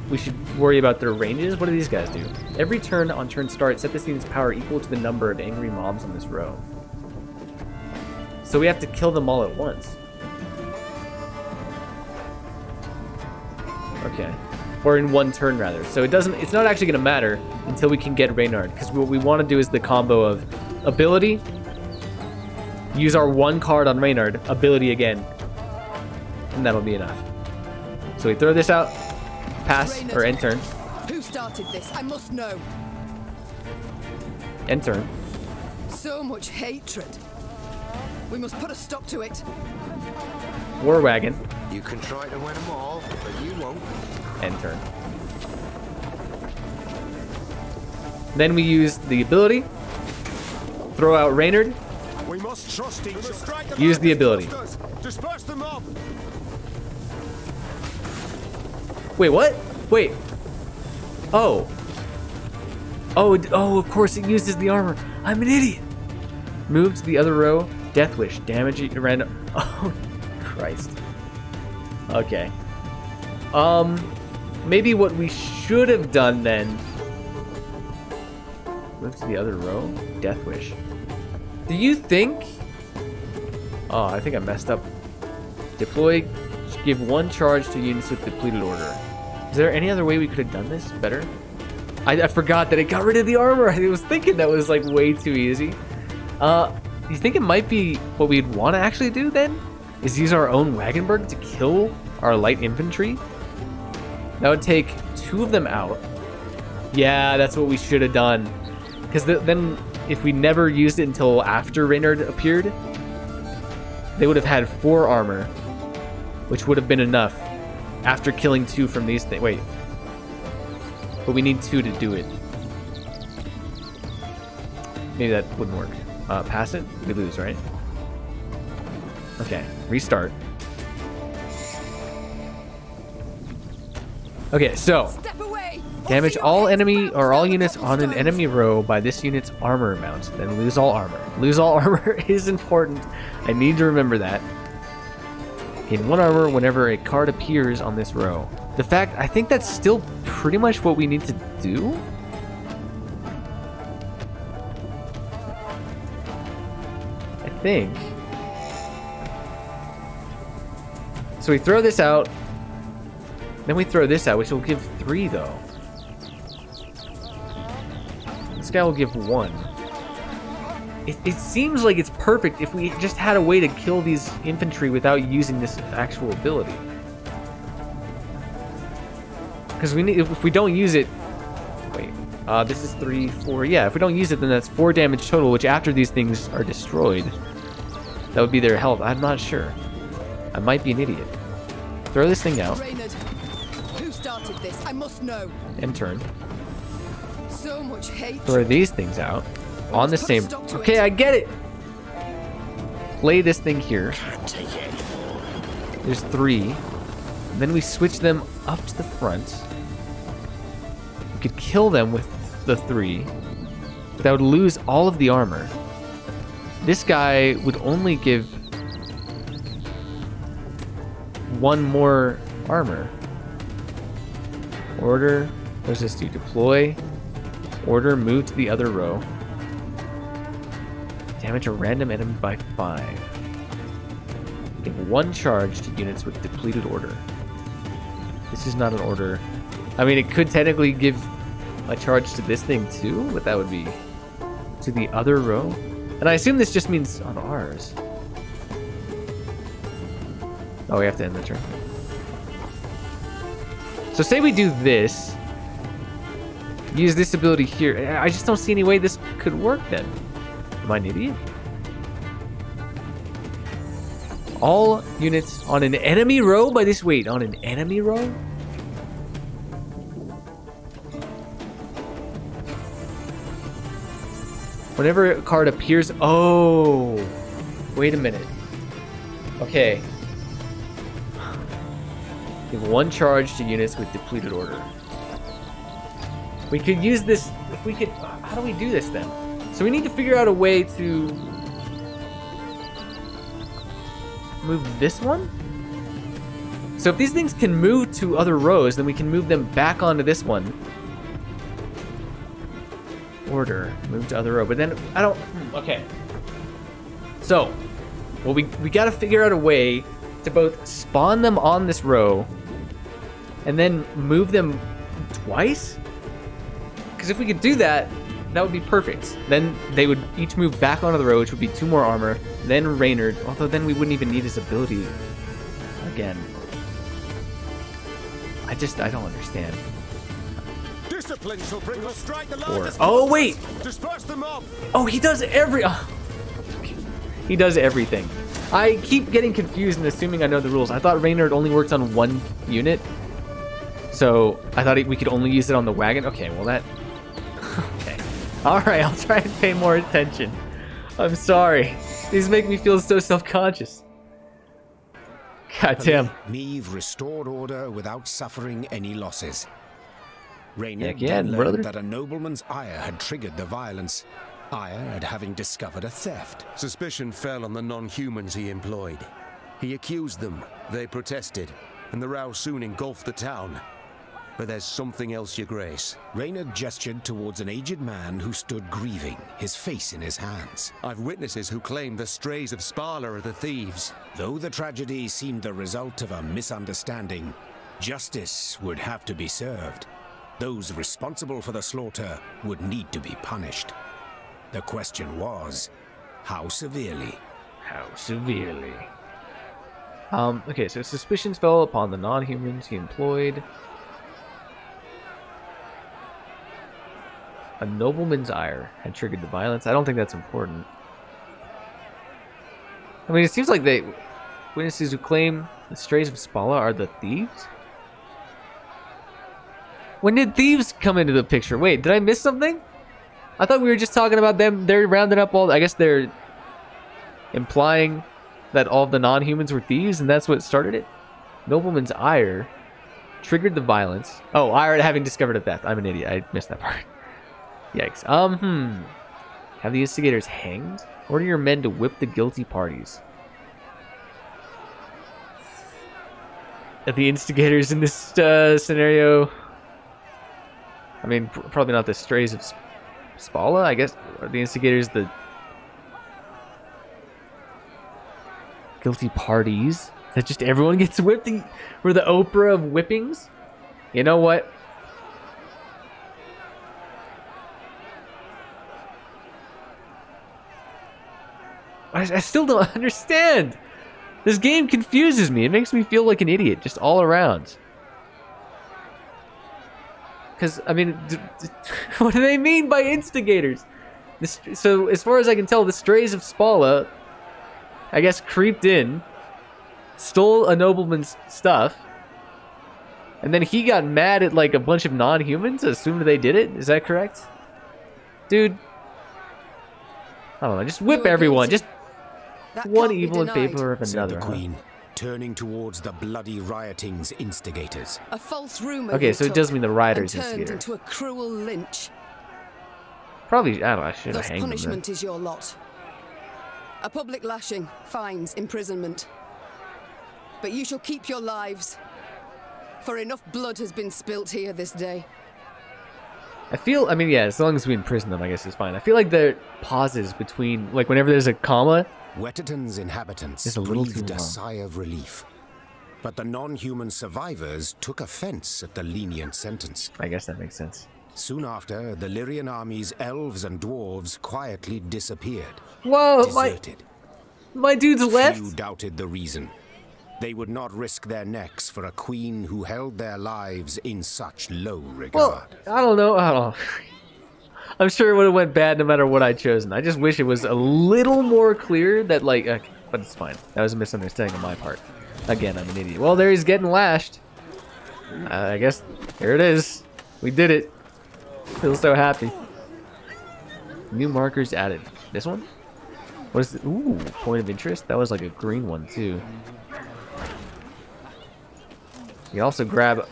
we should worry about their ranges. What do these guys do? Every turn on turn start, set this unit's power equal to the number of angry mobs on this row. So we have to kill them all at once. Okay. Or in one turn, rather. So it's not actually going to matter until we can get Reynard, because what we want to do is the combo of ability, use our one card on Reynard, ability again, and that'll be enough. So we throw this out, pass, Reynard, or end turn. Who started this? I must know. End turn. So much hatred. We must put a stop to it. War wagon. You can try to win them all, but you won't. End turn. Then we use the ability. Throw out Reynard. We must trust each other. Use the ability. Disperse the mob. Wait, what? Wait. Oh. Oh, of course it uses the armor. I'm an idiot. Move to the other row. Death Wish. Damage it random. Oh, Christ. Okay. Maybe what we should have done then. Move to the other row. Death Wish. Do you think... Oh, I think I messed up. Deploy. Give one charge to units with depleted order. Is there any other way we could have done this better? I forgot that it got rid of the armor. I was thinking that was like way too easy. You think it might be what we'd want to actually do then? Is use our own Wagenburg to kill our light infantry? That would take 2 of them out. Yeah, that's what we should have done. Because then if we never used it until after Reynard appeared, they would have had 4 armor, which would have been enough after killing 2 from these things. Wait. But we need 2 to do it. Maybe that wouldn't work. Pass it? We lose, right? Okay, restart. Okay, so damage all enemy or all units on an enemy row by this unit's armor amount, then lose all armor. Lose all armor is important. I need to remember that. Gain 1 armor whenever a card appears on this row. The fact, I think that's still pretty much what we need to do. I think. So we throw this out. Then we throw this out, which will give 3 though. This guy will give 1. It seems like it's perfect if we just had a way to kill these infantry without using this actual ability. Because we need, if we don't use it, wait, this is 3, 4. Yeah, if we don't use it, then that's 4 damage total. Which after these things are destroyed, that would be their health. I'm not sure. I might be an idiot. Throw this thing out. Reynard, who started this? I must know. And turn. So much hate. Throw these things out on the same. Okay, I get it. Play this thing here. There's 3. Then we switch them up to the front. We could kill them with the 3. But that would lose all of the armor. This guy would only give 1 more armor. Order. What does this do? Deploy. Order. Move to the other row. Damage a random enemy by 5. Give 1 charge to units with depleted order. This is not an order. I mean, it could technically give a charge to this thing too, but that would be to the other row. And I assume this just means on ours. Oh, we have to end the turn. So say we do this. Use this ability here. I just don't see any way this could work then. Am I an idiot? All units on an enemy row by this. Wait, on an enemy row? Whenever a card appears. Oh, wait a minute. Okay. Give 1 charge to units with depleted order. We could use this. If we could. How do we do this then? So we need to figure out a way to move this one. So if these things can move to other rows, then we can move them back onto this one. Order, move to other row. But then I don't. Okay. So, well, we got to figure out a way to both spawn them on this row and then move them twice. Because if we could do that, that would be perfect. Then they would each move back onto the row, which would be 2 more armor. Then Reynard, although then we wouldn't even need his ability again. I don't understand. Discipline shall bring us strike the 4. largest. Oh wait! Disperse them up. Oh, he does every. Oh. He does everything. I keep getting confused and assuming I know the rules. I thought Reynard only works on 1 unit, so I thought we could only use it on the wagon. Okay, well that. Okay. Alright, I'll try and pay more attention. I'm sorry. These make me feel so self-conscious. God damn. Neve restored order without suffering any losses. Reynard yeah, then brother. learned that a nobleman's ire had triggered the violence. Ire at having discovered a theft. Suspicion fell on the non-humans he employed. He accused them, they protested, and the row soon engulfed the town. But there's something else, Your Grace. Reynard gestured towards an aged man who stood grieving, his face in his hands. I've witnesses who claim the strays of Sparla are the thieves. Though the tragedy seemed the result of a misunderstanding, justice would have to be served. Those responsible for the slaughter would need to be punished. The question was, how severely? How severely? Okay, so suspicions fell upon the non-humans he employed. A nobleman's ire had triggered the violence. I don't think that's important. I mean, it seems like they witnesses who claim the strays of Spala are the thieves. When did thieves come into the picture? Wait, did I miss something? I thought we were just talking about them. They're rounding up all. I guess they're implying that all of the non-humans were thieves, and that's what started it? Nobleman's ire triggered the violence. Oh, ire at having discovered a theft. I'm an idiot. I missed that part. Yikes. Have the instigators hanged? Order your men to whip the guilty parties. The instigators in this scenario, I mean, probably not the strays of Spala, I guess. Are the instigators the guilty parties? That just everyone gets whipped? We're the Oprah of whippings? You know what? I still don't understand. This game confuses me. It makes me feel like an idiot just all around. Because, I mean, what do they mean by instigators? So, as far as I can tell, the strays of Spala, I guess, creeped in, stole a nobleman's stuff, and then he got mad at, like, a bunch of non-humans, assumed they did it? Is that correct? Dude. I don't know, just whip everyone. Just one evil in favor of another. Said the Queen, turning towards the bloody rioting's instigators. A false rumor. Okay, so it does mean the rioters turned instigator. into a cruel lynch. Probably, I don't know, I should have Thus hanged them. punishment is your lot. A public lashing, fines, imprisonment. But you shall keep your lives, for enough blood has been spilt here this day. I mean, yeah, as long as we imprison them, I guess it's fine. I feel like the pauses between, like, whenever there's a comma, Wetterton's inhabitants breathed a sigh of relief. But the non-human survivors took offense at the lenient sentence. I guess that makes sense. Soon after, the Lyrian army's elves and dwarves quietly disappeared. Whoa, deserted. my dudes left? Few doubted the reason. They would not risk their necks for a queen who held their lives in such low regard. Well, I don't know. I'm sure it would have went bad no matter what I'd chosen. I just wish it was a little more clear that, like, okay, but it's fine. That was a misunderstanding on my part. Again, I'm an idiot. Well, there he's getting lashed. I guess, here it is. We did it. Feel so happy. New markers added. This one? What is it? Ooh, point of interest? That was like a green one, too. You also grab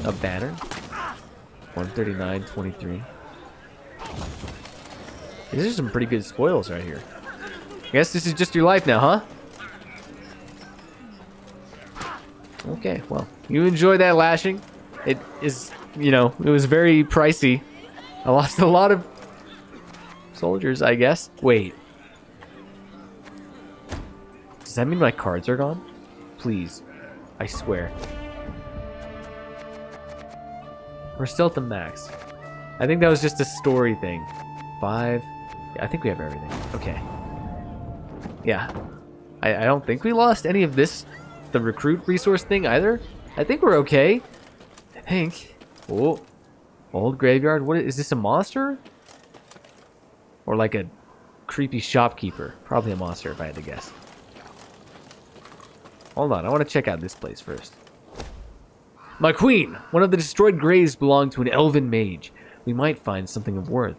a banner. 139.23. These are some pretty good spoils right here. I guess this is just your life now, huh? Okay, well, you enjoy that lashing. It is, you know, it was very pricey. I lost a lot of soldiers, I guess. Wait. Does that mean my cards are gone? Please. I swear. We're still at the max. I think that was just a story thing. 5. Yeah, I think we have everything. Okay. Yeah. I don't think we lost any of this, the recruit resource thing either. I think we're okay. I think. Oh. Old graveyard. What is this, a monster? Or like a creepy shopkeeper? Probably a monster if I had to guess. Hold on, I want to check out this place first. My queen! One of the destroyed graves belonged to an elven mage. We might find something of worth.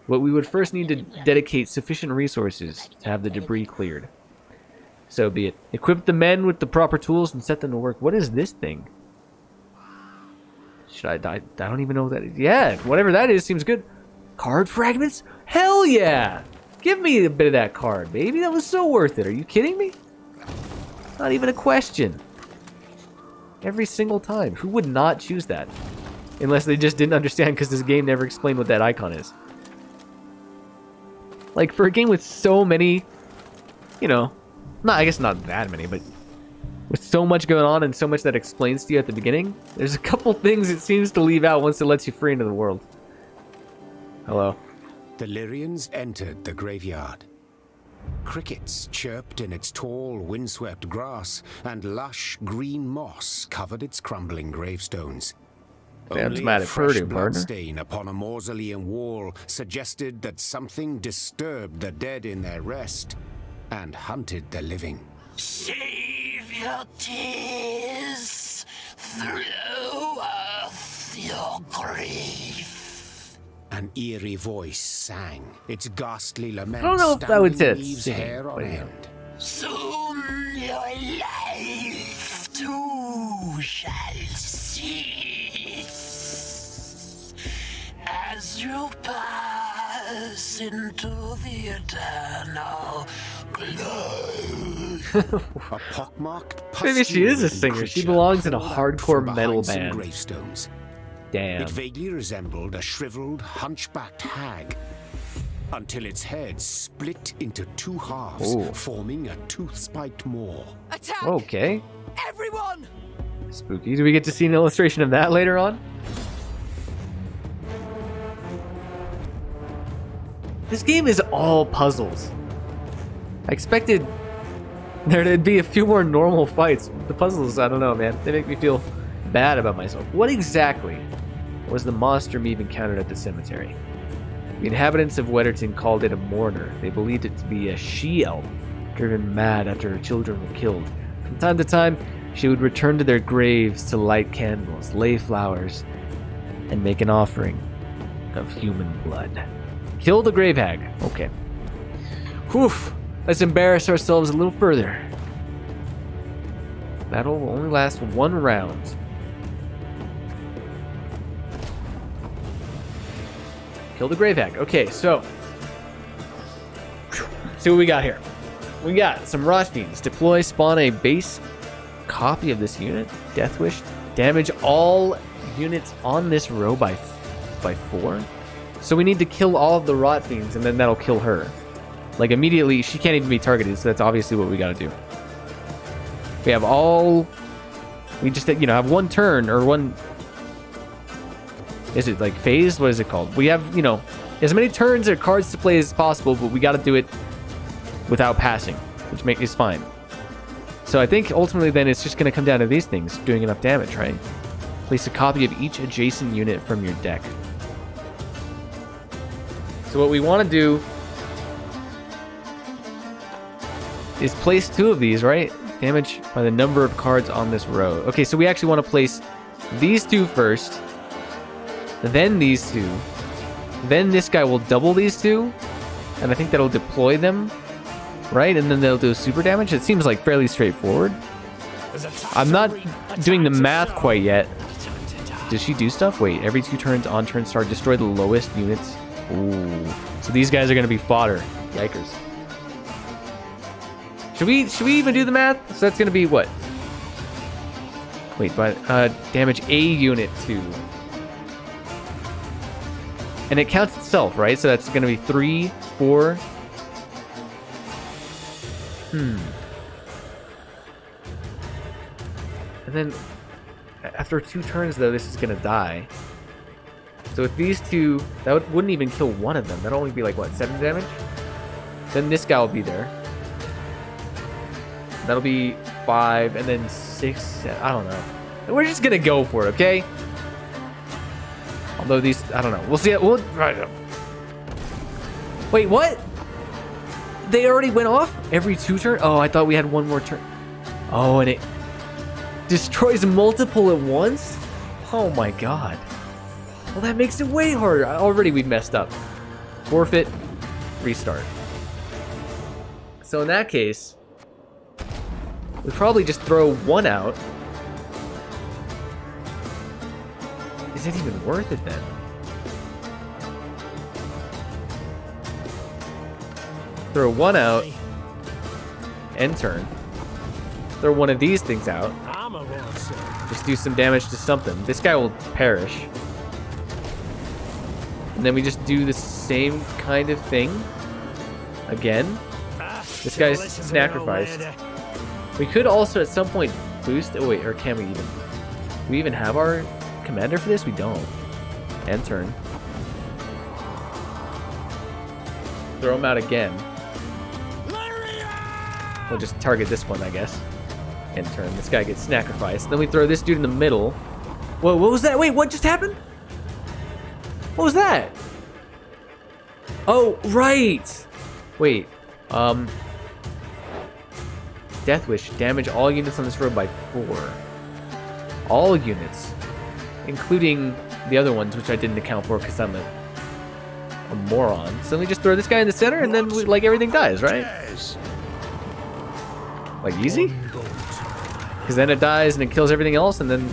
But we would first need to dedicate sufficient resources to have the debris cleared. So be it. Equip the men with the proper tools and set them to work. What is this thing? Should I don't even know what that is. Yeah, whatever that is seems good. Card fragments? Hell yeah! Give me a bit of that card, baby. That was so worth it. Are you kidding me? Not even a question. Every single time. Who would not choose that? Unless they just didn't understand because this game never explained what that icon is. Like, for a game with so many, you know, I guess not that many, but with so much going on and so much that explains to you at the beginning, there's a couple things it seems to leave out once it lets you free into the world. Hello. The Lyrians entered the graveyard. Crickets chirped in its tall, windswept grass, and lush green moss covered its crumbling gravestones. Only a fresh bloodstain upon a mausoleum wall suggested that something disturbed the dead in their rest and hunted the living. Save your tears, throw off your grief. An eerie voice sang, its ghastly lament I don't know if I would say Eve's hair on end. Soon your life too shall cease as you pass into the eternal glow. A pockmarked, Maybe she is a singer. She belongs in a hardcore metal behind some band. gravestones. Damn. It vaguely resembled a shriveled, hunchbacked hag, until its head split into two halves, Ooh. forming a tooth-spiked maw. Attack! Okay. Everyone! Spooky. Do we get to see an illustration of that later on? This game is all puzzles. I expected there to be a few more normal fights. The puzzles, I don't know, man. They make me feel bad about myself. What exactly was the monster Meave encountered at the cemetery? The inhabitants of Wedderton called it a mourner. They believed it to be a she-elf, driven mad after her children were killed. From time to time, she would return to their graves to light candles, lay flowers, and make an offering of human blood. Kill the grave hag. Okay. Whew. Let's embarrass ourselves a little further. Battle will only last 1 round. Kill the grave hag. Okay, so see what we got here. We got some rot fiends. Deploy, spawn a base copy of this unit. Death Wish. Damage all units on this row by 4. So we need to kill all of the rot fiends, and then that'll kill her. Like immediately, she can't even be targeted. So that's obviously what we got to do. We have all. We just have 1 turn or 1. Is it like phased? What is it called? We have, as many turns or cards to play as possible, but we got to do it without passing, which is fine. So I think ultimately then it's just going to come down to these things, doing enough damage, right? Place a copy of each adjacent unit from your deck. So what we want to do is place 2 of these, right? Damage by the number of cards on this row. Okay, so we actually want to place these 2 first. Then these 2. Then this guy will double these 2. And I think that'll deploy them. Right? And then they'll do super damage. It seems like fairly straightforward. I'm not doing the math quite yet. Does she do stuff? Wait, every 2 turns on turn start, destroy the lowest units. Ooh. So these guys are going to be fodder. Yikers. Should we even do the math? So that's going to be what? Wait, but damage a unit 2. And it counts itself, right? So that's going to be 3, 4. And then after 2 turns, though, this is going to die. So with these 2, that wouldn't even kill 1 of them. That'd only be like, what, 7 damage? Then this guy will be there. That'll be 5, and then 6, 7, I don't know. We're just going to go for it, okay? Although these, I don't know. We'll see. Wait, what? They already went off? Every 2 turns? Oh, I thought we had 1 more turn. Oh, and it destroys multiple at once? Oh my god. Well, that makes it way harder. Already we've messed up. Forfeit. Restart. So in that case, we probably just throw 1 out. Is it even worth it then? Throw 1 out. End turn. Throw 1 of these things out. Just do some damage to something. This guy will perish. And then we just do the same kind of thing again. This guy's sacrificed. We could also at some point boost. Oh wait, or can we even? Do we even have our commander for this? We don't. End turn. Throw him out again. We'll just target this one, I guess. End turn. This guy gets sacrificed. Then we throw this dude in the middle. Whoa, what was that? Wait, what just happened? What was that? Oh, right. Wait. Death Wish. Damage all units on this road by 4. All units. Including the other ones, which I didn't account for because I'm a moron. So we just throw this guy in the center and then like everything dies, right? Like easy? Because then it dies and it kills everything else, and then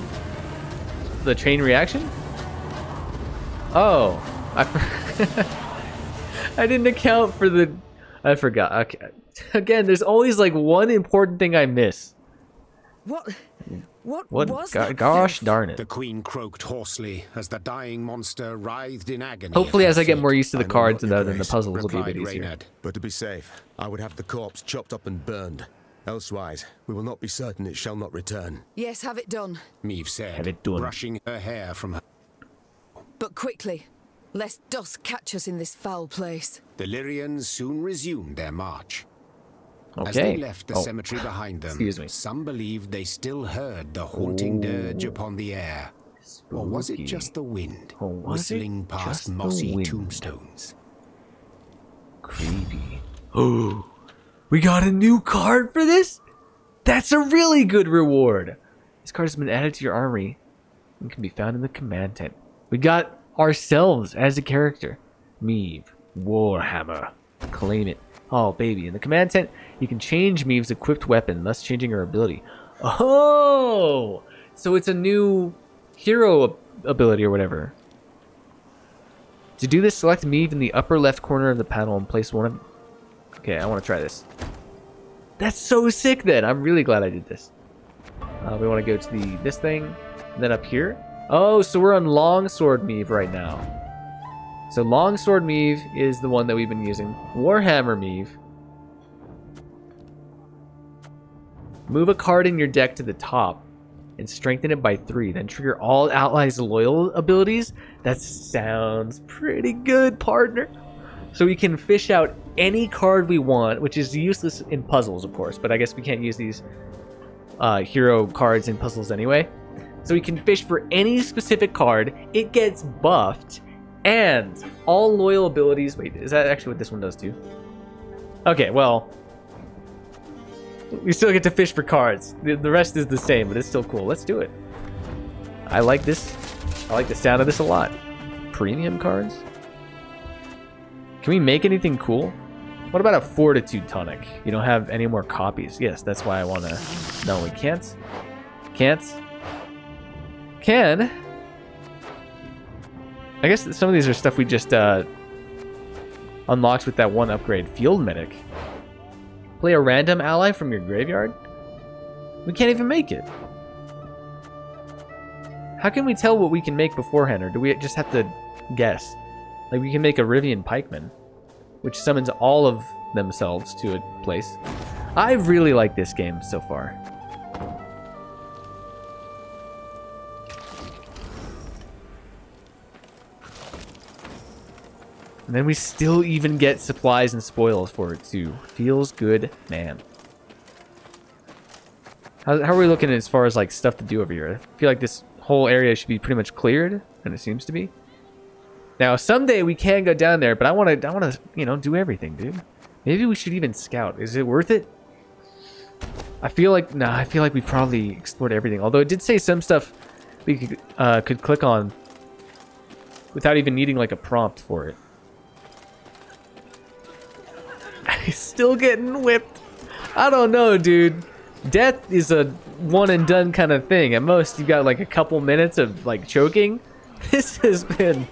the chain reaction? Oh, I didn't account for the... I forgot. Okay. Again, there's always like one important thing I miss. What was Gosh darn it. The queen croaked hoarsely as the dying monster writhed in agony. Hopefully as I get more used to the cards and the puzzles, it'll be a bit easier. Reynard. But to be safe, I would have the corpse chopped up and burned. Elsewise, we will not be certain it shall not return. Yes, have it done. Maeve said, have it done. brushing her hair from her. But quickly, lest dusk catch us in this foul place. The Lyrians soon resumed their march. Okay. As they left the cemetery behind them, excuse me. Some believed they still heard the haunting dirge upon the air. Or was it just the wind, whistling past mossy tombstones? Creepy. Oh, we got a new card for this? That's a really good reward. This card has been added to your armory and can be found in the command tent. We got ourselves as a character. Maeve, Warhammer. Claim it. Oh, baby. In the command tent, you can change Maeve's equipped weapon, thus changing her ability. Oh! So it's a new hero ability or whatever. To do this, select Maeve in the upper left corner of the panel and place one of... Okay, I want to try this. That's so sick then. I'm really glad I did this. We want to go to this thing, and then up here. Oh, so we're on Longsword Maeve right now. So Longsword Maeve is the one that we've been using. Warhammer Maeve. Move a card in your deck to the top and strengthen it by 3. Then trigger all allies' loyal abilities. That sounds pretty good, partner. So we can fish out any card we want, which is useless in puzzles, of course. But I guess we can't use these hero cards in puzzles anyway. So we can fish for any specific card. It gets buffed. And all loyal abilities... Wait, is that actually what this one does too? Okay, well... we still get to fish for cards. The rest is the same, but it's still cool. Let's do it. I like this. I like the sound of this a lot. Premium cards? Can we make anything cool? What about a Fortitude Tonic? You don't have any more copies. Yes, that's why I want to... No, we can't. Can't. Can... I guess some of these are stuff we just unlocked with that one upgrade. Field Medic. Play a random ally from your graveyard? We can't even make it. How can we tell what we can make beforehand, or do we just have to guess? Like, we can make a Rivian Pikeman, which summons all of themselves to a place. I really like this game so far. And then we still even get supplies and spoils for it too. Feels good, man. How are we looking as far as like stuff to do over here? I feel like this whole area should be pretty much cleared, and it seems to be. Now someday we can go down there, but I want to, you know, do everything, dude. Maybe we should even scout. Is it worth it? I feel like I feel like we probably explored everything. Although it did say some stuff we could click on without even needing like a prompt for it. He's still getting whipped. I don't know, dude. Death is a one and done kind of thing. At most, you got like a couple minutes of like choking. This has been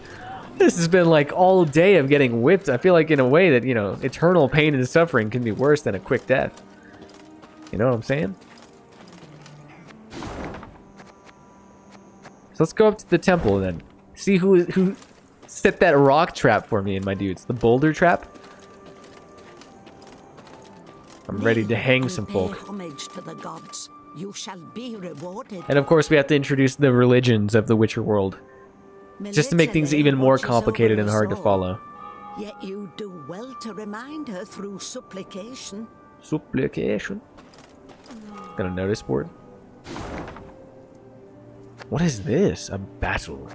like all day of getting whipped. I feel like in a way that, you know, eternal pain and suffering can be worse than a quick death. You know what I'm saying? So let's go up to the temple then. See who set that rock trap for me and my dudes. The boulder trap. I'm ready to hang some folk. Homage to the gods. You shall be rewarded. And of course we have to introduce the religions of the Witcher world. Just to make things even more complicated and hard to follow. Yet you do well to remind her through supplication. Supplication? Got a notice board? What is this? A battle.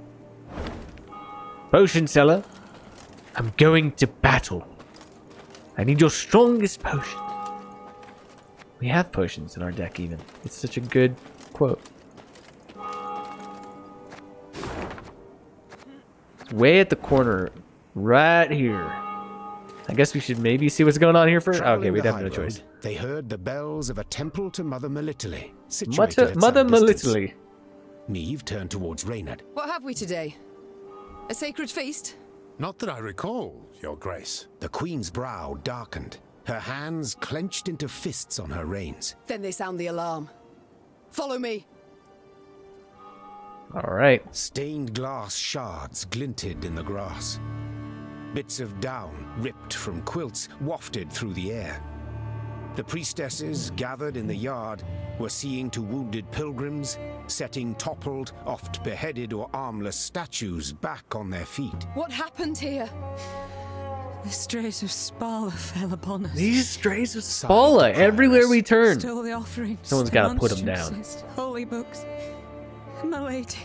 Potion seller. I'm going to battle. I need your strongest potion. We have potions in our deck even. It's such a good quote. It's way at the corner. Right here. I guess we should maybe see what's going on here first. Okay, we'd have no choice. They heard the bells of a temple to Mother Melitele, situated at Mother some distance. Melitele. Neve turned towards Reynard. What have we today? A sacred feast? Not that I recall, Your Grace. The Queen's brow darkened, her hands clenched into fists on her reins. Then they sound the alarm. Follow me. All right. Stained glass shards glinted in the grass. Bits of down, ripped from quilts, wafted through the air. The priestesses gathered in the yard were seeing to wounded pilgrims, setting toppled, oft beheaded or armless statues back on their feet. What happened here? The strays of Spala fell upon us. These strays of Spala everywhere we turn. Stole the offerings. Someone's got to put them down. monstrances, Holy books. My lady,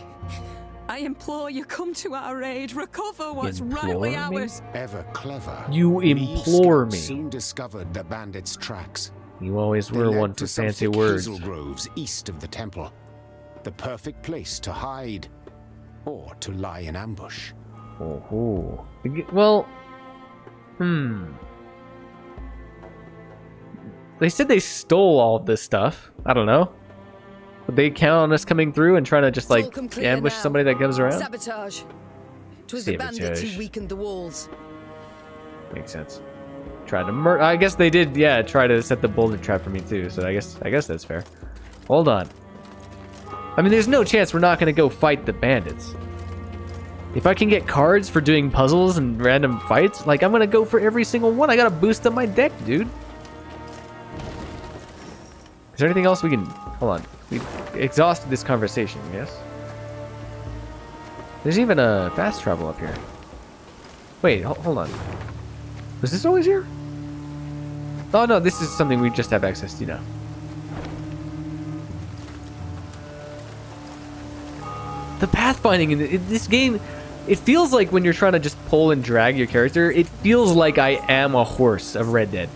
I implore you, come to our aid. Recover what's rightly ours. Ever clever. You implore me. Soon discovered the bandits' tracks. You always were one for fancy words. Hazel groves east of the temple, the perfect place to hide or to lie in ambush. Oh, well, They said they stole all of this stuff. I don't know. Would they count on us coming through and trying to just like ambush somebody that comes around? Sabotage. 'Twas the bandits who weakened the walls. Makes sense. Tried to murder. I guess they did. Yeah, try to set the boulder trap for me too. So I guess that's fair. Hold on. I mean, there's no chance we're not gonna go fight the bandits. If I can get cards for doing puzzles and random fights, like I'm gonna go for every single one. I gotta boost up my deck, dude. Is there anything else we can? Hold on. We've exhausted this conversation, yes? There's even a fast travel up here. Wait, hold on. Was this always here? Oh no, this is something we just have access to now. The pathfinding in this game, it feels like when you're trying to just pull and drag your character, it feels like I am a horse of Red Dead.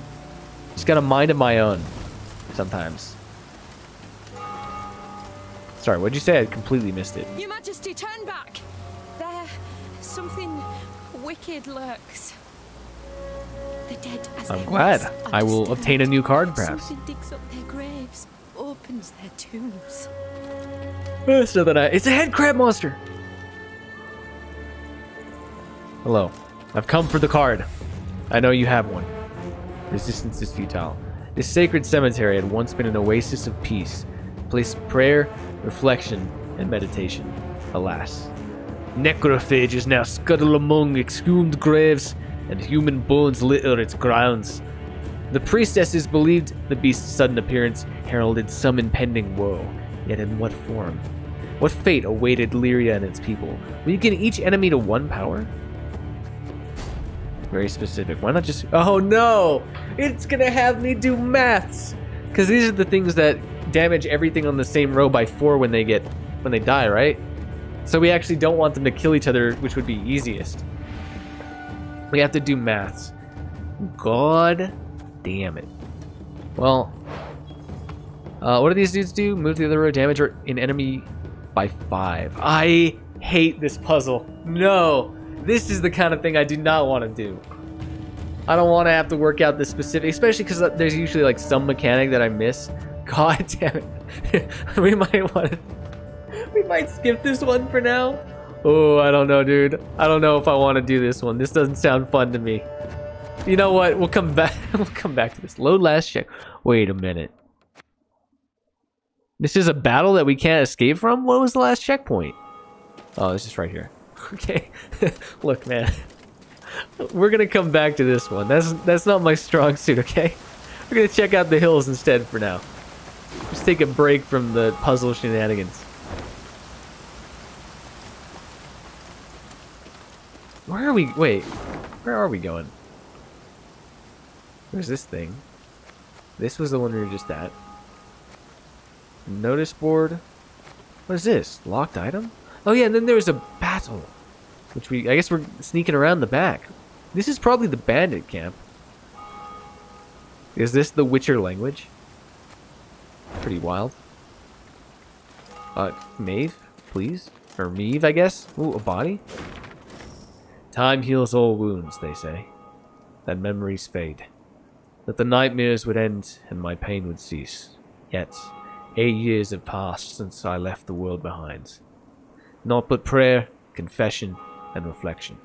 Just got a mind of my own sometimes. Sorry, what'd you say? I completely missed it. Your Majesty, turn back. There, something wicked lurks. The dead as I'm glad. I will obtain a new card, perhaps. Something digs up their graves, opens their tombs. So that it's a head crab monster. Hello. I've come for the card. I know you have one. Resistance is futile. This sacred cemetery had once been an oasis of peace, a place of prayer, reflection, and meditation. Alas, necrophages now scuttle among exhumed graves, and human bones litter its grounds. The priestesses believed the beast's sudden appearance heralded some impending woe. Yet in what form? What fate awaited Lyria and its people? Weaken each enemy to 1 power? Very specific. Why not just... Oh no! It's gonna have me do maths! Because these are the things that damage everything on the same row by 4 when they die, right? So we actually don't want them to kill each other, which would be easiest. We have to do maths. God damn it. Well, what do these dudes do? Move to the other row, damage an enemy by 5. I hate this puzzle. No, this is the kind of thing I do not want to do. I don't want to have to work out the specific, especially because there's usually like some mechanic that I miss. God damn it. We might skip this one for now. Oh, I don't know, dude. I don't know if I want to do this one. This doesn't sound fun to me. You know what? We'll come back. We'll come back to this. Load last check. Wait a minute. This is a battle that we can't escape from? What was the last checkpoint? Oh, it's just right here. Okay. Look, man. We're gonna come back to this one. That's not my strong suit, okay? We're gonna check out the hills instead for now. Just take a break from the puzzle shenanigans. Where are we? Wait. Where are we going? Where's this thing? This was the one we were just at. Notice board. What is this? Locked item? Oh yeah, and then there's a battle. Which I guess we're sneaking around the back. This is probably the bandit camp. Is this the Witcher language? Pretty wild. Maeve, please? Or Meave, I guess? Ooh, a body? Time heals all wounds, they say. that memories fade, that the nightmares would end and my pain would cease. Yet, 8 years have passed since I left the world behind. Naught but prayer, confession, and reflection.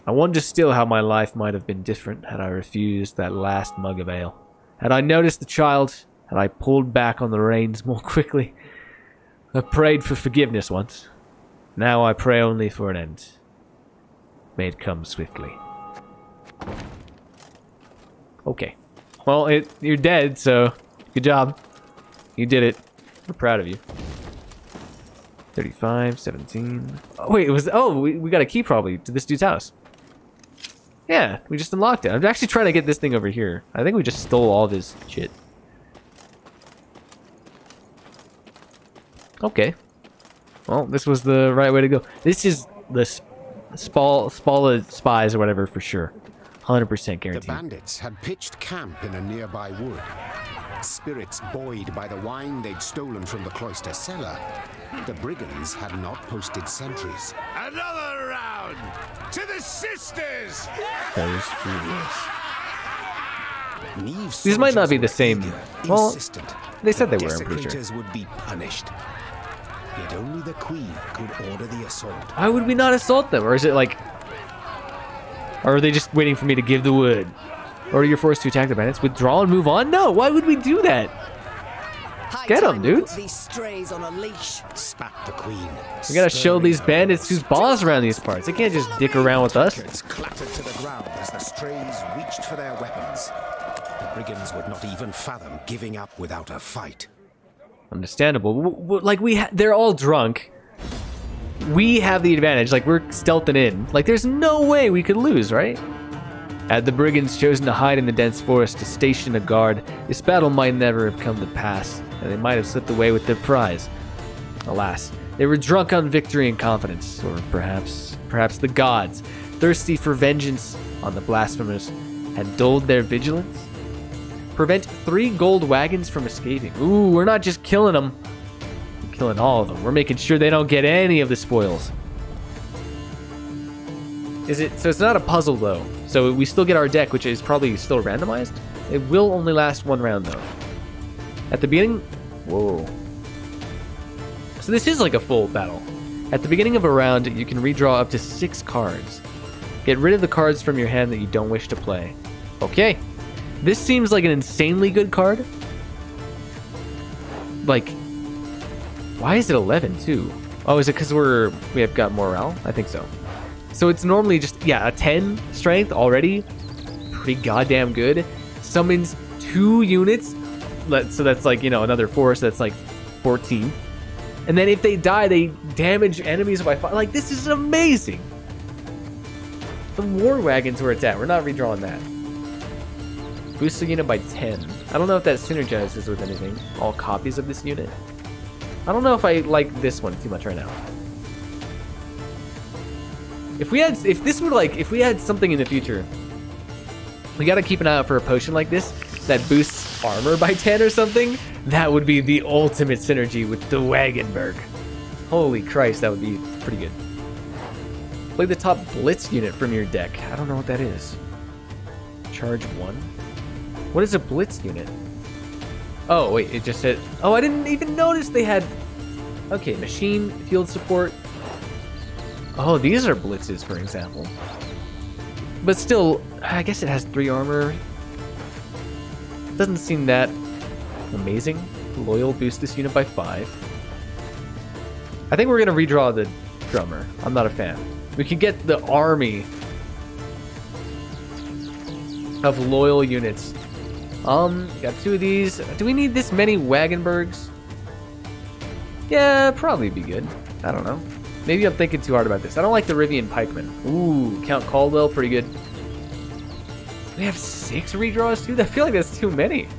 I wonder still how my life might have been different had I refused that last mug of ale. Had I noticed the child, had I pulled back on the reins more quickly. I prayed for forgiveness once. Now I pray only for an end. May it come swiftly. Okay. Well, you're dead, so good job. You did it. We're proud of you. 35, 17. Oh, wait, it was... Oh, we got a key probably to this dude's house. Yeah, we just unlocked it. I'm actually trying to get this thing over here. I think we just stole all of his shit. Okay. Well, this was the right way to go. This is the Spala spies or whatever for sure. 100% guaranteed. The bandits had pitched camp in a nearby wood. Spirits buoyed by the wine they'd stolen from the cloister cellar. The brigands had not posted sentries. Another round! To the sisters! Those fools. These might not be the same. Well, they said they were, I'm pretty sure. Would be punished. Yet only the queen could order the assault. Why would we not assault them? Or is it like... Or are they just waiting for me to give the word? Or you're forced to attack the bandits? Withdraw and move on? No, why would we do that? Get them, dudes. These strays on a leash. Spat the queen. We gotta show these bandits who's boss around these parts. They can't just dick around with us. Clattered to the ground as the strays reached for their weapons. The brigands would not even fathom giving up without a fight. Understandable. Like they're all drunk. We have the advantage. Like we're stealthing in. Like there's no way we could lose, right? Had the brigands chosen to hide in the dense forest to station a guard, this battle might never have come to pass, and they might have slipped away with their prize. Alas, they were drunk on victory and confidence, or perhaps the gods, thirsty for vengeance on the blasphemers, had dulled their vigilance. Prevent 3 gold wagons from escaping. Ooh, we're not just killing them. We're killing all of them. We're making sure they don't get any of the spoils. So it's not a puzzle though. So we still get our deck, which is probably still randomized. It will only last 1 round though. At the beginning, whoa. So this is like a full battle. At the beginning of a round, you can redraw up to 6 cards. Get rid of the cards from your hand that you don't wish to play. Okay. This seems like an insanely good card. Like, why is it 11 too? Oh, is it because we have got morale? I think so. So it's normally just, yeah, a 10 strength already. Pretty goddamn good. Summons 2 units. So that's like, you know, another 4, so that's like 14. And then if they die, they damage enemies by 5. Like, this is amazing. The war wagon's where it's at. We're not redrawing that. Boost the unit by 10. I don't know if that synergizes with anything. All copies of this unit. I don't know if I like this one too much right now. If we had something in the future, we gotta keep an eye out for a potion like this that boosts armor by 10 or something. That would be the ultimate synergy with the Wagenberg. Holy Christ, that would be pretty good. Play the top Blitz unit from your deck. I don't know what that is. Charge 1? What is a Blitz unit? Oh, wait, it just said... Oh, I didn't even notice they had... Okay, machine, field support. Oh, these are Blitzes, for example. But still, I guess it has 3 armor. Doesn't seem that amazing. Loyal, boost this unit by 5. I think we're going to redraw the drummer. I'm not a fan. We could get the army of loyal units. Got 2 of these. Do we need this many Wagenbergs? Yeah, probably be good. I don't know. Maybe I'm thinking too hard about this. I don't like the Rivian Pikeman. Ooh, Count Caldwell, pretty good. We have 6 redraws too? I feel like that's too many.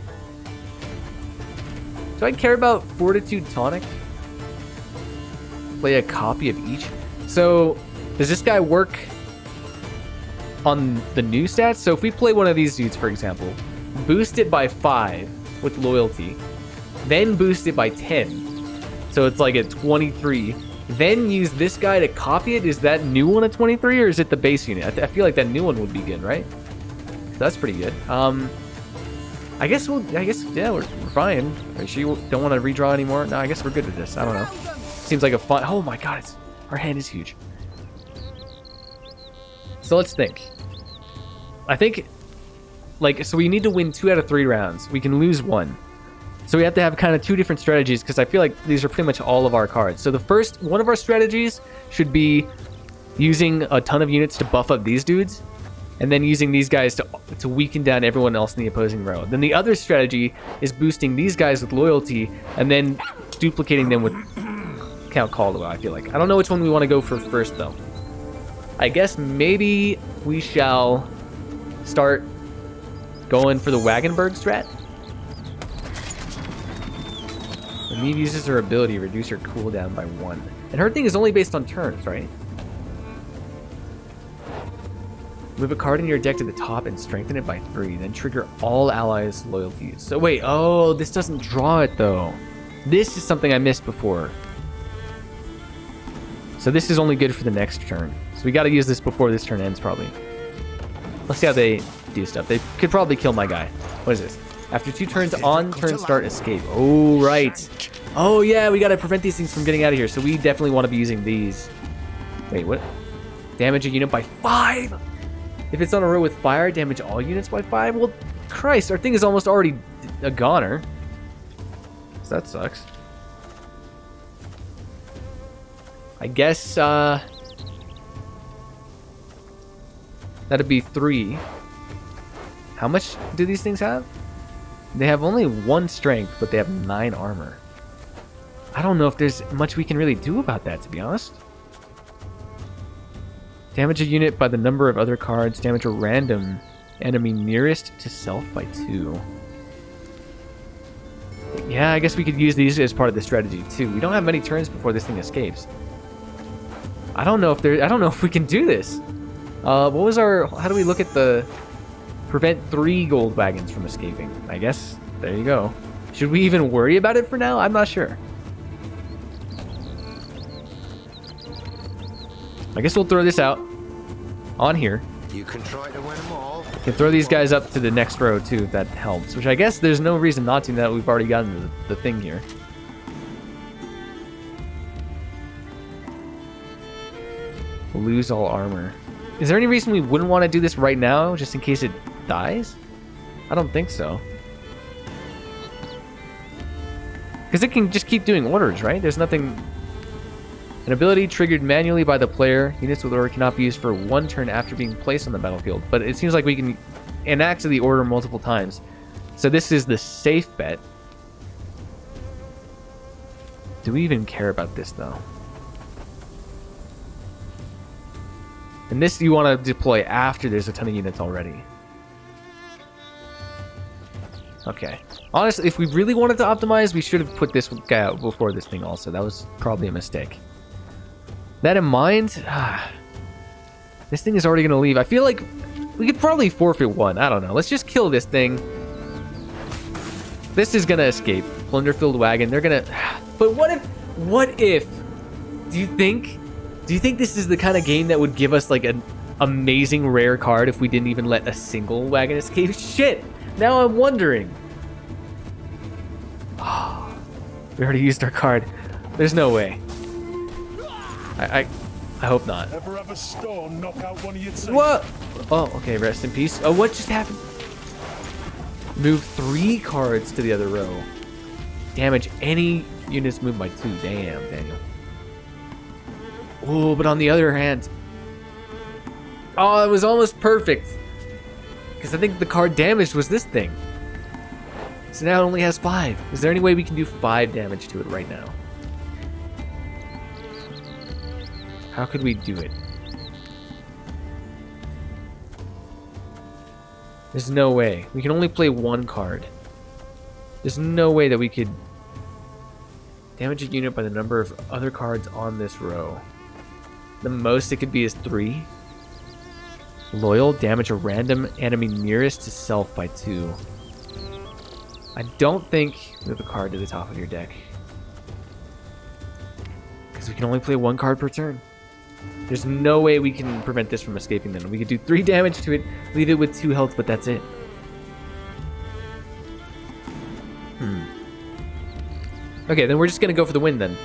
Do I care about Fortitude Tonic? Play a copy of each. So, does this guy work on the new stats? So if we play one of these dudes, for example, boost it by 5 with loyalty, then boost it by 10. So it's like a 23 then use this guy to copy it. Is that new one at 23, or is it the base unit? I feel like that new one would be good, right? That's pretty good. I guess yeah, we're fine. Are you sure you don't want to redraw anymore? No, I guess we're good with this. I don't know. Seems like a fun. Oh my god, our hand is huge. So let's think. I think, like, so we need to win 2 out of 3 rounds. We can lose 1. So we have to have kind of 2 different strategies, because I feel like these are pretty much all of our cards. So the first one of our strategies should be using a ton of units to buff up these dudes, and then using these guys to weaken down everyone else in the opposing row. Then the other strategy is boosting these guys with loyalty, and then duplicating them with Count Caldwell, I feel like. I don't know which one we want to go for first, though. I guess maybe we shall start going for the Wagenberg strat. When Neve uses her ability, reduce her cooldown by 1. And her thing is only based on turns, right? Move a card in your deck to the top and strengthen it by 3. Then trigger all allies' loyalties. So wait, oh, this doesn't draw it though. This is something I missed before. So this is only good for the next turn. So we got to use this before this turn ends, probably. Let's see how they do stuff. They could probably kill my guy. What is this? After 2 turns, on turn start, escape. Oh, right. Oh, yeah, we got to prevent these things from getting out of here. So we definitely want to be using these. Wait, what? Damage a unit by 5? If it's on a row with fire, damage all units by 5? Well, Christ, our thing is almost already a goner. So that sucks. I guess, that'd be 3. How much do these things have? They have only 1 strength, but they have 9 armor. I don't know if there's much we can really do about that, to be honest. Damage a unit by the number of other cards. Damage a random enemy nearest to self by 2. Yeah, I guess we could use these as part of the strategy, too. We don't have many turns before this thing escapes. I don't know if we can do this. What was our... How do we look at the... Prevent 3 gold wagons from escaping. I guess. There you go. Should we even worry about it for now? I'm not sure. I guess we'll throw this out. On here. You can try to win them all. Can throw these guys up to the next row, too, if that helps. Which I guess there's no reason not to, now that we've already gotten the thing here. Lose all armor. Is there any reason we wouldn't want to do this right now, just in case it dies? I don't think so. Because it can just keep doing orders, right? There's nothing... An ability triggered manually by the player. Units with order cannot be used for 1 turn after being placed on the battlefield. But it seems like we can enact the order multiple times. So this is the safe bet. Do we even care about this, though? And this you want to deploy after there's a ton of units already. Okay. Honestly, if we really wanted to optimize, we should have put this guy out before this thing also. That was probably a mistake. That in mind, this thing is already going to leave. I feel like we could probably forfeit 1. I don't know. Let's just kill this thing. This is going to escape. Plunder-filled wagon. They're going to... But what if... Do you think this is the kind of game that would give us like an amazing rare card if we didn't even let a single wagon escape? Shit! Now I'm wondering. Oh, we already used our card. There's no way. I hope not. Ever have a storm knock out one of your team? What? Oh, okay. Rest in peace. Oh, what just happened? Move 3 cards to the other row. Damage any units moved by 2. Damn, Daniel. Oh, but on the other hand... Oh, it was almost perfect. Because I think the card damaged was this thing. So now it only has 5. Is there any way we can do 5 damage to it right now? How could we do it? There's no way. We can only play 1 card. There's no way that we could damage a unit by the number of other cards on this row. The most it could be is 3. Loyal, damage a random enemy nearest to self by 2. I don't think move a card to the top of your deck. Because Because we can only play 1 card per turn. There's no way we can prevent this from escaping then. We could do 3 damage to it, leave it with 2 health, but that's it. Okay, then we're just gonna go for the win then.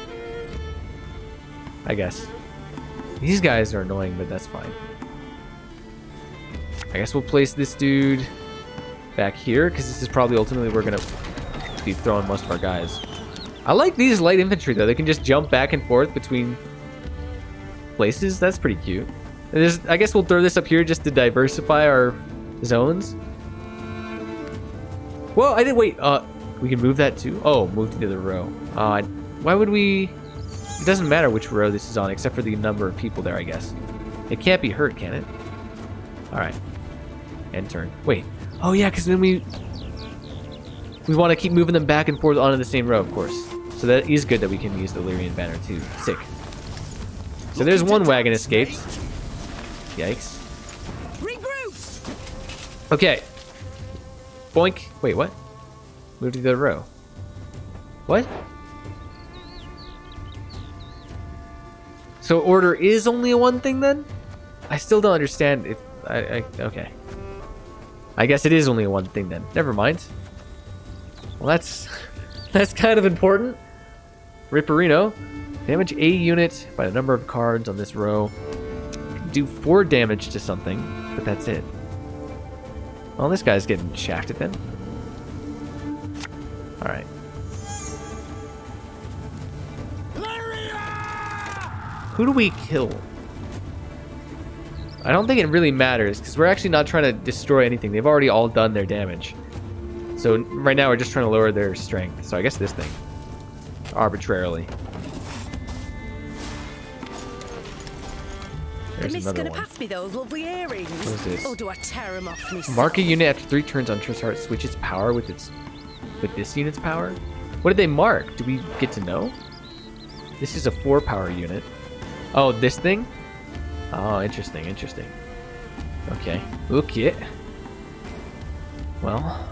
I guess. These guys are annoying, but that's fine. I guess we'll place this dude back here, because this is probably ultimately we're gonna be throwing most of our guys. I like these light infantry though. They can just jump back and forth between places. That's pretty cute. And I guess we'll throw this up here just to diversify our zones. Well, I didn't wait. We can move that too. Oh, move to the other row. Why would we? It doesn't matter which row this is on, except for the number of people there, I guess. It can't be hurt, can it? All right. End turn. Wait. Oh yeah, because then we want to keep moving them back and forth onto the same row, of course. So that is good that we can use the Illyrian banner too. Sick. So there's one wagon escaped. Yikes. Okay. Boink. Wait, what? Move to the other row. What? So order is only a 1 thing then? I still don't understand if okay. I guess it is only a 1 thing then. Never mind. Well, that's kind of important. Ripperino. Damage a unit by the number of cards on this row. Do 4 damage to something, but that's it. Well, this guy's getting shafted then. Alright. Who do we kill? I don't think it really matters, because we're actually not trying to destroy anything. They've already all done their damage. So right now we're just trying to lower their strength. So I guess this thing. Arbitrarily. The mist's gonna pass me those lovely earrings. What is this? Or do I tear them off me? Mark a unit after 3 turns on turn start. Switch its power with this unit's power. What did they mark? Do we get to know? This is a 4 power unit. Oh, this thing? Oh, interesting, interesting. Okay. Okay. Well.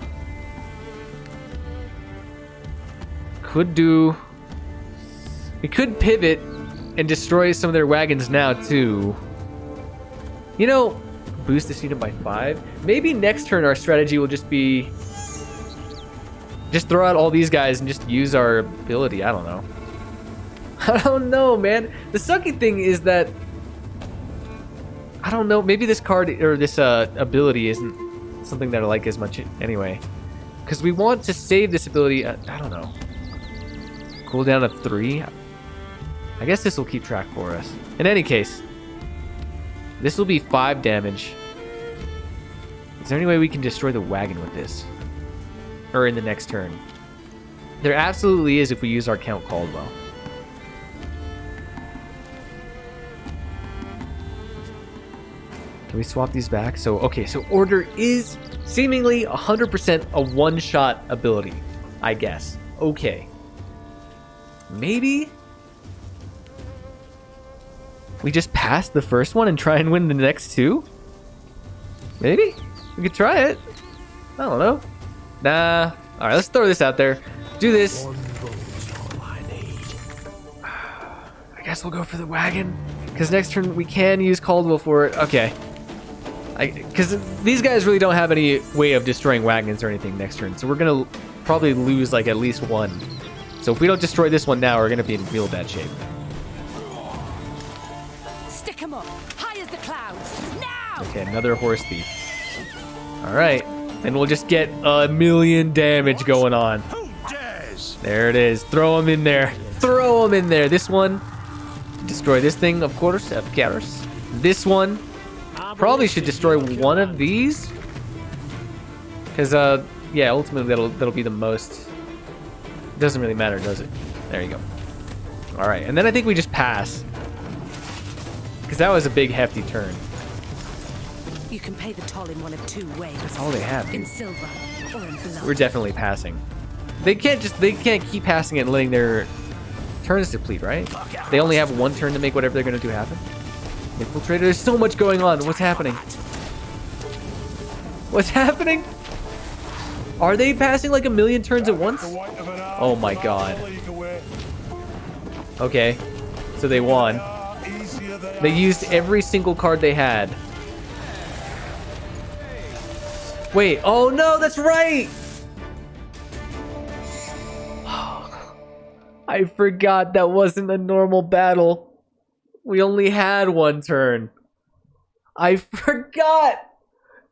We could pivot and destroy some of their wagons now, too. You know, boost this unit by 5. Maybe next turn our strategy will just be... just throw out all these guys and just use our ability. I don't know. I don't know, man. The sucky thing is that... I don't know. Maybe this card or this ability isn't something that I like as much anyway. Because we want to save this ability. I don't know. Cooldown of 3. I guess this will keep track for us. In any case, this will be 5 damage. Is there any way we can destroy the wagon with this? Or in the next turn? There absolutely is if we use our Count Caldwell. Can we swap these back? So, okay, so order is seemingly 100% a one-shot ability, I guess. Okay. Maybe we just pass the first one and try and win the next 2? Maybe? We could try it. I don't know. Nah. All right, let's throw this out there. Do this. I guess we'll go for the wagon. Because next turn we can use Caldwell for it. Okay. Because these guys really don't have any way of destroying wagons or anything next turn. So we're going to probably lose like at least 1. So if we don't destroy this one now, we're going to be in real bad shape. Stick 'em up, high as the clouds, now! Okay, another horse thief. All right, and we'll just get 1,000,000 damage going on. There it is. Throw them in there. Throw them in there. This one, destroy this thing, of course. This one, probably should destroy one of these. Because, yeah, ultimately that'll be the most. Doesn't really matter, does it? There you go. All right, and then I think we just pass. Because that was a big, hefty turn. You can pay the toll in one of 2 ways. That's all they have. In silver or in blood. We're definitely passing. They can't keep passing it and letting their turns deplete, right? They only have 1 turn to make whatever they're going to do happen. Infiltrator, there's so much going on. What's happening? What's happening? Are they passing like 1,000,000 turns at once? Oh my god. Okay. so they won. They used every single card they had. Wait, oh no, that's right! I forgot that wasn't a normal battle. We only had one turn. I forgot!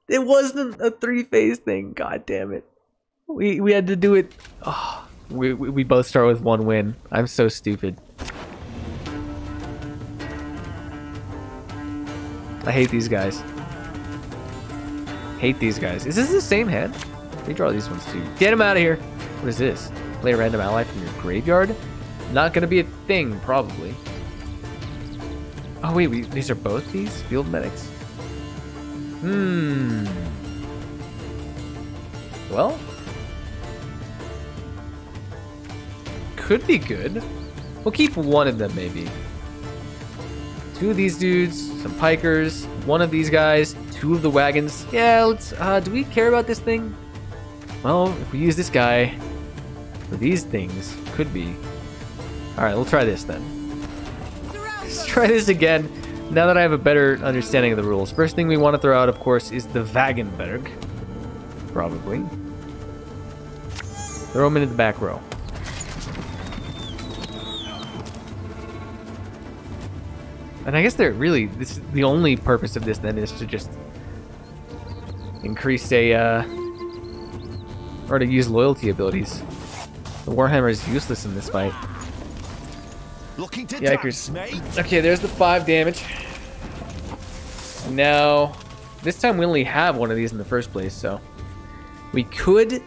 It wasn't a 3-phase thing, god damn it. We had to do it. Oh, we both start with 1 win. I'm so stupid. I hate these guys. Hate these guys. Is this the same hand? We draw these ones too. Get him out of here. What is this? Play a random ally from your graveyard? Not gonna be a thing, probably. Oh wait, these are both these? Field medics? Well, could be good. We'll keep one of them, maybe. 2 of these dudes, some pikers, 1 of these guys, 2 of the wagons. Yeah, let's, do we care about this thing? Well, if we use this guy for these things, could be. Alright, we'll try this then. Let's try this again, now that I have a better understanding of the rules. First thing we want to throw out, of course, is the Wagenberg. Probably. Throw him into the back row. And I guess they're really, this is the only purpose of this then is to just increase or to use loyalty abilities. The Warhammer is useless in this fight. Looking to Yikers. dance, mate. Okay, there's the 5 damage. Now, this time we only have one of these in the first place, so we could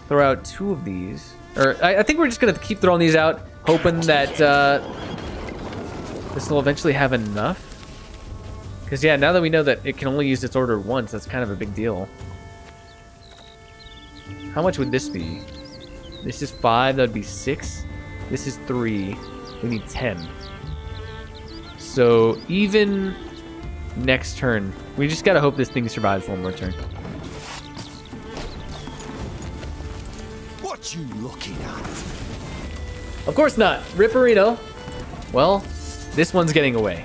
throw out 2 of these. Or I think we're just gonna keep throwing these out, hoping that this will eventually have enough. Because yeah, now that we know that it can only use its order once, that's kind of a big deal. How much would this be? This is 5, that would be 6. This is 3. We need 10. So even next turn, we just gotta hope this thing survives 1 more turn. What you looking at? Of course not. Ripperino. Well, this one's getting away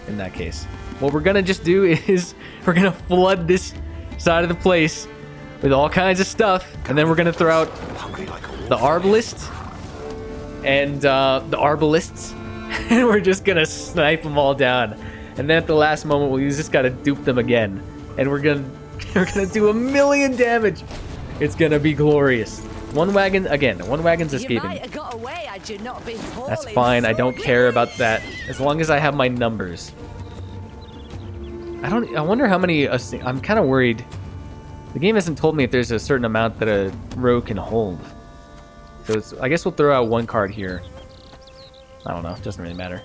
in that case. What we're gonna just do is we're gonna flood this side of the place with all kinds of stuff, and then we're gonna throw out the Arbalist and the Arbalists, and we're just gonna snipe them all down. And then at the last moment, we'll just gotta dupe them again, and we're gonna do 1,000,000 damage. It's gonna be glorious. 1 wagon again. 1 wagon's escaping. That's fine. I don't care about that as long as I have my numbers. I wonder how many. I'm kind of worried. The game hasn't told me if there's a certain amount that a row can hold. So I guess we'll throw out 1 card here. I don't know. It doesn't really matter.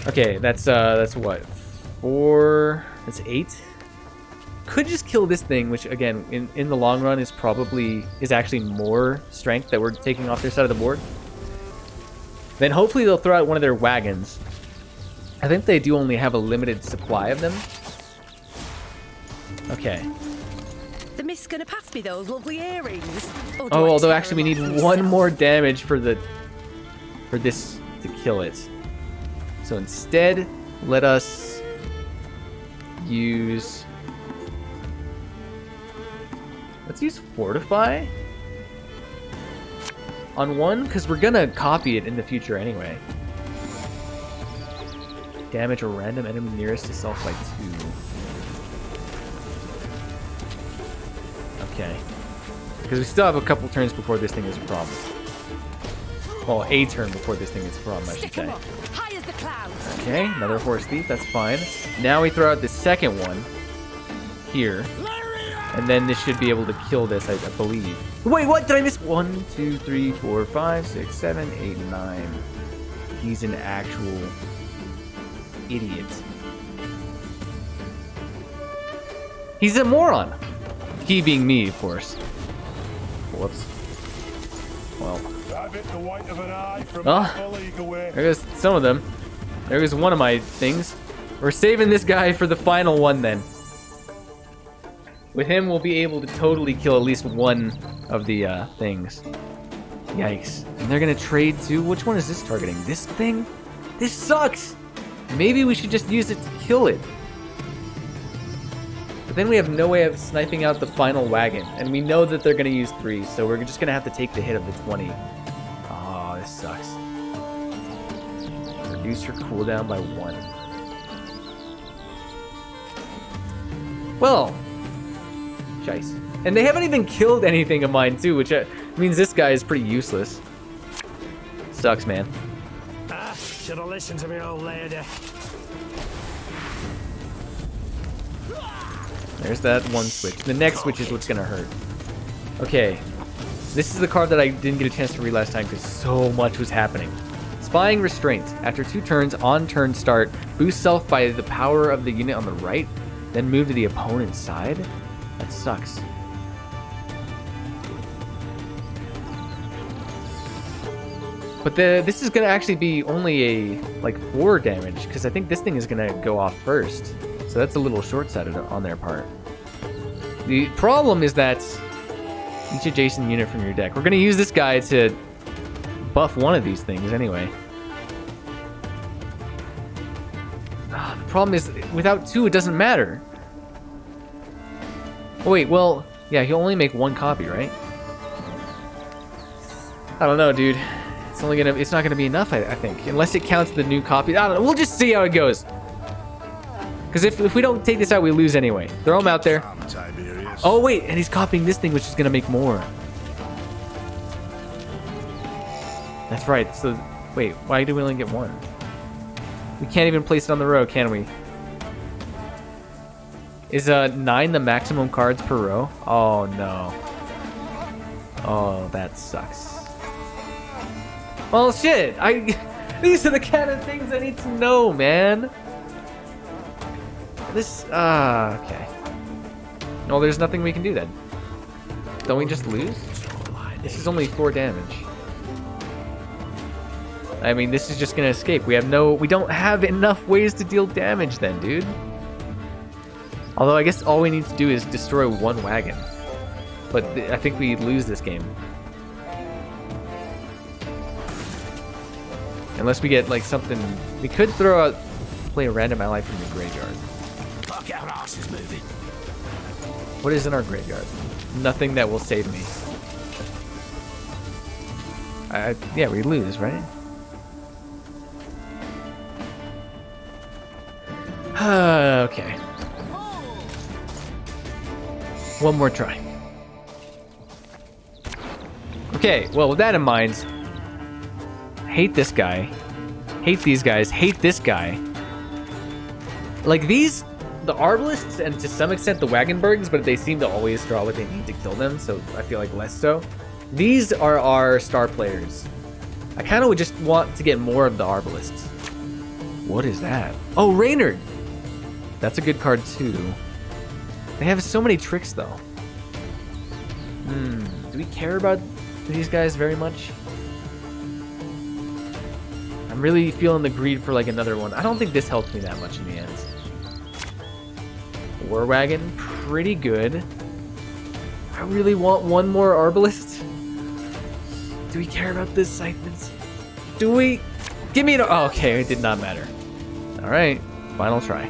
Okay, that's what? 4. That's 8. Could just kill this thing, which again, in the long run, is actually more strength that we're taking off their side of the board. Then hopefully they'll throw out 1 of their wagons. I think they do only have a limited supply of them. Okay. The mist's gonna pass me those lovely earrings. Oh, although actually we need 1 more damage for this to kill it. So instead, let us use. Let's use Fortify on 1, because we're gonna copy it in the future anyway. Damage a random enemy nearest to self by 2. Okay. Because we still have a couple turns before this thing is a problem. Well, a turn before this thing is a problem, I should say. High as the clouds. Okay, another Horse Thief, that's fine. Now we throw out the second one here. And then this should be able to kill this, I believe. Wait, what? Did I miss? 1, 2, 3, 4, 5, 6, 7, 8, 9. He's an actual idiot. He's a moron. He being me, of course. Whoops. Well. There goes some of them. There goes one of my things. We're saving this guy for the final one then. With him, we'll be able to totally kill at least 1 of the things. Yikes. And they're gonna trade too? Which one is this targeting? This thing? This sucks! Maybe we should just use it to kill it. But then we have no way of sniping out the final wagon. And we know that they're gonna use 3, so we're just gonna have to take the hit of the 20. Oh, this sucks. Reduce your cooldown by 1. Well, Chice. And they haven't even killed anything of mine too, which means this guy is pretty useless. Sucks, man. Should have listened to me, old lady. There's that one switch. The next switch is what's gonna hurt. Okay. This is the card that I didn't get a chance to read last time because so much was happening. Spying Restraint. After 2 turns, on turn start, boost self by the power of the unit on the right, then move to the opponent's side? That sucks. But this is going to actually be only a, like, 4 damage, because I think this thing is going to go off first. So that's a little short-sighted on their part. The problem is that each adjacent unit from your deck. We're going to use this guy to buff one of these things anyway. The problem is, without 2, it doesn't matter. Oh, wait, well, yeah, he'll only make 1 copy, right? I don't know, dude. It's not gonna be enough, I think, unless it counts the new copy. I don't know. We'll just see how it goes. Because if we don't take this out, we lose anyway. Throw him out there. Oh wait, and he's copying this thing, which is gonna make more. That's right. So wait, why do we only get 1? We can't even place it on the row, can we? Is 9 the maximum cards per row? Oh no. Oh, that sucks. Well, shit. These are the kind of things I need to know, man. Okay. No, there's nothing we can do then. Don't we just lose? This is only 4 damage. I mean, this is just gonna escape. We don't have enough ways to deal damage then, dude. Although I guess all we need to do is destroy 1 wagon. But I think we lose this game. Unless we get like something, we could play a random ally from the graveyard. Fuck, our ass is moving. What is in our graveyard? Nothing that will save me. Yeah, we lose, right? Okay. One more try. Okay, well, with that in mind, hate this guy, hate these guys, hate this guy. Like these, the Arbalists and to some extent the Wagenbergs, but they seem to always draw what they need to kill them, so I feel like less so. These are our star players. I kind of would just want to get more of the Arbalists. What is that? Oh, Reynard! That's a good card too. They have so many tricks though. Do we care about these guys very much? I'm really feeling the greed for like another one. I don't think this helps me that much in the end. War Wagon, pretty good. I really want one more Arbalist. Do we care about this Scythemans? Do we? Give me an... Oh, okay, it did not matter. Alright, final try.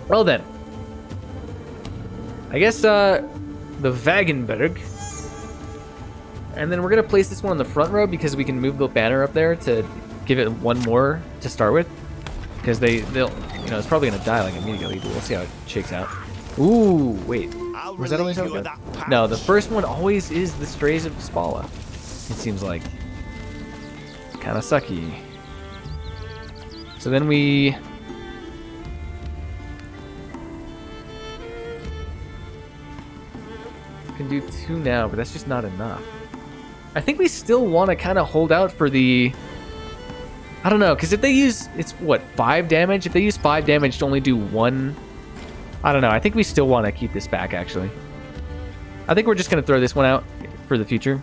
Well then. I guess, the Wagenberg. And then we're going to place this one on the front row because we can move the banner up there to give it 1 more to start with. Because they'll, you know, it's probably going to die like immediately, but we'll see how it shakes out. Ooh, wait. Was that always how it goes? No, the first one always is the Strays of Spala. It seems like. Kind of sucky. So then we... can do 2 now, but that's just not enough. I think we still want to kind of hold out for the... I don't know, because if they use... It's, what, 5 damage? If they use 5 damage to only do 1... I don't know. I think we still want to keep this back, actually. I think we're just going to throw this one out for the future.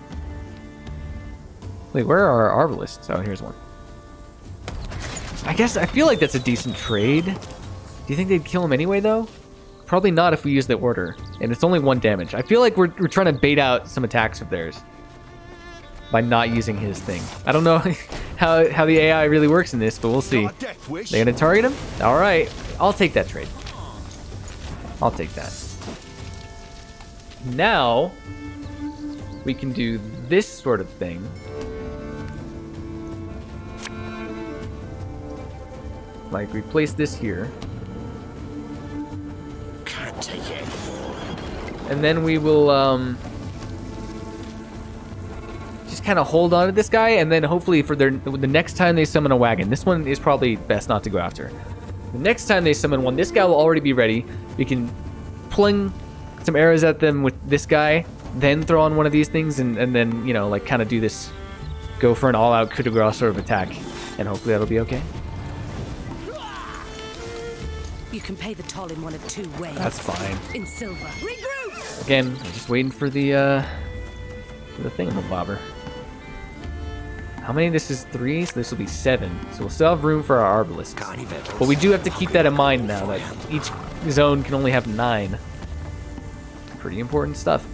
Wait, where are our Arbalists? Oh, here's one. I guess I feel like that's a decent trade. Do you think they'd kill him anyway, though? Probably not if we use the order. And it's only 1 damage. I feel like we're trying to bait out some attacks of theirs. by not using his thing. I don't know how the AI really works in this, but we'll see. They're gonna target him? Alright. I'll take that trade. I'll take that. Now we can do this sort of thing. Like replace this here. Can't take it anymore. And then we will just kind of hold on to this guy, and then hopefully for the next time they summon a wagon, this one is probably best not to go after. The next time they summon one, this guy will already be ready. We can fling some arrows at them with this guy, then throw on one of these things, and then, you know, like kind of do this, go for an all-out coup de grace sort of attack, and hopefully that'll be okay. You can pay the toll in one of two ways. That's fine. In silver. Regroup! Again, I'm just waiting for the thingamabobber. How many? This is 3, so this will be 7. So we'll still have room for our arbalists. But we do have to keep that in mind now, that each zone can only have 9. Pretty important stuff.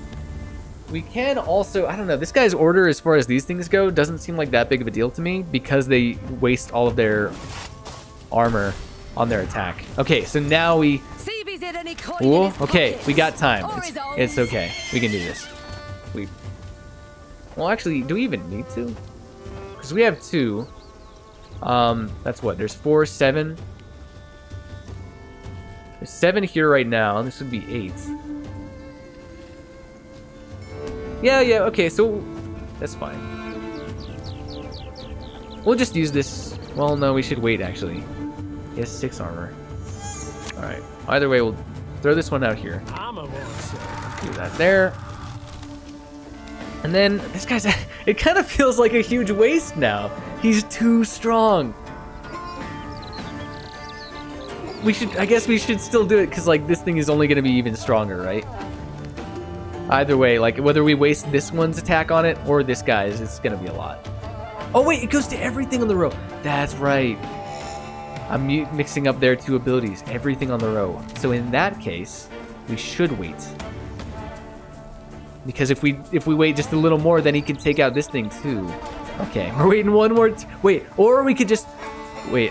We can also, I don't know, this guy's order as far as these things go doesn't seem like that big of a deal to me, because they waste all of their armor on their attack. Okay, so now we... Ooh, okay, we got time. It's okay. We can do this. Well, actually, do we even need to? Because we have 2. That's what? There's 4, 7. There's 7 here right now. This would be 8. Yeah, okay, so that's fine. We'll just use this. Well, no, we should wait, actually. He has 6 armor. Alright. Either way, we'll throw this one out here. Do that there. And then this guy's... It kind of feels like a huge waste now. He's too strong. I guess we should still do it, because, like, this thing is only going to be even stronger, right? Either way, like, whether we waste this one's attack on it or this guy's, it's going to be a lot. Oh, wait, it goes to everything on the row. That's right. I'm mixing up their 2 abilities, everything on the row. So in that case, we should wait. Because if we wait just a little more, then he can take out this thing too. Okay, we're waiting one more. Wait, or we could just wait.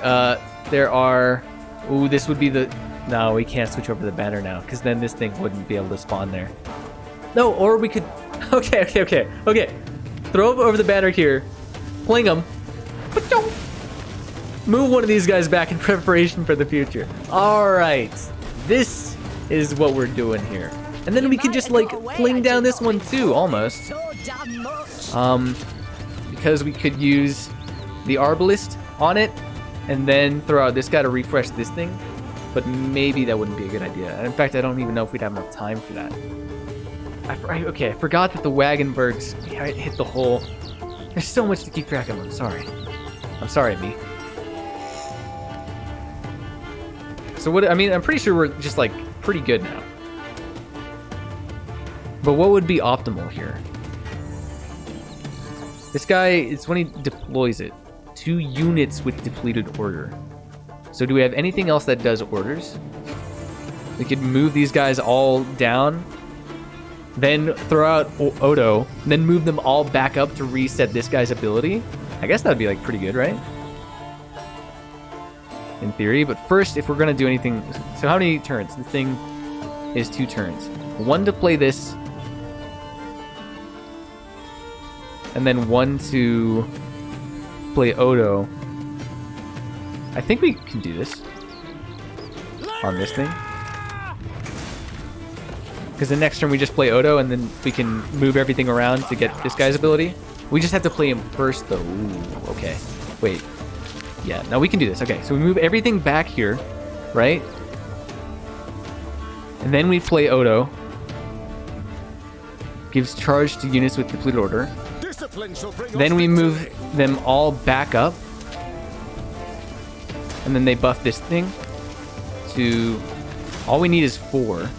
There are. Ooh, this would be the. No, we can't switch over to the banner now, because then this thing wouldn't be able to spawn there. No, or we could. Okay. Throw over the banner here, fling them. Move one of these guys back in preparation for the future. All right, this is what we're doing here. And then we can just, like, fling down this one too, almost. Because we could use the arbalist on it, and then throw out this guy to refresh this thing. But maybe that wouldn't be a good idea. In fact, I don't even know if we'd have enough time for that. Okay, I forgot that the Wagenbergs hit the hole. There's so much to keep track of. I'm sorry. I'm sorry, me. So what? I mean, I'm pretty sure we're just, like, pretty good now. But what would be optimal here? This guy, it's when he deploys it. 2 units with depleted order. So do we have anything else that does orders? We could move these guys all down, then throw out Odo, then move them all back up to reset this guy's ability. I guess that'd be, like, pretty good, right? In theory. But first, if we're gonna do anything... So how many turns? The thing is 2 turns. 1 to play this, and then 1 to play Odo. I think we can do this on this thing. Because the next turn we just play Odo, and then we can move everything around to get this guy's ability. We just have to play him first, though. Ooh, okay. Wait. Yeah, no, we can do this. Okay, so we move everything back here, right? And then we play Odo. Gives charge to units with depleted order. Then we move them all back up. And then they buff this thing to... All we need is 4.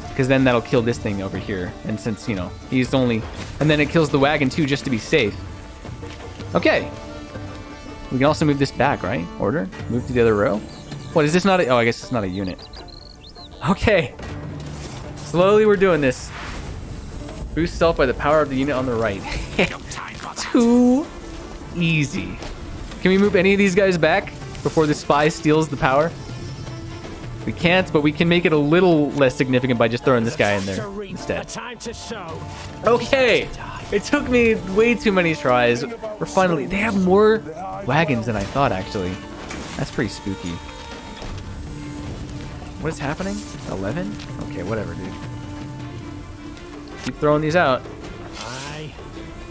Because then that'll kill this thing over here. And since, you know, he's only... And then it kills the wagon too, just to be safe. Okay. We can also move this back, right? Order. Move to the other row. What, is this not a... Oh, I guess it's not a unit. Okay. Slowly we're doing this. Boost self by the power of the unit on the right. too easy. Can we move any of these guys back before the spy steals the power? We can't, but we can make it a little less significant by just throwing this guy in there instead. Okay, it took me way too many tries. We're finally... They have more wagons than I thought, actually. That's pretty spooky. What is happening? 11? Okay, whatever, dude. Keep throwing these out.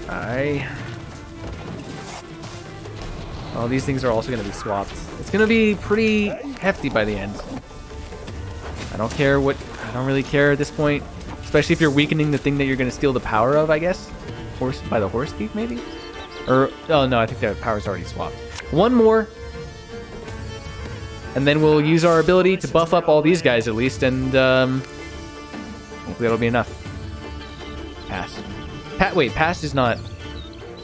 Aye. Oh, these things are also going to be swapped. It's going to be pretty hefty by the end. I don't care what... I don't really care at this point. Especially if you're weakening the thing that you're going to steal the power of, I guess. By the horse thief, maybe? Or... Oh, no, I think the power's already swapped. One more. And then we'll use our ability to buff up all these guys at least. And, hopefully that'll be enough. Pass. Wait, pass is not...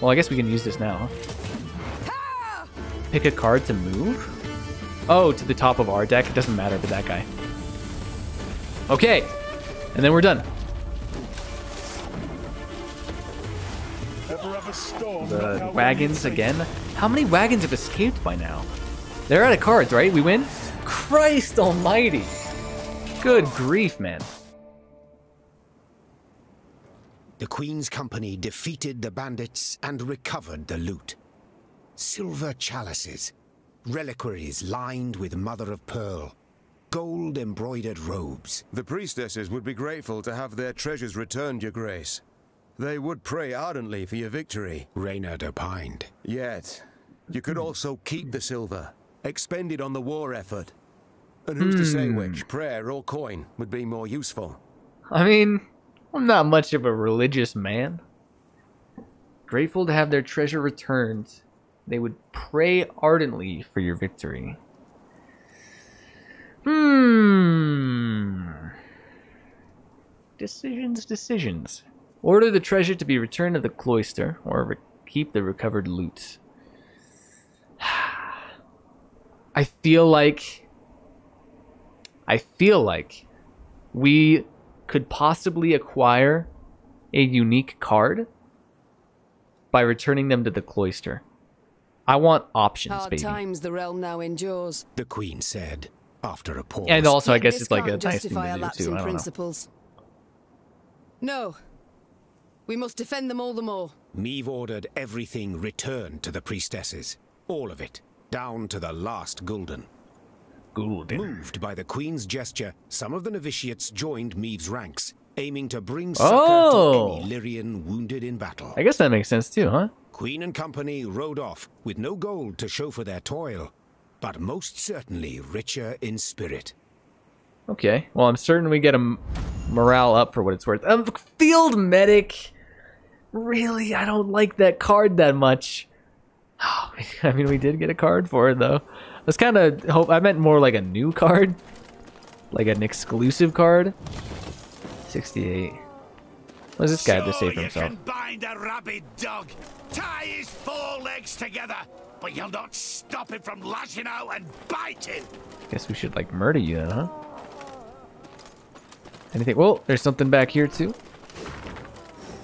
Well, I guess we can use this now, huh? Pick a card to move? Oh, to the top of our deck. It doesn't matter for that guy. Okay. And then we're done. The wagons again. How many wagons have escaped by now? They're out of cards, right? We win? Christ almighty. Good grief, man. The Queen's company defeated the bandits and recovered the loot. Silver chalices, reliquaries lined with mother of pearl, gold-embroidered robes. The priestesses would be grateful to have their treasures returned, Your Grace. They would pray ardently for your victory. Reynard opined. Yet, you could also keep the silver, expend it on the war effort. And who's to say which, prayer or coin, would be more useful? I mean... I'm not much of a religious man. Grateful to have their treasure returned. They would pray ardently for your victory. Decisions. Order the treasure to be returned to the cloister, or keep the recovered loot. I feel like we could possibly acquire a unique card by returning them to the cloister. I want options, Hard baby. times the realm now endures. The Queen said, after a pause. And also, I guess This it's like a can't nice thing justify to a do, lapse too. in I don't know. principles. No. We must defend them all the more. Meve ordered everything returned to the priestesses. All of it, down to the last gulden. Moved by the Queen's gesture, some of the novitiates joined Meve's ranks, aiming to bring succor to any Lyrian wounded in battle. I guess that makes sense too, huh? Queen and company rode off with no gold to show for their toil, but most certainly richer in spirit. Okay, well, I'm certain we get a morale up for what it's worth. Field Medic! Really? I don't like that card that much. I mean, we did get a card for it, though. I was kind of I meant more like a new card. Like an exclusive card. 68. What does this guy have to say for himself? You can bind a rabid dog, tie his four legs together, but you'll not stop him from lashing out and biting. Guess we should, like, murder you then, huh? Anything? Well, there's something back here, too.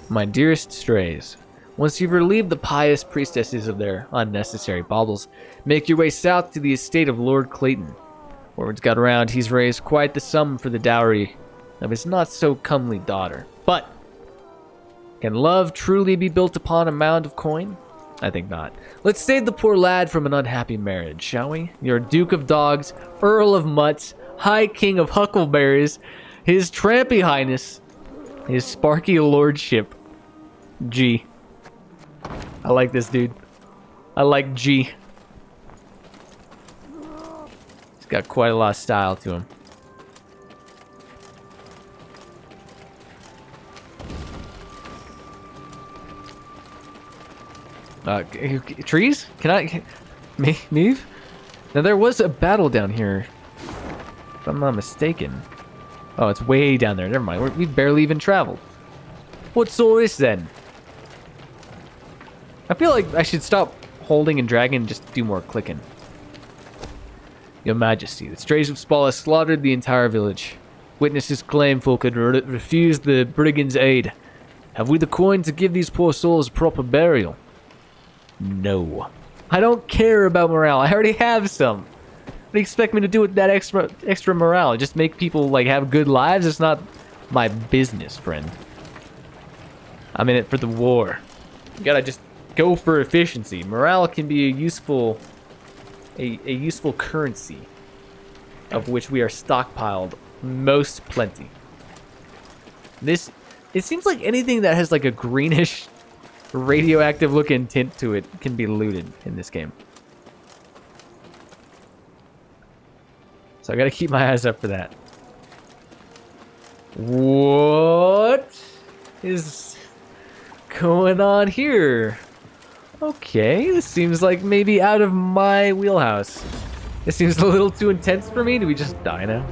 My dearest strays. Once you've relieved the pious priestesses of their unnecessary baubles, make your way south to the estate of Lord Clayton. Word's got around he's raised quite the sum for the dowry of his not-so-comely daughter. But, can love truly be built upon a mound of coin? I think not. Let's save the poor lad from an unhappy marriage, shall we? Your Duke of Dogs, Earl of Mutts, High King of Huckleberries, His Trampy Highness, His Sparky Lordship, G. I like this dude. I like G. He's got quite a lot of style to him. Trees? Can I... Meve? Now there was a battle down here. If I'm not mistaken. Oh, it's way down there. Never mind. We've barely even traveled. What's all this then? I feel like I should stop holding and dragging and just do more clicking. Your Majesty, the strays of Spala slaughtered the entire village. Witnesses claim folk had refused the brigands' aid. Have we the coin to give these poor souls proper burial? No. I don't care about morale. I already have some. What do you expect me to do with that extra morale? Just make people, like, have good lives? It's not my business, friend. I'm in it for the war. You gotta just go for efficiency. Morale can be a useful currency, of which we are stockpiled most plenty. It seems like anything that has like a greenish radioactive looking tint to it can be looted in this game. So I gotta keep my eyes up for that. What is going on here? Okay, this seems like maybe out of my wheelhouse. This seems a little too intense for me. Do we just die now?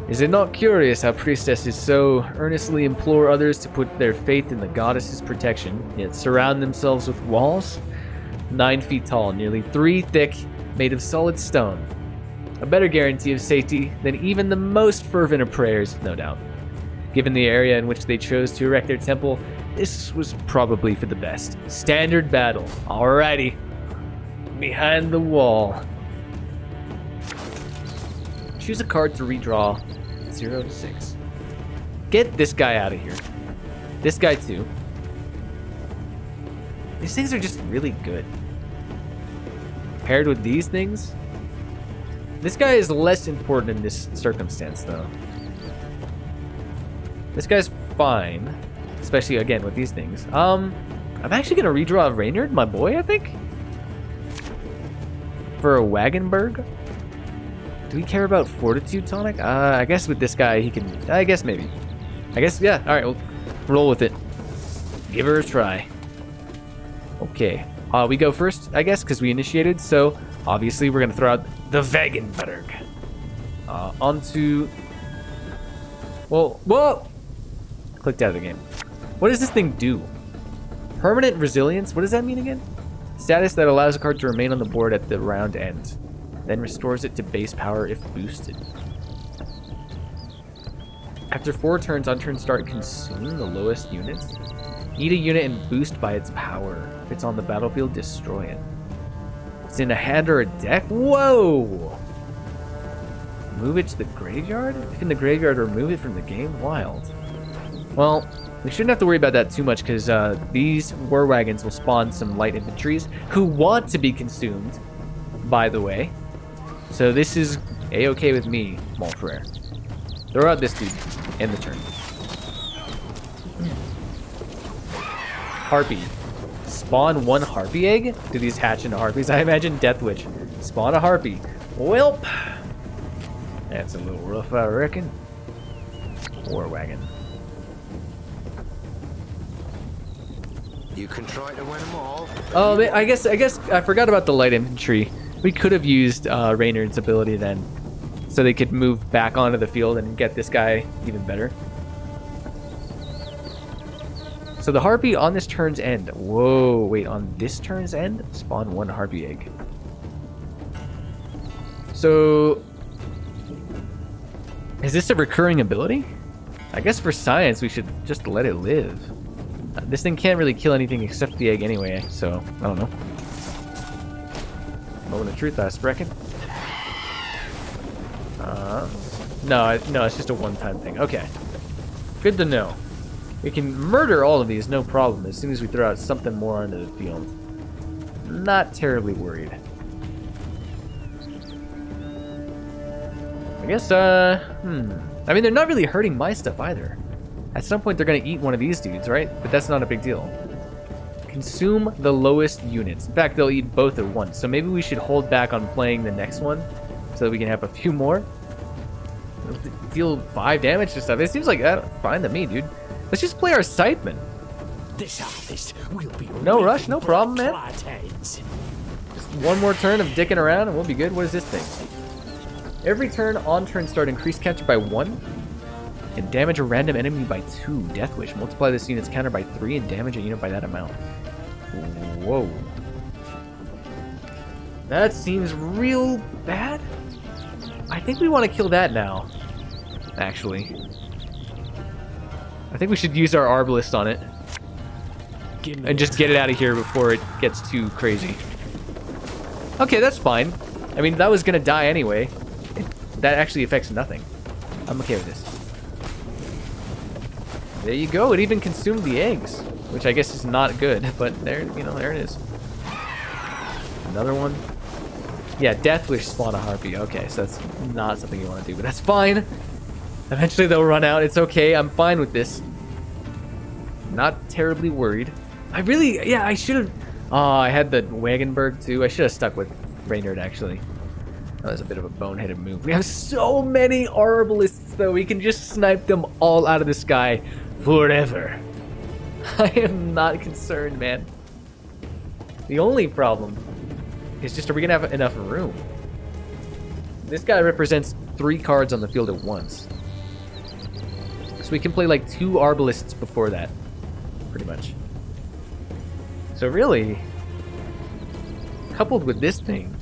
Is it not curious how priestesses so earnestly implore others to put their faith in the goddess's protection, yet surround themselves with walls 9 feet tall, nearly 3 thick, made of solid stone? A better guarantee of safety than even the most fervent of prayers, no doubt. Given the area in which they chose to erect their temple, this was probably for the best. Standard battle. Alrighty. Behind the wall. Choose a card to redraw 0 to 6. Get this guy out of here. This guy too. These things are just really good. Paired with these things. This guy is less important in this circumstance though. This guy's fine. Especially again with these things. I'm actually gonna redraw Reynard, my boy, I think. For a Wagenberg. Do we care about Fortitude Tonic? I guess with this guy he can... I guess maybe. I guess, yeah. Alright, we'll roll with it. Give her a try. Okay. We go first, I guess, because we initiated. So, obviously, we're going to throw out the Wagenberg. Onto... Well, whoa! Clicked out of the game. What does this thing do? Permanent resilience? What does that mean again? Status that allows a card to remain on the board at the round end. Then restores it to base power if boosted. After 4 turns, on turn start, consume the lowest units. Eat a unit and boost by its power. If it's on the battlefield, destroy it. It's in a hand or a deck? Whoa! Move it to the graveyard? If in the graveyard, remove it from the game? Wild. Well, we shouldn't have to worry about that too much because these war wagons will spawn some light infantries who want to be consumed, by the way. So this is a-okay with me, Montfrere. Throw out this dude. End the turn. Harpy. Spawn 1 harpy egg? Do these hatch into harpies? I imagine Death Witch. Spawn a harpy. Welp. That's a little rough, I reckon. War wagon. You can try to win them all. Oh, I guess I forgot about the light infantry. We could have used Reynard's ability then, so they could move back onto the field and get this guy even better. So the harpy on this turn's end. Whoa, wait, on this turn's end? Spawn 1 harpy egg. So, is this a recurring ability? I guess for science we should just let it live. This thing can't really kill anything except the egg anyway, so I don't know. Moment of truth, I reckon. No, it's just a one-time thing. Okay. Good to know. We can murder all of these, no problem, as soon as we throw out something more onto the field. Not terribly worried. I guess, I mean, they're not really hurting my stuff either. At some point, they're going to eat one of these dudes, right? But that's not a big deal. Consume the lowest units. In fact, they'll eat both at once. So maybe we should hold back on playing the next one so that we can have a few more. Deal 5 damage to stuff. It seems like that fine to me, dude. Let's just play our Scytheman. This harvest will be no rush, no problem, man. Just one more turn of dicking around and we'll be good. What is this thing? Every turn, on turn start, increase counter by 1. And damage a random enemy by 2. Death Wish. Multiply this unit's counter by 3 and damage a unit by that amount. Whoa. That seems real bad. I think we want to kill that now. Actually. I think we should use our Arbalist on it. and just get it out of here before it gets too crazy. Okay, that's fine. I mean, that was gonna die anyway. That actually affects nothing. I'm okay with this. There you go. It even consumed the eggs, which I guess is not good, but there, you know, there it is. Another one. Yeah, Death Wish spawn a harpy. Okay, so that's not something you want to do, but that's fine. Eventually they'll run out. It's okay. I'm fine with this. Not terribly worried. I really, yeah, I should have. Oh, I had the Wagenberg too. I should have stuck with Reynard actually. That was a bit of a boneheaded move. We have so many Arbalists though. We can just snipe them all out of the sky forever. I am not concerned, man. The only problem is just, are we gonna have enough room? This guy represents 3 cards on the field at once. So we can play like 2 Arbalists before that, pretty much. So really, coupled with this thing,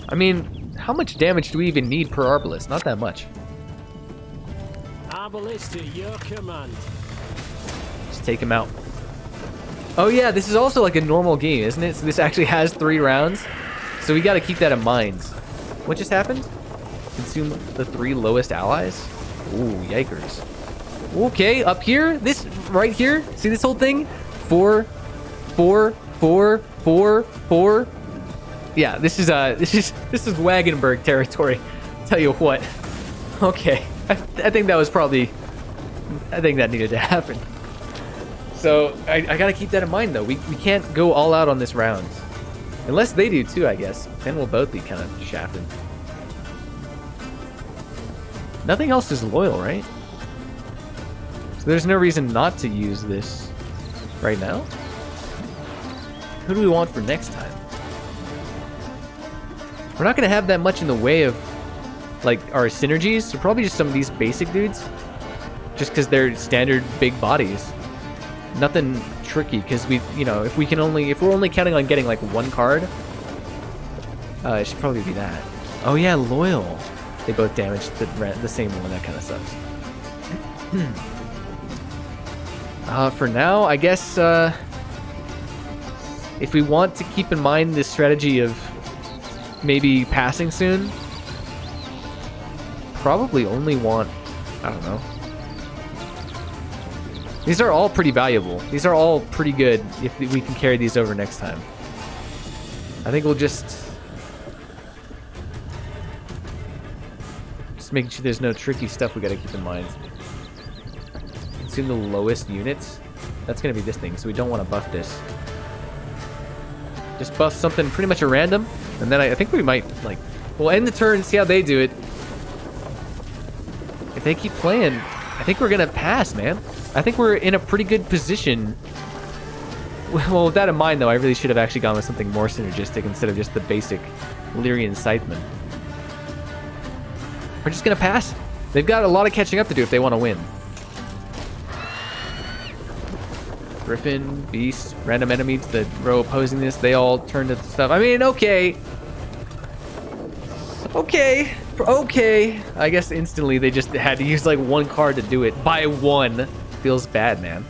I mean, how much damage do we even need per Arbalist? Not that much. Arbalist at your command. Just take him out. Oh yeah, this is also like a normal game, isn't it? So this actually has 3 rounds. So we got to keep that in mind. What just happened? Consume the 3 lowest allies? Ooh, yikers. Okay, up here, this right here, see this whole thing? 4, 4, 4, 4, 4. Yeah, this is Wagenberg territory. Tell you what. Okay, I think that was probably, I think that needed to happen. So I gotta keep that in mind though. We can't go all out on this round, unless they do too, I guess. Then we'll both be kind of shafted. Nothing else is loyal, right? So there's no reason not to use this right now. Who do we want for next time? We're not going to have that much in the way of like our synergies, so probably just some of these basic dudes. Just because they're standard big bodies. Nothing tricky, because we, you know, if we're only counting on getting like 1 card, it should probably be that. Oh yeah, loyal. They both damage the same one. That kind of sucks. For now, I guess if we want to keep in mind this strategy of maybe passing soon, probably only want, I don't know. These are all pretty valuable. These are all pretty good if we can carry these over next time. I think we'll just making sure there's no tricky stuff we gotta keep in mind. Consume the lowest units. That's gonna be this thing, so we don't want to buff this. Just buff something pretty much at random, and then I think we might, like, we'll end the turn and see how they do it. If they keep playing, I think we're gonna pass, man. I think we're in a pretty good position. Well, with that in mind, though, I really should have actually gone with something more synergistic instead of just the basic Lyrian Scytheman. We're just gonna pass. They've got a lot of catching up to do if they want to win. Griffin, Beast, random enemies, the row opposing this, they all turn to stuff. I mean, okay. Okay. I guess instantly they just had to use like 1 card to do it. By 1. Feels bad, man.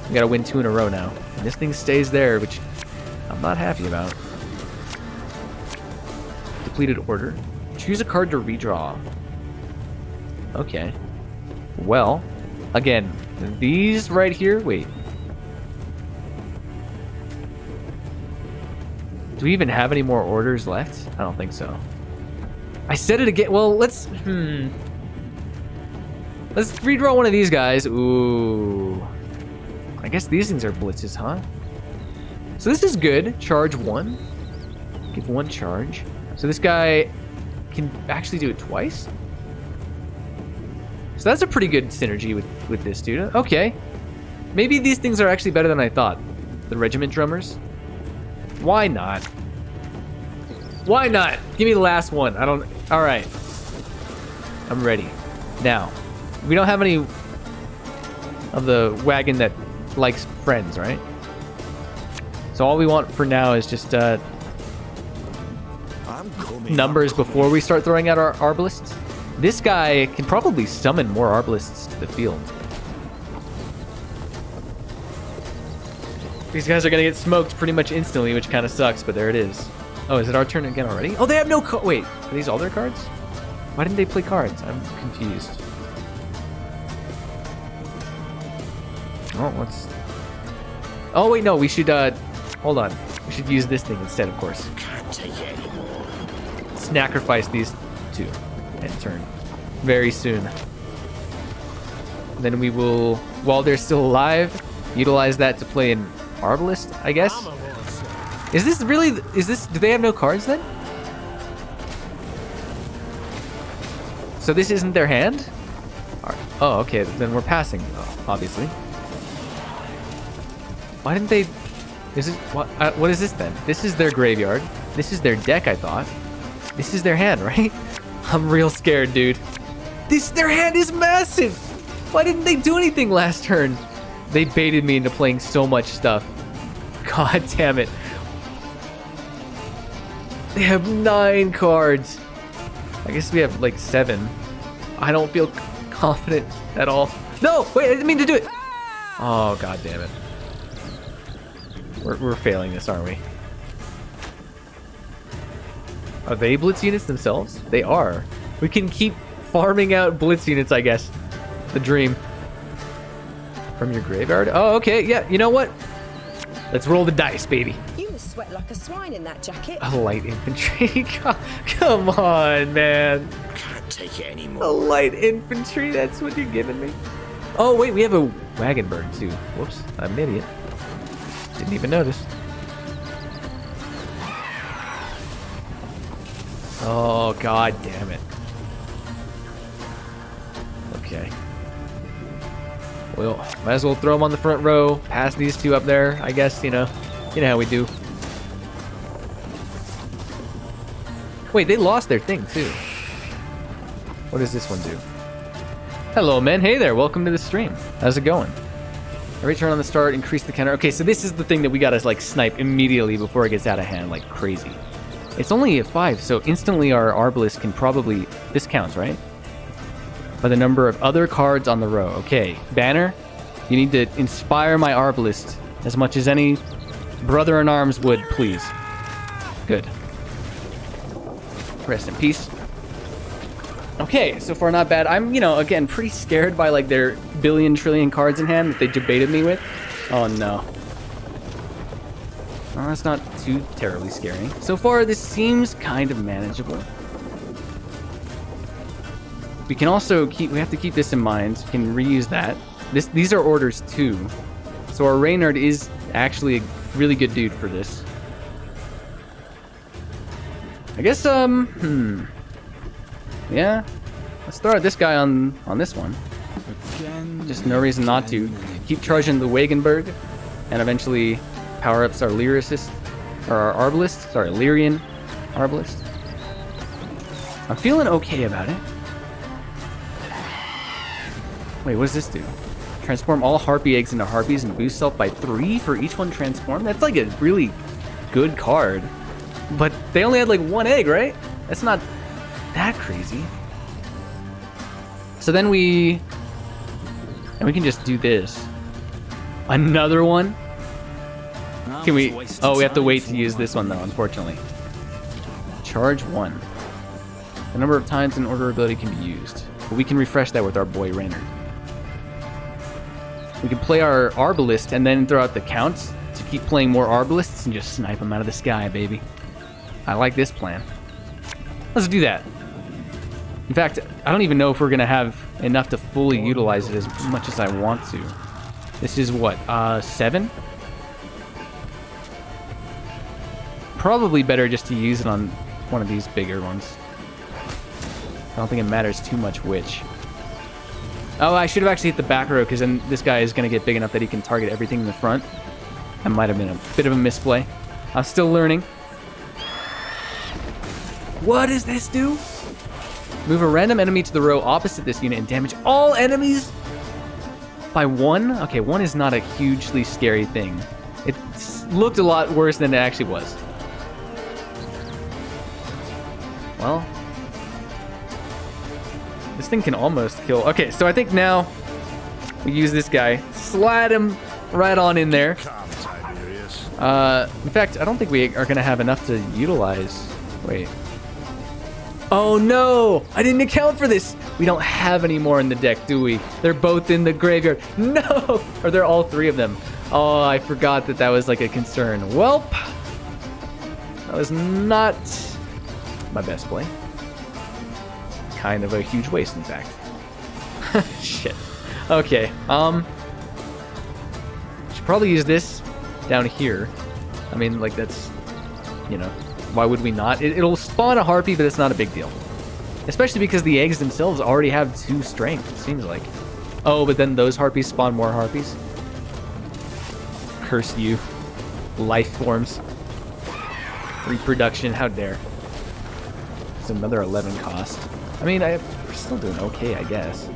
We gotta win 2 in a row now. And this thing stays there, which I'm not happy about. Depleted order. Choose a card to redraw. Okay. Well, again, these right here, wait. Do we even have any more orders left? I don't think so. I said it again. Well, let's redraw one of these guys. Ooh. I guess these things are blitzes, huh? So this is good. Charge 1. Give 1 charge. So this guy can actually do it twice. So that's a pretty good synergy with this dude. Okay. Maybe these things are actually better than I thought. The regiment drummers. Why not? Why not? Give me the last one. I don't... All right. I'm ready. Now, we don't have any of the wagon that likes friends, right? So all we want for now is just numbers before we start throwing out our arbalists. This guy can probably summon more Arbalists to the field. These guys are gonna get smoked pretty much instantly, which kind of sucks, but there it is. Oh, is it our turn again already? Oh, they have no wait, are these all their cards? Why didn't they play cards? I'm confused. Oh, what's... Oh, wait, no, we should, hold on. We should use this thing instead, of course. Can't take it anymore. Sacrifice these two and turn very soon. Then we will, while they're still alive, utilize that to play an Arbalist, I guess. Is this really, do they have no cards then? So this isn't their hand? Oh, okay, then we're passing, obviously. Why didn't they, what is this then? This is their graveyard. This is their deck, I thought. This is their hand, right? I'm real scared, dude. Their hand is massive! Why didn't they do anything last turn? They baited me into playing so much stuff. God damn it. They have 9 cards. I guess we have like 7. I don't feel confident at all. No, wait, I didn't mean to do it. Oh, god damn it. We're failing this, aren't we? Are they blitz units themselves? They are. We can keep farming out blitz units, I guess. The dream. From your graveyard? Oh, okay. Yeah, you know what? Let's roll the dice, baby. You must sweat like a swine in that jacket. A light infantry? Come on, man. Can't take it anymore. A light infantry? That's what you're giving me? Oh, wait, we have a wagon bird, too. Whoops, I'm an idiot. Didn't even notice. Oh, god damn it. Okay. Well, might as well throw them on the front row, pass these two up there, I guess, you know how we do. Wait, they lost their thing, too. What does this one do? Hello, men. Hey there. Welcome to the stream. How's it going? Every turn on the start, increase the counter. Okay, so this is the thing that we gotta, like, snipe immediately before it gets out of hand, like crazy. It's only a 5, so instantly our Arbalist can probably... This counts, right? By the number of other cards on the row. Okay, Banner, you need to inspire my Arbalist as much as any brother-in-arms would, please. Good. Rest in peace. Okay, so far not bad. I'm, again, pretty scared by, like, their billion trillion cards in hand that they debated me with. Oh, no. Well, that's not too terribly scary. So far, this seems kind of manageable. We can also we have to keep this in mind. We can reuse that. These are orders too. So our Reynard is actually a really good dude for this. I guess, yeah. Let's throw out this guy on this one. Just no reason not to. Keep charging the Wagenberg and eventually power ups our Lyricist, or our Arbalist. Sorry, Lyrian Arbalist. I'm feeling okay about it. Wait, what does this do? Transform all harpy eggs into harpies and boost self by 3 for each one transformed? That's like a really good card. But they only had like 1 egg, right? That's not that crazy. So then we can just do this. Another one? Can we? Oh, we have to wait to use this one though, unfortunately. Charge 1. The number of times an order ability can be used. But we can refresh that with our boy Reynard. We can play our Arbalist and then throw out the counts to keep playing more Arbalists and just snipe them out of the sky, baby. I like this plan. Let's do that. In fact, I don't even know if we're going to have enough to fully utilize it as much as I want to. This is what, 7? Probably better just to use it on one of these bigger ones. I don't think it matters too much which. Oh, I should have actually hit the back row because then this guy is going to get big enough that he can target everything in the front. That might have been a bit of a misplay. I'm still learning. What does this do? Move a random enemy to the row opposite this unit and damage all enemies by 1? Okay, 1 is not a hugely scary thing. It looked a lot worse than it actually was. Well, This thing can almost kill. Okay, so I think now we use this guy. Slide him right on in there. In fact, I don't think we are going to have enough to utilize. Wait. Oh no! I didn't account for this! We don't have any more in the deck, do we? They're both in the graveyard. No! Or they're all three of them. Oh, I forgot that that was like a concern. Welp! That was not my best play. Kind of a huge waste, in fact. Shit. Okay, should probably use this down here. I mean, like, that's, you know, why would we not? It'll spawn a harpy, but it's not a big deal. Especially because the eggs themselves already have 2 strength, it seems like. Oh, but then those harpies spawn more harpies? Curse you. Life forms. Reproduction, how dare. It's another 11 cost. I mean, we're still doing okay, I guess.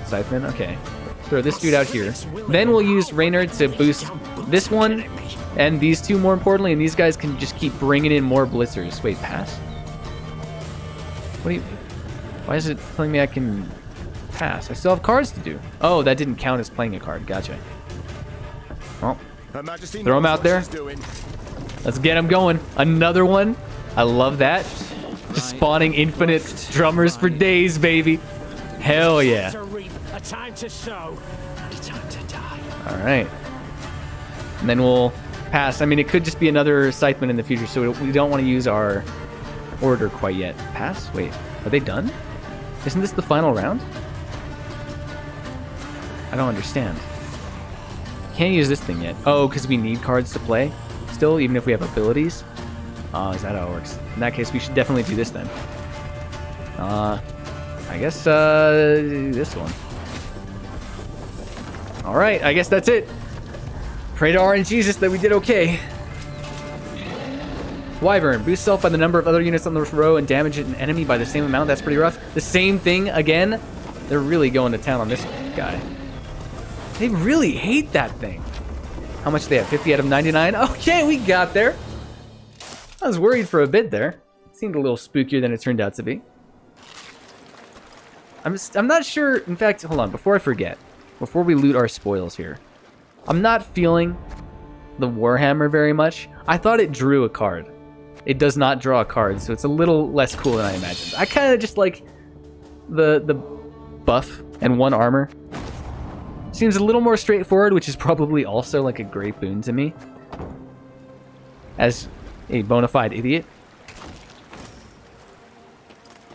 Scytheman? Okay. Throw this dude out here. Then we'll use Reynard to boost this one and these 2 more importantly, and these guys can just keep bringing in more blitzers. Wait, pass? What do you... Why is it telling me I can pass? I still have cards to do. Oh, that didn't count as playing a card. Gotcha. Well, throw him out there. Let's get him going. Another one. I love that. Just spawning infinite drummers for days, baby. Hell yeah. A time to sow, a time to die. All right. And then we'll pass. I mean, it could just be another Scytheman in the future, so we don't want to use our order quite yet. Pass? Wait, are they done? Isn't this the final round? I don't understand. Can't use this thing yet. Oh, because we need cards to play still, even if we have abilities? Oh, is that how it works? In that case, we should definitely do this then. I guess this one. All right, I guess that's it. Pray to RNGesus that we did okay. Wyvern, boost self by the number of other units on the row and damage an enemy by the same amount. That's pretty rough. The same thing again. They're really going to town on this guy. They really hate that thing. How much do they have? 50 out of 99? Okay, we got there. I was worried for a bit there. It seemed a little spookier than it turned out to be. I'm not sure. In fact, hold on. Before I forget, before we loot our spoils here, I'm not feeling the Warhammer very much. I thought it drew a card. It does not draw a card, so it's a little less cool than I imagined. I kind of just like the buff and 1 armor. Seems a little more straightforward, which is probably also like a great boon to me as a bona fide idiot.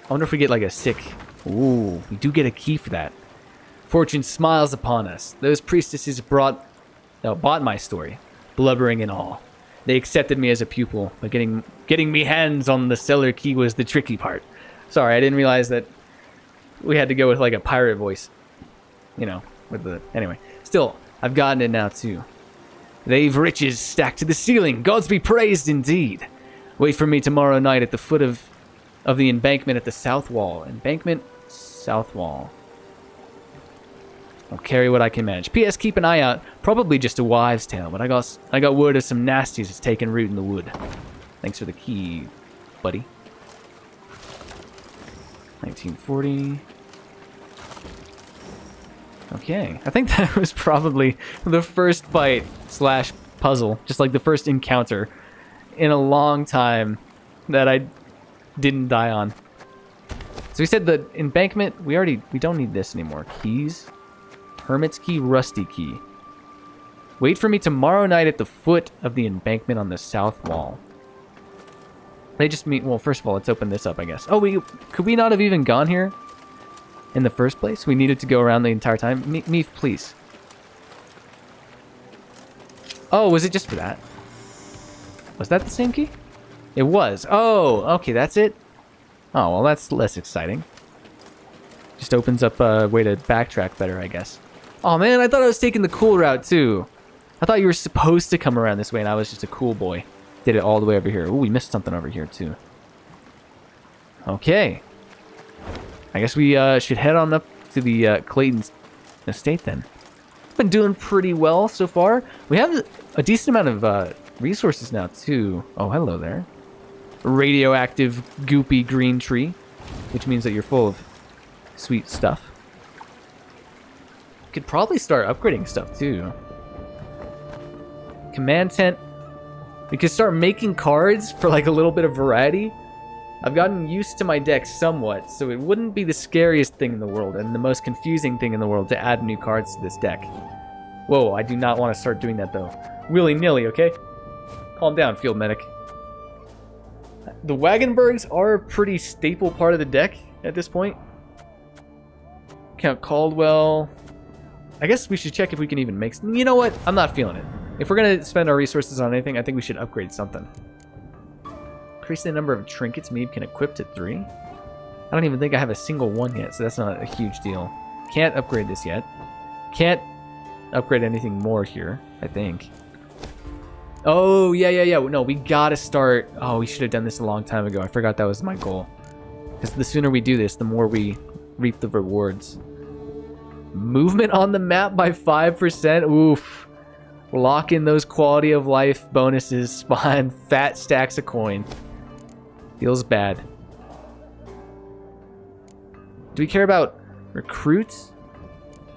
I wonder if we get like a sick... Ooh, we do get a key for that. Fortune smiles upon us. Those priestesses bought my story, blubbering and all. They accepted me as a pupil, but getting me hands on the cellar key was the tricky part. Sorry, I didn't realize that we had to go with like a pirate voice. You know, with the... Anyway, still, I've gotten it now too. They've riches stacked to the ceiling. Gods be praised indeed. Wait for me tomorrow night at the foot of the embankment at the south wall. Embankment, south wall. I'll carry what I can manage. P.S. Keep an eye out. Probably just a wives' tale, but I got word of some nasties that's taking root in the wood. Thanks for the key, buddy. 1940. Okay, I think that was probably the first fight slash puzzle, just like the first encounter in a long time that I didn't die on. So we said the embankment, we don't need this anymore. Keys. Hermit's key, rusty key. Wait for me tomorrow night at the foot of the embankment on the south wall. They just meet, well, first of all, let's open this up, I guess. Oh, could we not have even gone here in the first place? We needed to go around the entire time. Meef, please. Oh, was it just for that? Was that the same key? It was. Oh, okay, that's it. Oh, well, that's less exciting. Just opens up a way to backtrack better, I guess. Oh, man, I thought I was taking the cool route, too. I thought you were supposed to come around this way, and I was just a cool boy. Did it all the way over here. Ooh, we missed something over here, too. Okay. I guess we should head on up to the Clayton's estate, then. It's been doing pretty well so far. We have a decent amount of resources now, too. Oh, hello there. Radioactive, goopy green tree, which means that you're full of sweet stuff. Could probably start upgrading stuff, too. Command tent. We could start making cards for like a little bit of variety. I've gotten used to my deck somewhat, so it wouldn't be the scariest thing in the world and the most confusing thing in the world to add new cards to this deck. Whoa, I do not want to start doing that though. Willy-nilly, okay? Calm down, field medic. The Wagenbergs are a pretty staple part of the deck at this point. Count Caldwell. I guess we should check if we can even make... You know what? I'm not feeling it. If we're going to spend our resources on anything, I think we should upgrade something. Increase the number of trinkets Mead can equip to 3. I don't even think I have a single one yet, so that's not a huge deal. Can't upgrade this yet. Can't upgrade anything more here, I think. Oh, yeah. No, we gotta start... Oh, we should have done this a long time ago. I forgot that was my goal. Because the sooner we do this, the more we reap the rewards. Movement on the map by 5%? Oof. Lock in those quality of life bonuses behind fat stacks of coin. Feels bad. Do we care about recruits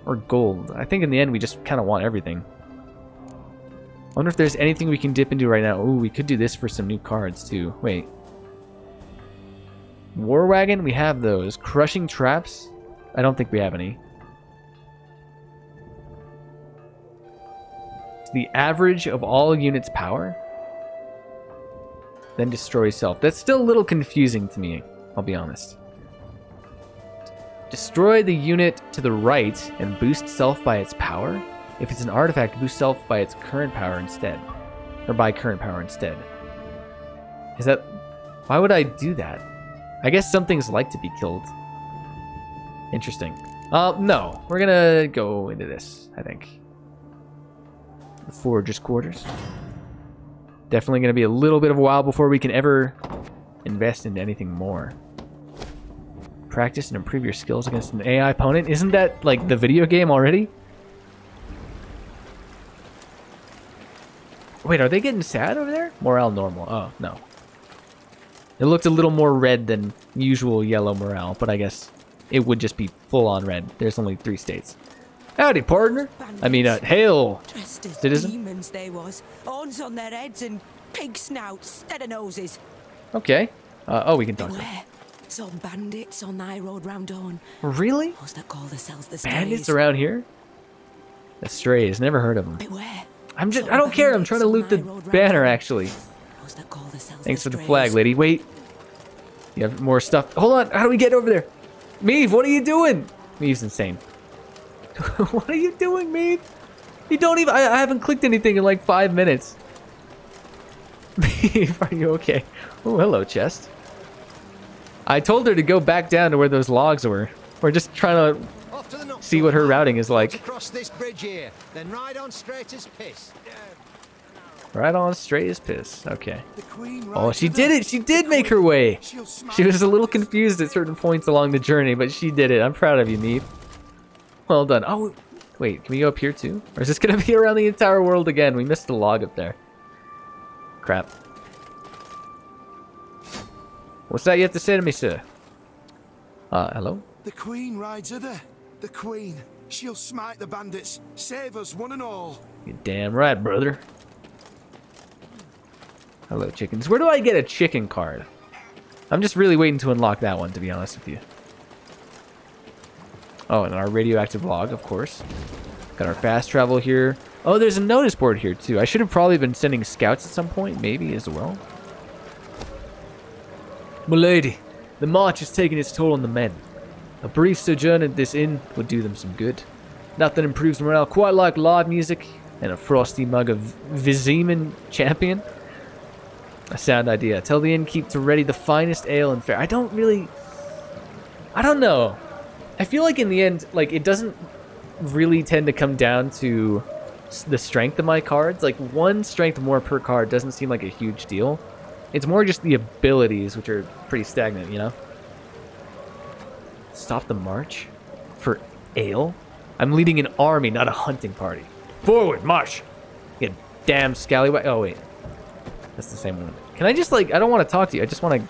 or gold? I think in the end we just kind of want everything. I wonder if there's anything we can dip into right now. Ooh, we could do this for some new cards too. Wait. War Wagon? We have those. Crushing Traps? I don't think we have any. The average of all units' power, then destroy self. That's still a little confusing to me, I'll be honest. Destroy the unit to the right and boost self by its power. If it's an artifact, boost self by its current power instead. Or by current power instead. Is that... Why would I do that? I guess some things like to be killed. Interesting. No. We're gonna go into this, I think. The Forger's Quarters. Definitely going to be a little bit of a while before we can ever invest into anything more. Practice and improve your skills against an AI opponent. Isn't that like the video game already? Wait, are they getting sad over there? Morale normal. Oh, no. It looked a little more red than usual yellow morale, but I guess it would just be full-on red. There's only 3 states. Howdy, partner. I mean, hail, citizen. Demons they was. Horns on their heads and pig snouts instead of noses. Okay. Oh, we can talk to them. Some bandits on thy road round dawn. Really? Those that call themselves the Bandits strays. around here? The Strays. Never heard of them. Beware. I don't care. I'm trying to loot the banner, actually. Those that call themselves Thanks for the strays. flag, lady. Wait. You have more stuff. Hold on. How do we get over there? Meave, what are you doing? Maeve's insane. What are you doing, Meave? You don't even... I haven't clicked anything in like 5 minutes. Meave, are you okay? Oh, hello, chest. I told her to go back down to where those logs were. We're just trying to see what her routing is like. Across this bridge here, then ride on straight as piss. Right on straight as piss. Okay. Oh, she did it. She did make her way. She was a little confused at certain points along the journey, but she did it. I'm proud of you, Meave. Well done. Oh, wait. Can we go up here too? Or is this going to be around the entire world again? We missed the log up there. Crap. What's that you have to say to me, sir? Hello? The Queen rides hither. The Queen. She'll smite the bandits. Save us, one and all. You're damn right, brother. Hello, chickens. Where do I get a chicken card? I'm just really waiting to unlock that one, to be honest with you. Oh, and our radioactive log, of course. Got our fast travel here. Oh, there's a notice board here, too. I should have probably been sending scouts at some point, maybe, as well. Milady, the march has taken its toll on the men. A brief sojourn at this inn would do them some good. Nothing improves morale quite like live music and a frosty mug of Viziman Champion. A sound idea. Tell the innkeep to ready the finest ale and fare. I don't know. I feel like in the end, like, it doesn't really tend to come down to the strength of my cards. Like, 1 strength more per card doesn't seem like a huge deal. It's more just the abilities, which are pretty stagnant, you know? Stop the march? For ale? I'm leading an army, not a hunting party. Forward, march! You damn scallywag. Oh, wait. That's the same one. Can I just like, I don't want to talk to you. I just want to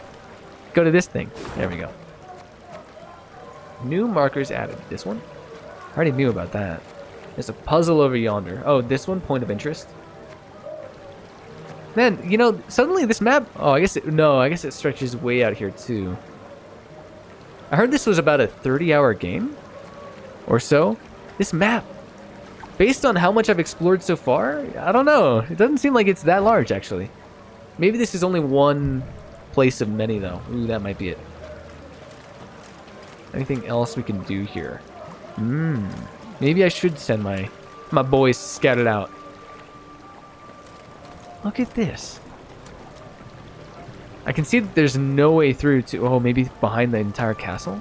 go to this thing. There we go. New markers added. This one? I already knew about that. There's a puzzle over yonder. Oh, this one, point of interest. Man, you know, suddenly this map... Oh, I guess it stretches way out here too. I heard this was about a 30-hour game or so. This map, based on how much I've explored so far, I don't know. It doesn't seem like it's that large, actually. Maybe this is only one place of many, though. Ooh, that might be it. Anything else we can do here? Maybe I should send my boys scattered out. Look at this. I can see that there's no way through to... Oh, maybe behind the entire castle?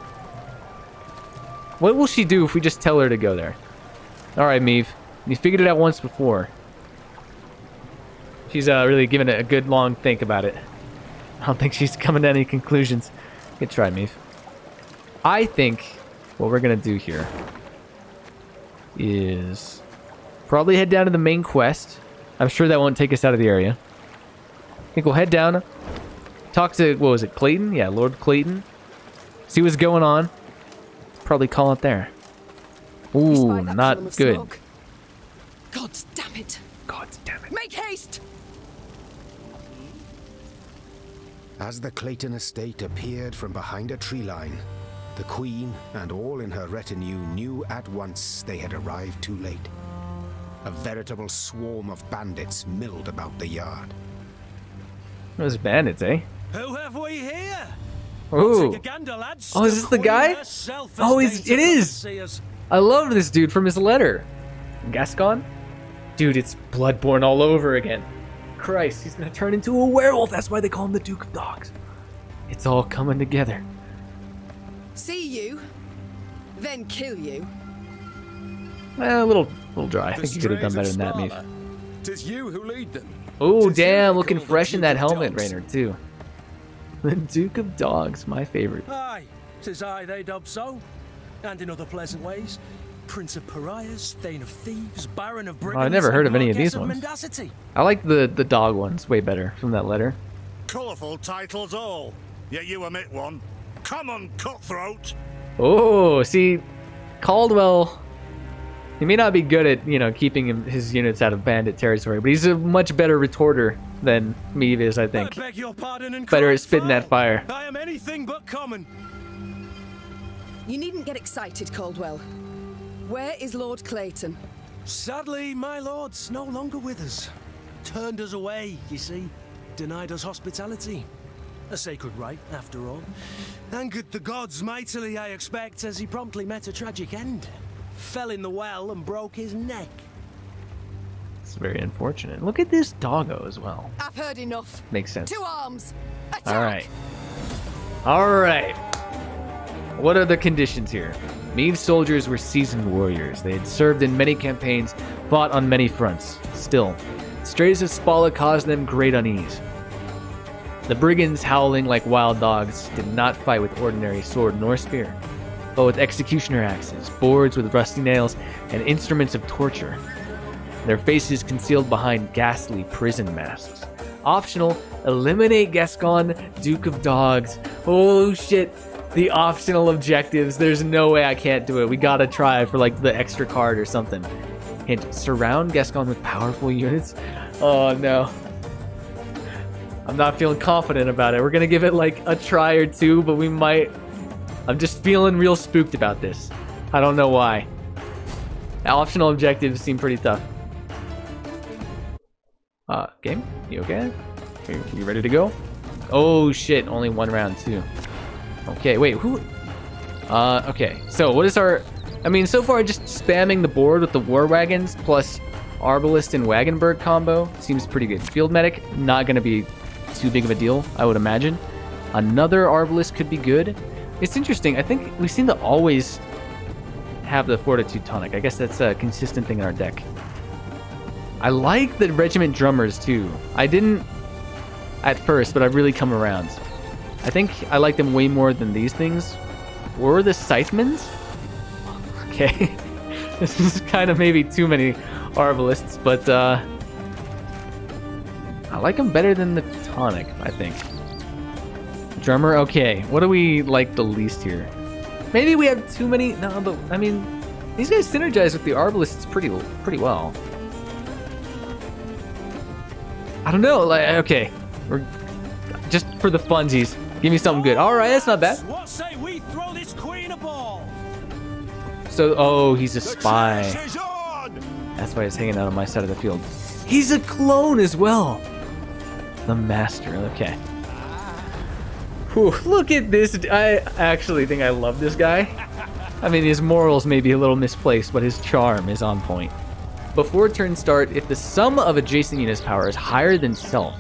What will she do if we just tell her to go there? Alright, Meave. You figured it out once before. She's really giving it a good long think about it. I don't think she's coming to any conclusions. Good try, Meave. I think what we're going to do here is probably head down to the main quest. I'm sure that won't take us out of the area. I think we'll head down, talk to, what was it, Clayton? Yeah, Lord Clayton. See what's going on. Probably call it there. Ooh, not good. Smoke. God damn it. God damn it. Make haste! As the Clayton estate appeared from behind a tree line, the Queen and all in her retinue knew at once they had arrived too late. A veritable swarm of bandits milled about the yard. Those bandits, eh? Who have we here? Ooh. Oh, is this the guy? Oh, it is. I love this dude from his letter. Gascon? Dude, it's Bloodborne all over again. Christ, he's gonna turn into a werewolf. That's why they call him the Duke of Dogs. It's all coming together. See you, then kill you. Well, a little dry. I think you could have done better than that, Meave. 'Tis you who lead them. Oh, damn, looking fresh in that helmet, Raynor, too. The Duke of Dogs, my favorite. Aye, 'tis I they dub so, and in other pleasant ways. Prince of Pariahs, Thane of Thieves, Baron of Brigands. I've never heard of any of these ones. Mendacity. I like the dog ones way better from that letter. Colourful titles all, yet you omit one. Come on, cutthroat! Oh, see, Caldwell, he may not be good at, you know, keeping his units out of bandit territory, but he's a much better retorter than Meave is, I think. I beg your pardon and better at spitting that fire. I am anything but common. You needn't get excited, Caldwell. Where is Lord Clayton? Sadly, my lord's no longer with us. Turned us away, you see. Denied us hospitality. A sacred right, after all. Angered the gods mightily, I expect, as he promptly met a tragic end. Fell in the well and broke his neck. It's very unfortunate. Look at this doggo as well. I've heard enough. Makes sense. To arms. Attack! All right. All right. What are the conditions here? Meave's soldiers were seasoned warriors. They had served in many campaigns, fought on many fronts. Still, strays of Spala caused them great unease. The brigands, howling like wild dogs, did not fight with ordinary sword nor spear, but with executioner axes, boards with rusty nails, and instruments of torture. Their faces concealed behind ghastly prison masks. Optional, eliminate Gascon, Duke of Dogs. Oh shit. The optional objectives. There's no way I can't do it. We gotta try for like the extra card or something. Hint, surround Gascon with powerful units. Oh no. I'm not feeling confident about it. We're gonna give it like a try or two, but we might... I'm just feeling real spooked about this. I don't know why. The optional objectives seem pretty tough. Game? You okay? You ready to go? Oh shit, only one round too. Okay, wait, who? Okay, so what is our... I mean, so far just spamming the board with the war wagons plus Arbalist and Wagenberg combo seems pretty good. Field Medic, not going to be too big of a deal, I would imagine. Another Arbalist could be good. It's interesting, I think we seem to always have the Fortitude Tonic. I guess that's a consistent thing in our deck. I like the Regiment Drummers too. I didn't at first, but I've really come around. I think I like them way more than these things. Or the Scythemans? Okay. This is kind of maybe too many Arbalists, but I like him better than the tonic, I think. Drummer, okay. What do we like the least here? Maybe we have too many. No, but I mean, these guys synergize with the arbalists pretty well. I don't know. Like, okay, we're just for the funsies. Give me something good. All right, that's not bad. What say we throw this queen a ball? So, oh, he's a spy. That's why he's hanging out on my side of the field. He's a clone as well. The master. Okay. Whew, look at this. I actually think I love this guy. I mean, his morals may be a little misplaced, but his charm is on point. Before turn start, if the sum of adjacent units' power is higher than self,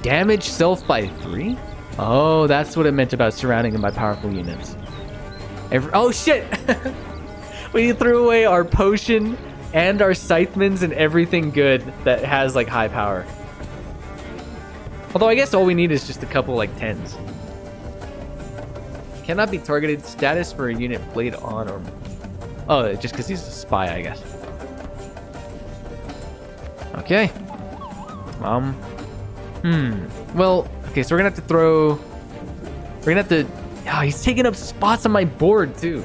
damage self by 3? Oh, that's what it meant about surrounding him by powerful units. Oh, shit! We threw away our potion and our scythemans and everything good that has, like, high power. Although I guess all we need is just a couple, like, 10s. Cannot be targeted. Status for a unit played on or... Oh, just because he's a spy, I guess. Okay. Well, okay, so we're gonna have to throw... We're gonna have to... Oh, he's taking up spots on my board, too.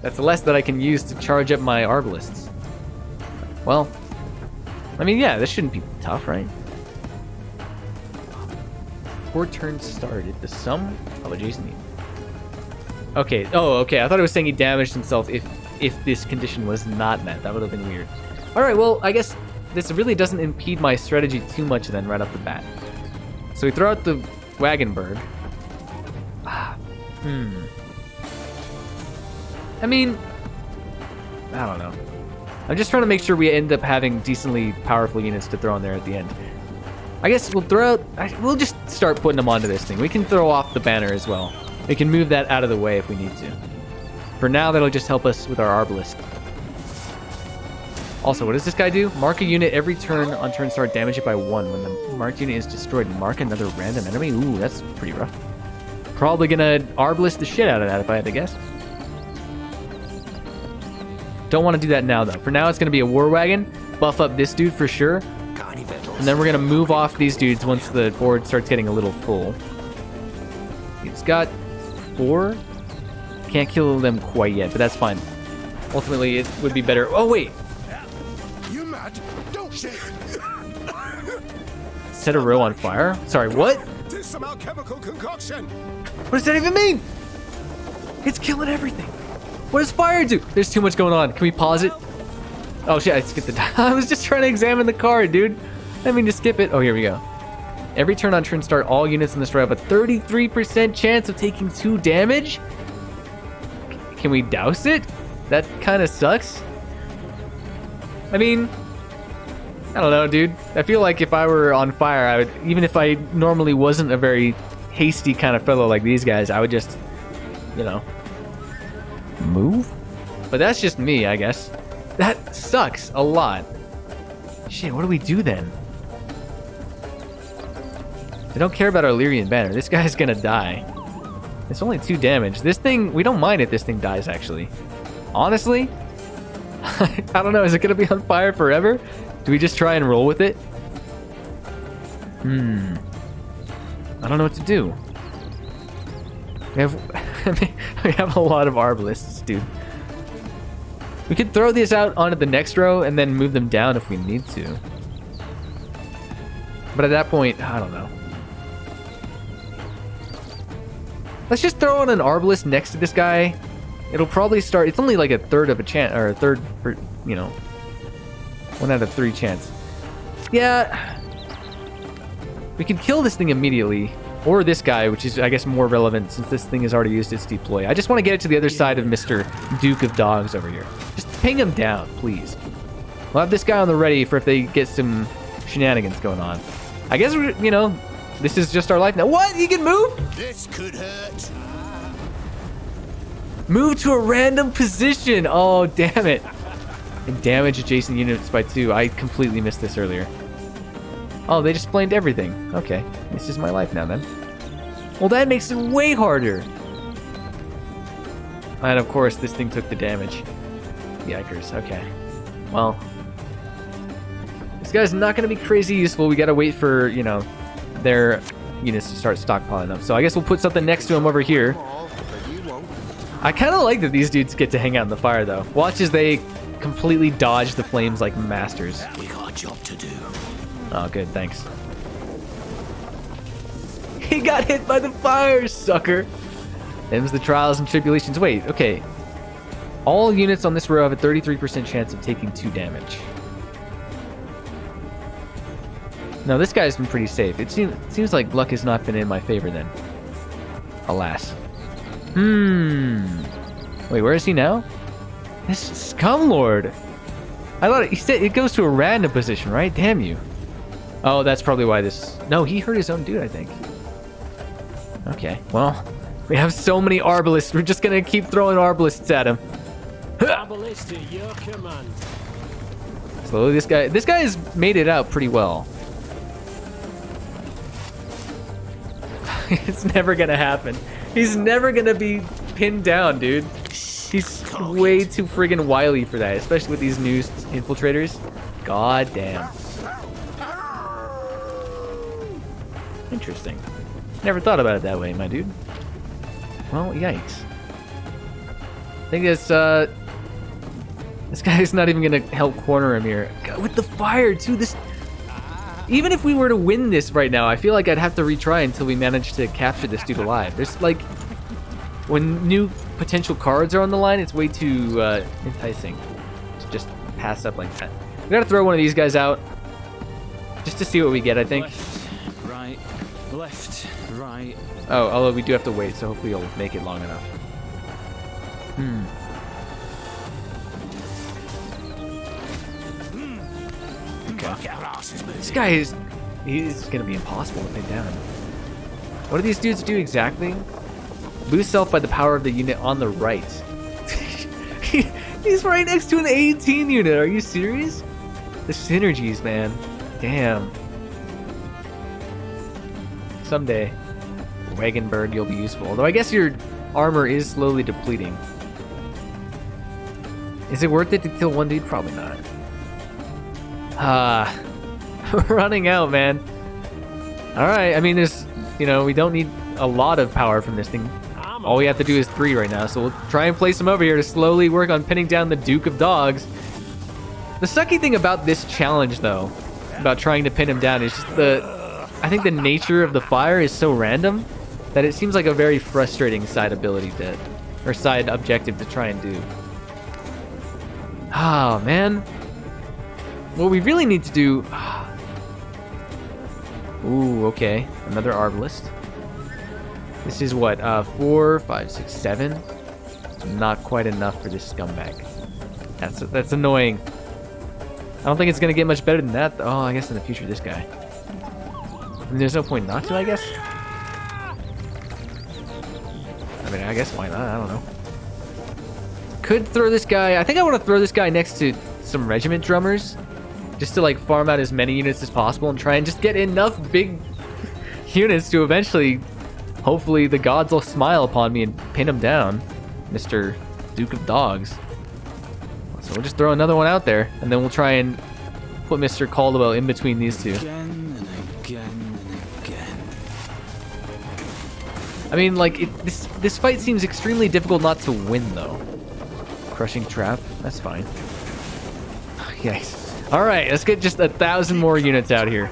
That's less that I can use to charge up my arbalists. Well, I mean, yeah, this shouldn't be tough, right? Before turn started, the sum of adjacent units. Okay, oh, okay, I thought it was saying he damaged himself if this condition was not met. That would have been weird. Alright, well, I guess this really doesn't impede my strategy too much then right off the bat. So we throw out the Wagenberg. I mean, I don't know. I'm just trying to make sure we end up having decently powerful units to throw in there at the end. I guess we'll throw out... We'll just start putting them onto this thing. We can throw off the banner as well. We can move that out of the way if we need to. For now, that'll just help us with our arbalist. Also, what does this guy do? Mark a unit every turn on turn start, damage it by 1. When the marked unit is destroyed, mark another random enemy. Ooh, that's pretty rough. Probably gonna arbalist the shit out of that if I had to guess. Don't want to do that now, though. For now, it's going to be a war wagon. Buff up this dude for sure. And then we're going to move off these dudes once the board starts getting a little full. It's got 4. Can't kill them quite yet, but that's fine. Ultimately, it would be better. Oh, wait. You mad? Don't shake. Set a row on fire? Sorry, what? Tis some alchemical concoction. What does that even mean? It's killing everything. What does fire do? There's too much going on. Can we pause it? Oh shit, I skipped the... I was just trying to examine the card, dude. I didn't mean to skip it. Oh, here we go. Every turn on turn start, all units in this row have a 33% chance of taking 2 damage. Can we douse it? That kind of sucks. I mean, I don't know, dude. I feel like if I were on fire, I would... Even if I normally wasn't a very hasty kind of fellow like these guys, I would just, you know... move? But that's just me, I guess. That sucks a lot. Shit, what do we do then? They don't care about our Lyrian banner. This guy's gonna die. It's only 2 damage. This thing, we don't mind if this thing dies, actually. Honestly, I don't know. Is it gonna be on fire forever? Do we just try and roll with it? I don't know what to do. We have a lot of arbalists, dude. We could throw these out onto the next row and then move them down if we need to. But at that point, I don't know. Let's just throw on an arbalist next to this guy. It'll probably start... It's only like a third of a chance, or a third, you know, 1 out of 3 chance. Yeah. We can kill this thing immediately. Or this guy, which is, I guess, more relevant since this thing has already used its deploy. I just want to get it to the other side of Mr. Duke of Dogs over here. Just ping him down, please. We'll have this guy on the ready for if they get some shenanigans going on. I guess, you know, this is just our life now. What? He can move? This could hurt. Move to a random position. Oh, damn it. And damage adjacent units by 2. I completely missed this earlier. Oh, they just flamed everything. Okay, this is my life now then. Well, that makes it way harder. And of course, this thing took the damage. Yikers, okay. Well, this guy's not going to be crazy useful. We got to wait for, you know, their units to start stockpiling up. So I guess we'll put something next to him over here. I kind of like that these dudes get to hang out in the fire, though. Watch as they completely dodge the flames like masters. We got a job to do. Oh, good, thanks. He got hit by the fire, sucker. Them's the trials and tribulations. Wait, okay. All units on this row have a 33% chance of taking 2 damage. No, this guy's been pretty safe. It seems like luck has not been in my favor then. Alas. Wait, where is he now? This Scumlord. I thought he said it goes to a random position, right? Damn you. Oh, that's probably why this... No, he hurt his own dude, I think. Okay, well, we have so many arbalists. We're just gonna keep throwing arbalists at him. Arbalist at your command. Slowly, this guy has made it out pretty well. It's never gonna happen. He's never gonna be pinned down, dude. He's way too friggin' wily for that, especially with these new infiltrators. God damn. Interesting. Never thought about it that way, my dude. Well, yikes. I think this guy's not even gonna help corner him here. God, with the fire too, even if we were to win this right now, I feel like I'd have to retry until we manage to capture this dude alive. There's like, when new potential cards are on the line, it's way too enticing to just pass up like that. We gotta throw one of these guys out just to see what we get, I think. Left, right, left, right. Oh, although we do have to wait, so hopefully you'll make it long enough. Okay. This guy he's gonna be impossible to pin down. What do these dudes do exactly? Boost self by the power of the unit on the right. He's right next to an 18 unit. Are you serious? The synergies, man. Damn. Someday, Wagenberg, you'll be useful. Although I guess your armor is slowly depleting. Is it worth it to kill one dude? Probably not. We're running out, man. Alright, I mean, there's, you know, we don't need a lot of power from this thing. All we have to do is 3 right now, so we'll try and place him over here to slowly work on pinning down the Duke of Dogs. The sucky thing about this challenge, though, about trying to pin him down, is just I think the nature of the fire is so random that it seems like a very frustrating side ability or side objective to try and do. Oh, man. What we really need to do... Ooh, okay. Another Arbalist. This is what, 4, 5, 6, 7? Not quite enough for this scumbag. That's annoying. I don't think it's going to get much better than that. Oh, I guess in the future, this guy. I mean, there's no point not to, I guess. I mean, I guess why not? I don't know. Could throw this guy... I think I want to throw this guy next to some regiment drummers. Just to, like, farm out as many units as possible and try and just get enough big units to eventually... Hopefully the gods will smile upon me and pin him down. Mr. Duke of Dogs. So we'll just throw another one out there, and then we'll try and put Mr. Caldwell in between these two. Again and again and again. I mean, like, this fight seems extremely difficult not to win, though. Crushing trap, that's fine. Yikes. Alright, let's get just 1,000 more units out here.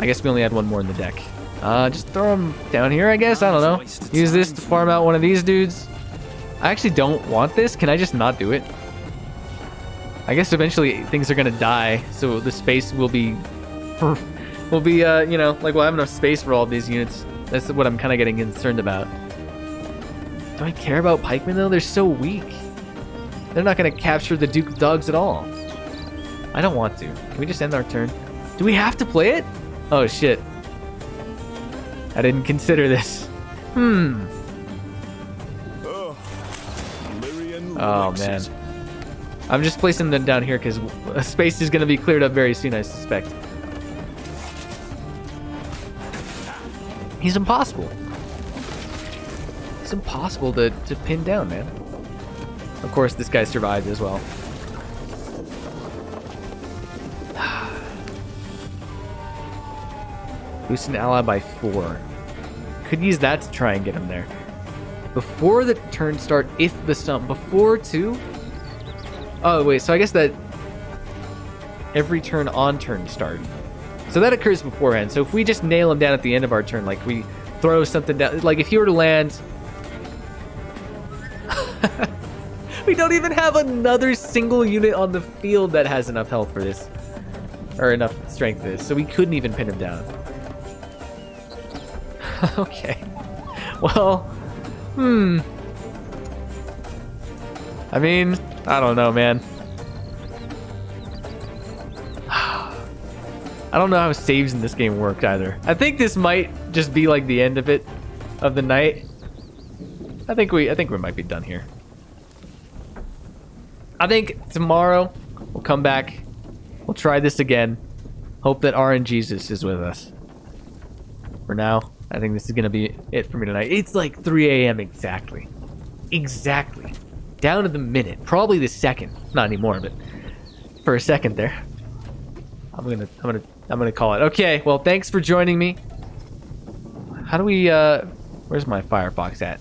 I guess we only had one more in the deck. Just throw them down here, I guess? I don't know. Use this to farm out one of these dudes. I actually don't want this. Can I just not do it? I guess eventually things are gonna die, so the space will be... you know, like we'll have enough space for all of these units. That's what I'm kind of getting concerned about. Do I care about pikemen, though? They're so weak. They're not gonna capture the Duke of Dogs at all. I don't want to. Can we just end our turn? Do we have to play it? Oh, shit. I didn't consider this. Oh, man. I'm just placing them down here because space is going to be cleared up very soon, I suspect. He's impossible. It's impossible to pin down, man. Of course, this guy survived as well. Boost an ally by 4. Could use that to try and get him there. Before the turn start, if the stump. Before 2? Oh, wait, so I guess that every turn on turn start. So that occurs beforehand. So if we just nail him down at the end of our turn, like we throw something down, like if he were to land... We don't even have another single unit on the field that has enough health for this. Or enough strength for this. So we couldn't even pin him down. Okay. Well, I mean, I don't know, man. I don't know how saves in this game work either. I think this might just be like the end of it, of the night. I think we might be done here. I think tomorrow we'll come back. We'll try this again. Hope that RNGesus is with us. For now, I think this is gonna be it for me tonight. It's like 3 a.m. exactly. Exactly. Down to the minute. Probably the second. Not anymore, but for a second there. I'm gonna call it. Okay, well, thanks for joining me. How do we where's my Firefox at?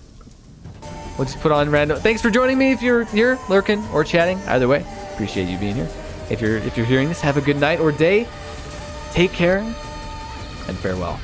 We'll just put on random. Thanks for joining me if you're here, lurking or chatting. Either way, appreciate you being here. If you're hearing this, have a good night or day. Take care and farewell.